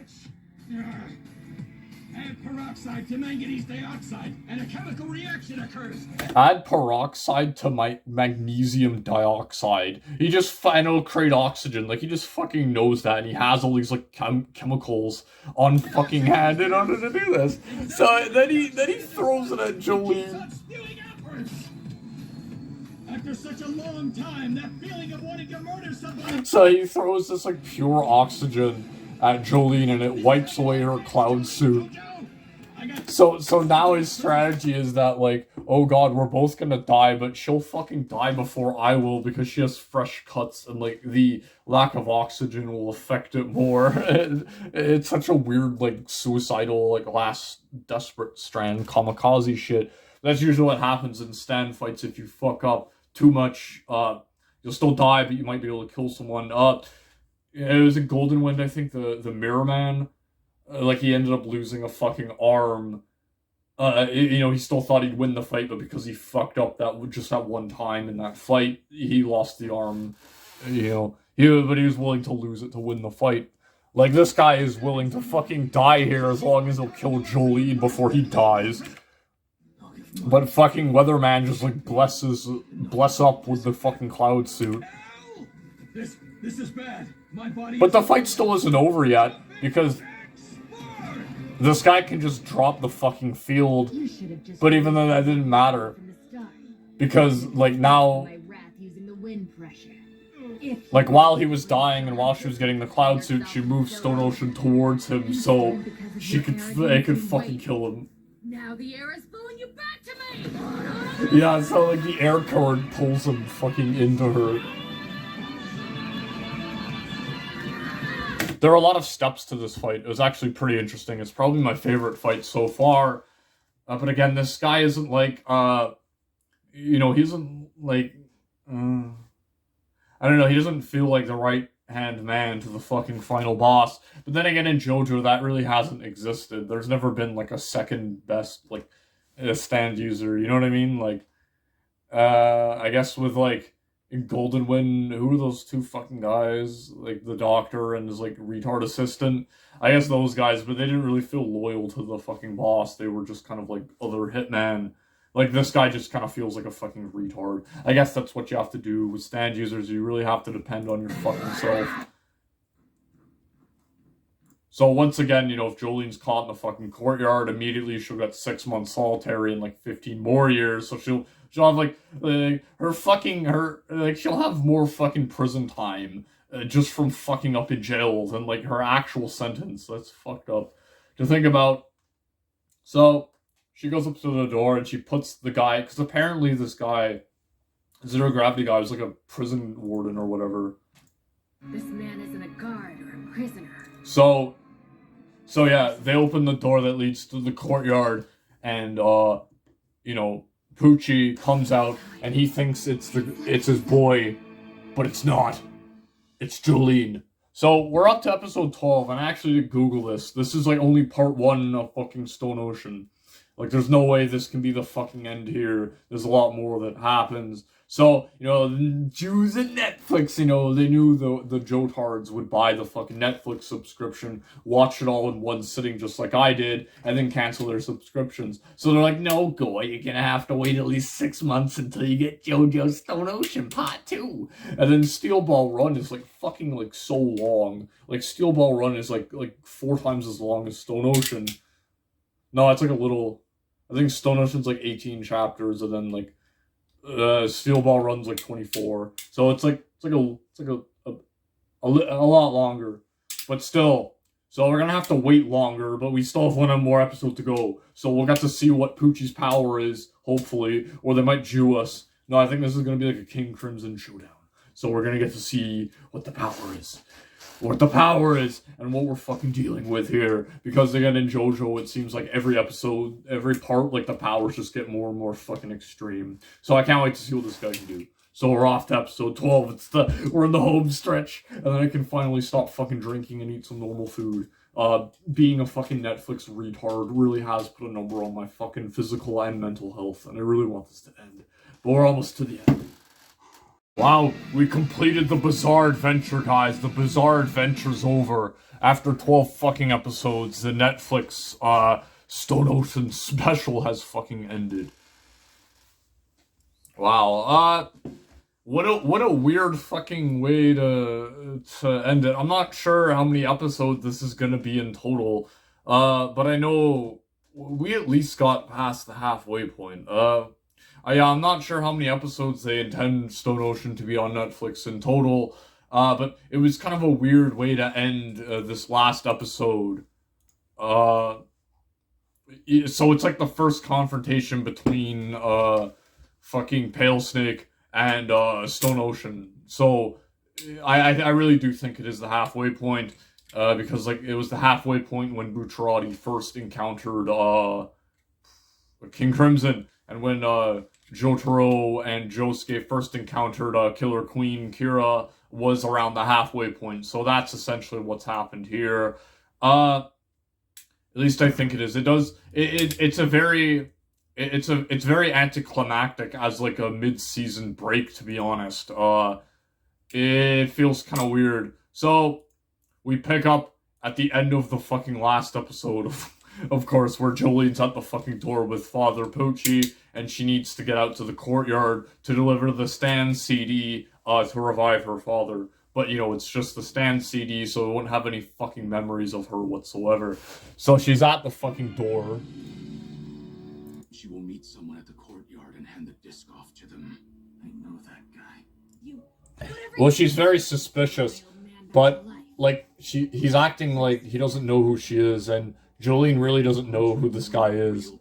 [SPEAKER 8] Add peroxide to manganese dioxide, and a chemical reaction occurs.
[SPEAKER 1] Add peroxide to my magnesium dioxide. He just it'll create oxygen. Like, he just fucking knows that, and he has all these like chemicals on fucking hand in order to do this. So then he throws it at Jolene.
[SPEAKER 8] After such a long time, that feeling of wanting to murder somebody.
[SPEAKER 1] So he throws this like pure oxygen at Jolene, and it wipes away her cloud suit. So now his strategy is that, like, oh god, we're both gonna die, but she'll fucking die before I will because she has fresh cuts and, like, the lack of oxygen will affect it more. It's such a weird, like, suicidal, like, last desperate strand kamikaze shit. That's usually what happens in stand fights. If you fuck up too much, you'll still die, but you might be able to kill someone. It was in Golden Wind, I think, the Mirror Man. Like, he ended up losing a fucking arm. You know, he still thought he'd win the fight, but because he fucked up just that one time in that fight, he lost the arm. You know, but he was willing to lose it to win the fight. Like, this guy is willing to fucking die here as long as he'll kill Jolene before he dies. But fucking Weatherman just, like, bless up with the fucking cloud suit.
[SPEAKER 8] This This is bad. My body.
[SPEAKER 1] But the fight still isn't over yet, because this guy can just drop the fucking field. But even then, that didn't matter. Because, like, now... Like, while he was dying and while she was getting the cloud suit, she moved Stone Ocean towards him so it could fucking kill him.
[SPEAKER 5] Now the air is pulling you back to me!
[SPEAKER 1] Yeah, so, like, the air current pulls him fucking into her. There are a lot of steps to this fight. It was actually pretty interesting. It's probably my favorite fight so far. But again, this guy isn't like, you know, he isn't like, I don't know, he doesn't feel like the right-hand man to the fucking final boss. But then again, in JoJo, that really hasn't existed. There's never been, like, a second best, like, stand user, you know what I mean? Like, I guess with, like, in Golden Wind, who are those two fucking guys? Like, the doctor and his, like, retard assistant. I guess those guys, but they didn't really feel loyal to the fucking boss. They were just kind of, like, other hitman. Like, this guy just kind of feels like a fucking retard. I guess that's what you have to do with stand users. You really have to depend on your fucking self. So once again, you know, if Jolene's caught in the fucking courtyard, immediately she'll get 6 months solitary and, like, 15 more years. So she'll have, like she'll have more fucking prison time just from fucking up in jail than, like, her actual sentence. That's fucked up to think about. So she goes up to the door and she puts the guy, because apparently this guy, Zero Gravity guy, was like a prison warden or whatever.
[SPEAKER 6] This man isn't a guard or a prisoner. So yeah, they open the door that leads to the courtyard, and you know, Poochie comes out and he thinks it's his boy, but it's not. It's Jolene. So we're up to episode 12, and I actually did Google this. This is like only part 1 of fucking Stone Ocean. Like, there's no way this can be the fucking end here. There's a lot more that happens. So, you know, the Jews and Netflix, you know, they knew the Jotards would buy the fucking Netflix subscription, watch it all in one sitting just like I did, and then cancel their subscriptions. So they're like, no, Goy, you're gonna have to wait at least 6 months until you get JoJo's Stone Ocean Part 2. And then Steel Ball Run is, like, fucking, like, so long. Like, Steel Ball Run is, like 4 times as long as Stone Ocean. No, it's, like, a little... I think Stone Ocean's, like, 18 chapters, and then, like, Steel Ball Run's like 24, so it's a lot longer, but still. So we're gonna have to wait longer, but we still have 1 more episode to go. So we'll get to see what Poochie's power is, hopefully, or they might Jew us. No, I think this is gonna be like a King Crimson showdown. So we're gonna get to see what the power is. What the power is, and what we're fucking dealing with here. Because again, in JoJo, it seems like every episode, every part, like, the powers just get more and more fucking extreme. So I can't wait to see what this guy can do. So we're off to episode 12. We're in the home stretch, and then I can finally stop fucking drinking and eat some normal food. Being a fucking Netflix retard really has put a number on my fucking physical and mental health, and I really want this to end. But we're almost to the end. Wow, we completed the bizarre adventure, guys. The bizarre adventure's over. After 12 fucking episodes, the Netflix, Stone Ocean special has fucking ended. Wow, what a weird fucking way to end it. I'm not sure how many episodes this is gonna be in total, but I know we at least got past the halfway point. I'm not sure how many episodes they intend Stone Ocean to be on Netflix in total, but it was kind of a weird way to end this last episode. So it's like the first confrontation between fucking Pale Snake and Stone Ocean. So I really do think it is the halfway point, because, like, it was the halfway point when Bucciarati first encountered King Crimson. And when Jotaro and Josuke first encountered Killer Queen Kira was around the halfway point. So that's essentially what's happened here. At least I think it is. It's very anticlimactic as, like, a mid-season break, to be honest. It feels kind of weird. So we pick up at the end of the fucking last episode of course, where Jolene's at the fucking door with Father Poochie, and she needs to get out to the courtyard to deliver the Stan CD to revive her father. but, you know, it's just the stand CD, so it wouldn't have any fucking memories of her whatsoever. So she's at the fucking door.
[SPEAKER 3] She will meet someone at the courtyard and hand the disc off to them. I know that guy.
[SPEAKER 6] Well, she's very suspicious, but, like, he's acting like he doesn't know who she is, and Jolene really doesn't know who this guy is.
[SPEAKER 7] So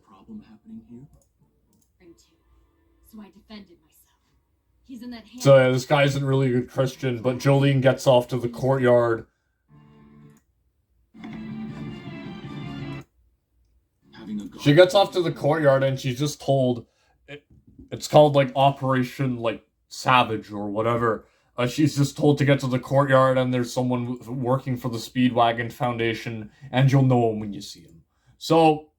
[SPEAKER 7] I defended myself. He's in that hand.
[SPEAKER 6] So yeah, this guy isn't really a good Christian, but Jolene gets off to the courtyard. She gets off to the courtyard and she's just told, it's called like Operation like Savage or whatever. She's just told to get to the courtyard and there's someone working for the Speedwagon Foundation and you'll know him when you see him. So,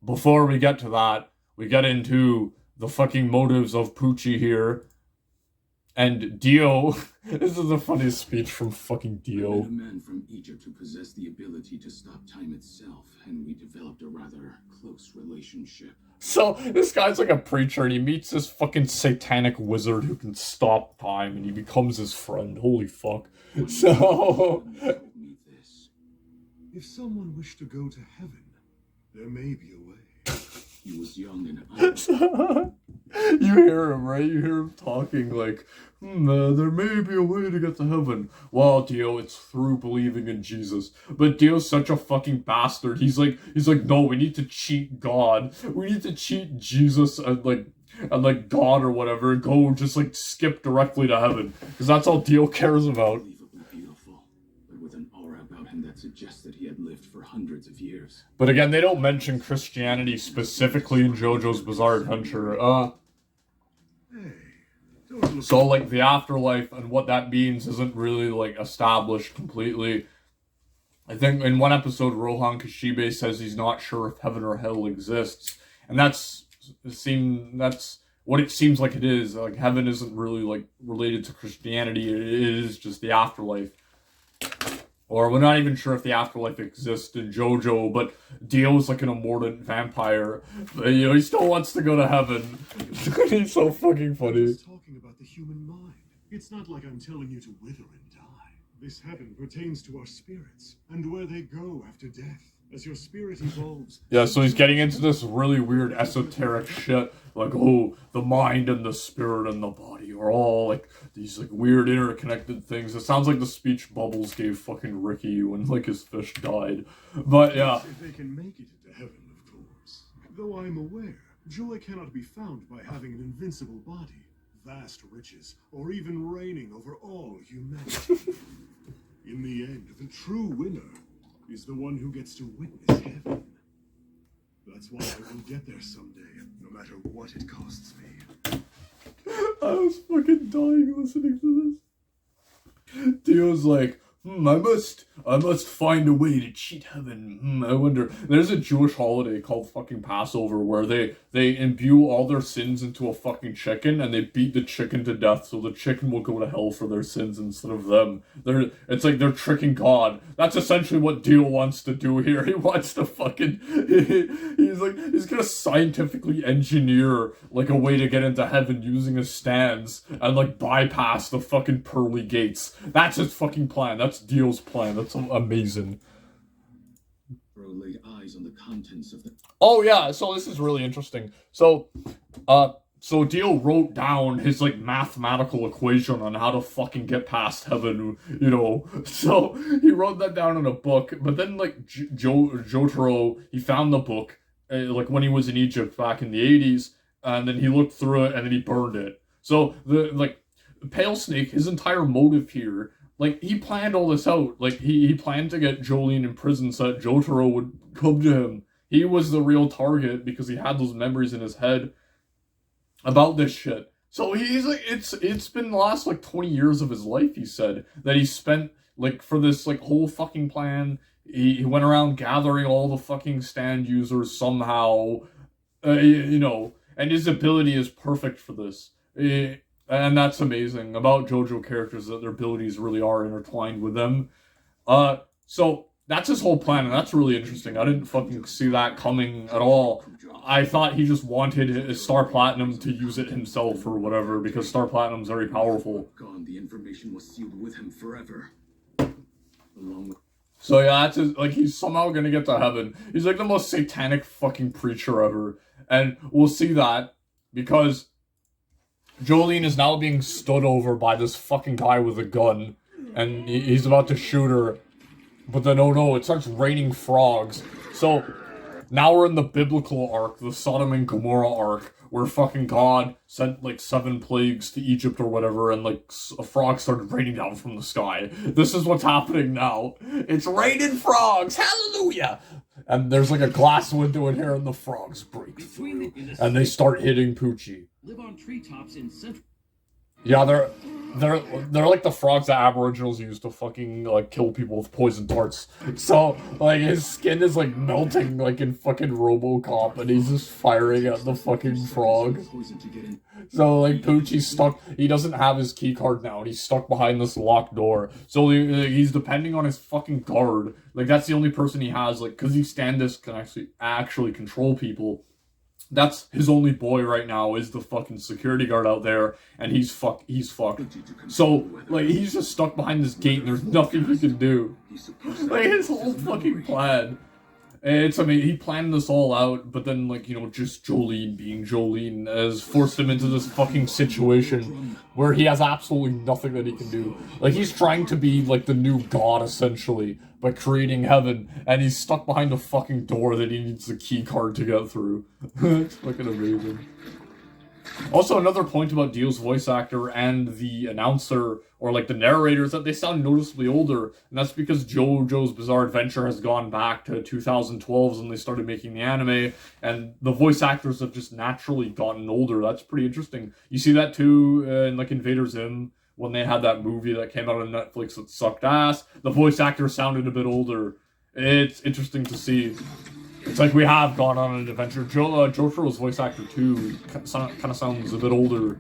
[SPEAKER 6] before we get to that, we get into the fucking motives of Poochie here. And Dio, this is the funniest speech from fucking Dio.
[SPEAKER 3] I met a man from Egypt who possessed the ability to stop time itself, and we developed a rather close relationship.
[SPEAKER 6] So, this guy's like a preacher, and he meets this fucking satanic wizard who can stop time, and he becomes his friend. Holy fuck. So...
[SPEAKER 4] If someone wished to go to heaven, there may be a way.
[SPEAKER 3] He was young and
[SPEAKER 6] You hear him, right? You hear him talking like, there may be a way to get to heaven. Well, Dio, it's through believing in Jesus. But Dio's such a fucking bastard. He's like, no, we need to cheat God. We need to cheat Jesus and like God or whatever, and go just like skip directly to heaven. Because that's all Dio cares about.
[SPEAKER 3] That suggests that he had lived for hundreds of years.
[SPEAKER 6] But again, they don't mention Christianity specifically in JoJo's Bizarre Adventure. So like the afterlife and what that means isn't really like established completely. I think in one episode, Rohan Kashibe says he's not sure if heaven or hell exists, and that's what it seems like it is. Like heaven isn't really like related to Christianity. It is just the afterlife. Or we're not even sure if the afterlife exists in JoJo, but Dio's like an immortal vampire. But, you know, he still wants to go to heaven. He's so fucking funny.
[SPEAKER 4] It's talking about the human mind. It's not like I'm telling you to wither and die. This heaven pertains to our spirits, and where they go after death. As your spirit evolves...
[SPEAKER 6] Yeah, so he's getting into this really weird esoteric shit. Like, oh, the mind and the spirit and the body are all, like, these, like, weird interconnected things. It sounds like the speech Bubbles gave fucking Ricky when, like, his fish died. But, yeah.
[SPEAKER 4] If they can make it into heaven, of course. Though I'm aware, joy cannot be found by having an invincible body, vast riches, or even reigning over all humanity. In the end, the true winner is the one who gets to witness heaven. That's why I will get there someday, no matter what it costs me.
[SPEAKER 6] I was fucking dying listening to this. Dio's like, I must find a way to cheat heaven. I wonder. There's a Jewish holiday called fucking Passover where they imbue all their sins into a fucking chicken and they beat the chicken to death so the chicken will go to hell for their sins instead of them. It's like they're tricking God. That's essentially what Dio wants to do here. He wants to fucking... He's gonna scientifically engineer like a way to get into heaven using his stands and like bypass the fucking pearly gates. That's his fucking plan. That's Dio's plan. That's amazing.
[SPEAKER 3] Bro laid eyes on the contents of the...
[SPEAKER 6] Oh yeah, so this is really interesting. So Dio wrote down his like mathematical equation on how to fucking get past heaven, you know. So he wrote that down in a book, but then like Jotaro, he found the book like when he was in Egypt back in the 80s, and then he looked through it and then he burned it. So the Pale Snake, his entire motive here, like, he planned all this out. Like, he planned to get Jolene in prison so that Jotaro would come to him. He was the real target because he had those memories in his head about this shit. So he's like, it's been the last, like, 20 years of his life, he said, that he spent, like, for this, like, whole fucking plan. He went around gathering all the fucking stand users somehow, you know, and his ability is perfect for this. And that's amazing about JoJo characters, that their abilities really are intertwined with them. So that's his whole plan, and that's really interesting. I didn't fucking see that coming at all. I thought he just wanted Star Platinum to use it himself or whatever, because Star Platinum's very powerful.
[SPEAKER 3] Gone, the information was sealed with him forever. Along with...
[SPEAKER 6] So yeah, that's his, like, he's somehow gonna get to heaven. He's like the most satanic fucking preacher ever. And we'll see that, because Jolene is now being stood over by this fucking guy with a gun, and he's about to shoot her. But then, oh no, it starts raining frogs. So, now we're in the biblical arc, the Sodom and Gomorrah arc, where fucking God sent, like, 7 plagues to Egypt or whatever, and, like, a frog started raining down from the sky. This is what's happening now. It's raining frogs! Hallelujah! And there's, like, a glass window in here, and the frogs break through. And they start hitting Poochie.
[SPEAKER 11] Live on treetops in central.
[SPEAKER 6] Yeah, they're like the frogs that Aboriginals use to fucking, like, kill people with poison darts. So, like, his skin is, like, melting, like, in fucking RoboCop, and he's just firing at the fucking frog. So, like, Poochie's stuck. He doesn't have his key card now, and he's stuck behind this locked door. So, he's depending on his fucking guard. Like, that's the only person he has, like, because these stand-ups can actually control people. That's his only boy right now, is the fucking security guard out there, and he's fucked. So, like, he's just stuck behind this gate, and there's nothing he can do. Like, his whole fucking plan. And I mean, he planned this all out, but then, like, you know, just Jolene being Jolene has forced him into this fucking situation where he has absolutely nothing that he can do. Like, he's trying to be, like, the new god, essentially, by creating heaven, and he's stuck behind a fucking door that he needs the key card to get through. It's fucking amazing. Also, another point about Dio's voice actor and the announcer, or like the narrator, is that they sound noticeably older, and that's because JoJo's Bizarre Adventure has gone back to 2012 when they started making the anime, and the voice actors have just naturally gotten older. That's pretty interesting. You see that too in like Invader Zim, when they had that movie that came out on Netflix that sucked ass. The voice actor sounded a bit older. It's interesting to see. It's like we have gone on an adventure. Jotaro's voice actor too kind of sounds a bit older.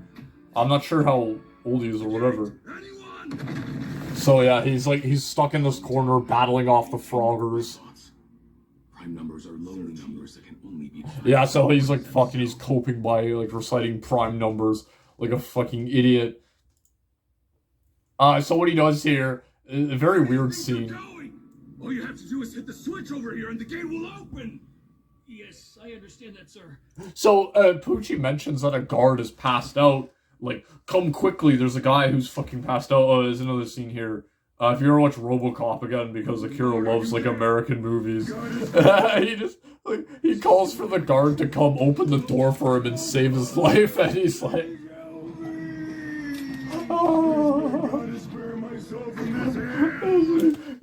[SPEAKER 6] I'm not sure how old he is or whatever. So yeah, he's stuck in this corner battling off the froggers.
[SPEAKER 3] Prime numbers are lonely numbers that can only be...
[SPEAKER 6] Yeah, so he's like fucking, he's coping by like reciting prime numbers like a fucking idiot. So what he does here, a very weird scene.
[SPEAKER 8] All you have to do is hit the switch over here and the gate will open!
[SPEAKER 11] Yes, I understand that, sir.
[SPEAKER 6] So, Poochie mentions that a guard is passed out. Like, come quickly, there's a guy who's fucking passed out. Oh, there's another scene here. If you ever watch RoboCop again, because Akira loves, like, American movies. He just, like, he calls for the guard to come open the door for him and save his life, and he's like...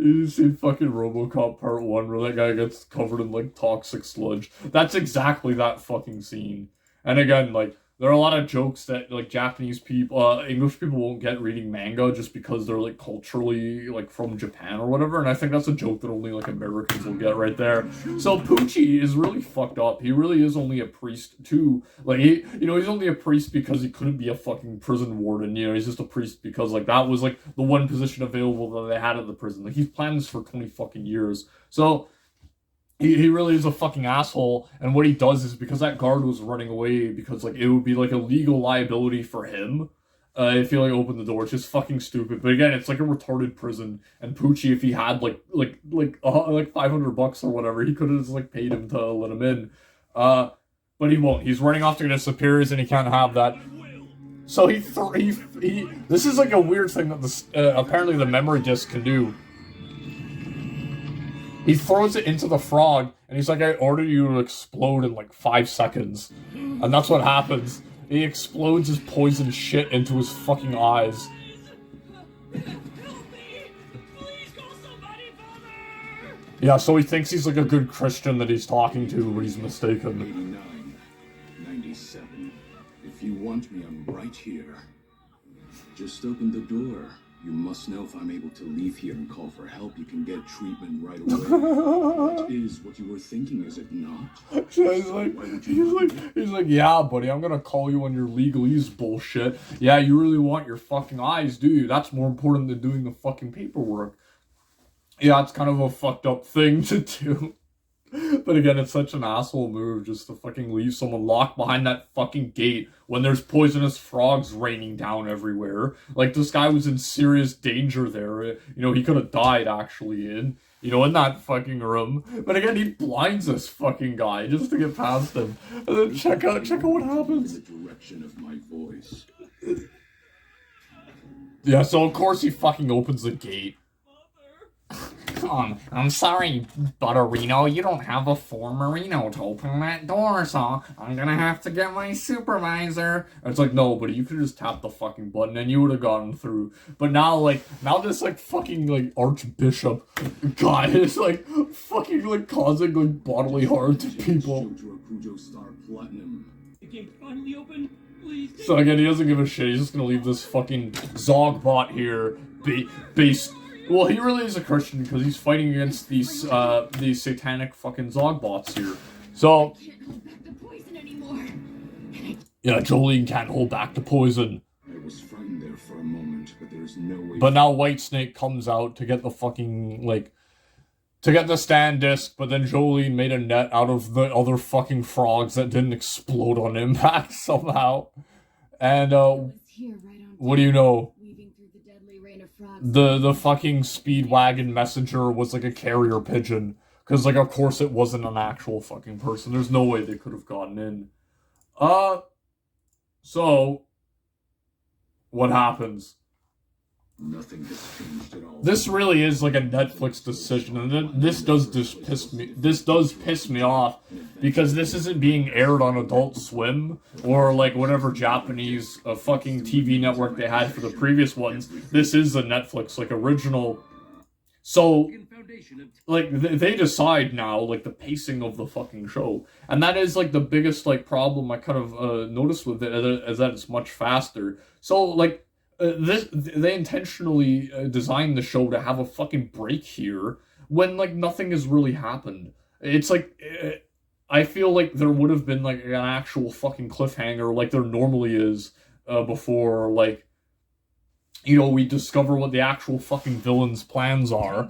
[SPEAKER 6] You see fucking RoboCop Part 1 where that guy gets covered in, like, toxic sludge. That's exactly that fucking scene. And again, like, there are a lot of jokes that, like, Japanese people, English people won't get reading manga just because they're, like, culturally, like, from Japan or whatever, and I think that's a joke that only, like, Americans will get right there. So Poochie is really fucked up. He really is only a priest, too. Like, he's only a priest because he couldn't be a fucking prison warden, you know, he's just a priest because, like, that was, like, the one position available that they had at the prison. Like, he's planned this for 20 fucking years. So... He really is a fucking asshole, and what he does is, because that guard was running away, because, like, it would be, like, a legal liability for him, if he, like, opened the door. It's just fucking stupid. But again, it's, like, a retarded prison, and Poochie, if he had, like $500 or whatever, he could have just, like, paid him to let him in. But he won't. He's running off to get his superiors, and he can't have that. So this is, like, a weird thing that apparently the memory disc can do. He throws it into the frog, and he's like, I order you to explode in, like, 5 seconds. And that's what happens. He explodes his poison shit into his fucking eyes. Yeah, so he thinks he's, like, a good Christian that he's talking to, but he's mistaken.
[SPEAKER 3] 89, 97. If you want me, I'm right here. Just open the door. You must know if I'm able to leave here and call for help, you can get treatment right away. That is what you were thinking, is it not?
[SPEAKER 6] So he's like, yeah, buddy, I'm gonna call you on your legalese bullshit. Yeah, you really want your fucking eyes, do you? That's more important than doing the fucking paperwork. Yeah, it's kind of a fucked up thing to do. But again, it's such an asshole move just to fucking leave someone locked behind that fucking gate when there's poisonous frogs raining down everywhere. Like, this guy was in serious danger there. You know, he could have died, actually, in that fucking room. But again, he blinds this fucking guy just to get past him. And then check out what happens.
[SPEAKER 3] The direction of my voice.
[SPEAKER 6] Yeah, so of course he fucking opens the gate.
[SPEAKER 2] I'm sorry, Butterino, you don't have a Formerino to open that door, so I'm gonna have to get my supervisor.
[SPEAKER 6] And it's like, no, buddy, you could just tap the fucking button and you would have gotten through. But now this, like, fucking, like, archbishop guy is, like, fucking, like, causing, like, bodily harm to people.
[SPEAKER 8] The gate finally open. Please.
[SPEAKER 6] So again, he doesn't give a shit. He's just gonna leave this fucking Zogbot here, based. Well, he really is a Christian because he's fighting against these satanic fucking Zogbots here. So, yeah, Jolene can't hold back the poison.
[SPEAKER 3] I was frightened there for a moment, but there's no way.
[SPEAKER 6] But now Whitesnake comes out to get the fucking, like, to get the stand disc, but then Jolene made a net out of the other fucking frogs that didn't explode on impact somehow. And, what do you know? The fucking Speedwagon messenger was like a carrier pigeon. Because, like, of course it wasn't an actual fucking person. There's no way they could have gotten in. So, what happens?
[SPEAKER 3] Nothing has changed at all.
[SPEAKER 6] This really is like a Netflix decision, and this does piss me off, because this isn't being aired on Adult Swim, or like whatever Japanese fucking TV network they had for the previous ones. This is a Netflix, like, original. So, like, they decide now, like, the pacing of the fucking show. And that is, like, the biggest, like, problem I kind of noticed with it, is that it's much faster. So, like, they intentionally designed the show to have a fucking break here when, like, nothing has really happened. It's like, I feel like there would have been, like, an actual fucking cliffhanger like there normally is before, like, you know, we discover what the actual fucking villain's plans are.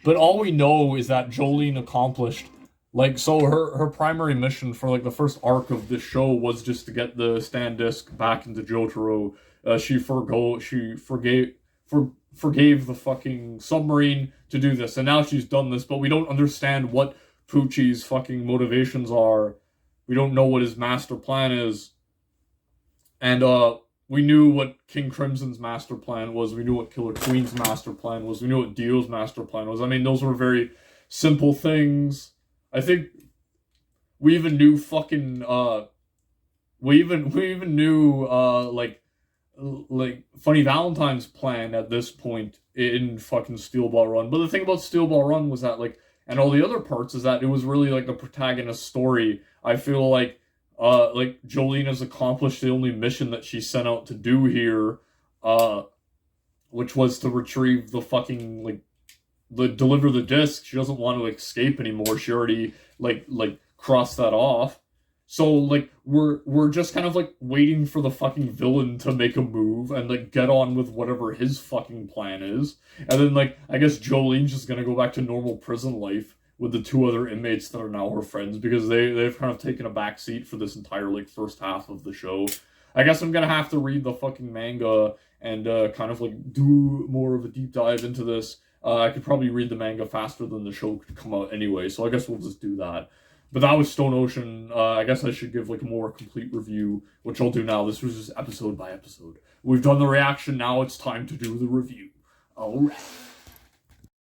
[SPEAKER 6] But all we know is that Jolene accomplished, like, so her primary mission for, like, the first arc of this show was just to get the stand disc back into Jotaro. She forgave the fucking submarine to do this, and now she's done this, but we don't understand what Poochie's fucking motivations are. We don't know what his master plan is. And, we knew what King Crimson's master plan was. We knew what Killer Queen's master plan was. We knew what Dio's master plan was. I mean, those were very simple things. I think we even knew fucking, we even knew, like Funny Valentine's plan at this point in fucking Steel Ball Run. But the thing about Steel Ball Run was that, like, and all the other parts, is that it was really, like, the protagonist story. I feel like Jolene has accomplished the only mission that she sent out to do here, which was to retrieve the fucking, like, deliver the disc. She doesn't want to escape anymore. She already, like crossed that off. So, like, we're just kind of, like, waiting for the fucking villain to make a move and, like, get on with whatever his fucking plan is. And then, like, I guess Jolene's just gonna go back to normal prison life with the two other inmates that are now her friends, because they've kind of taken a backseat for this entire, like, first half of the show. I guess I'm gonna have to read the fucking manga and kind of, like, do more of a deep dive into this. I could probably read the manga faster than the show could come out anyway, so I guess we'll just do that. But that was Stone Ocean. I guess I should give, like, a more complete review, which I'll do now. This was just episode by episode. We've done the reaction, now it's time to do the review. Alright.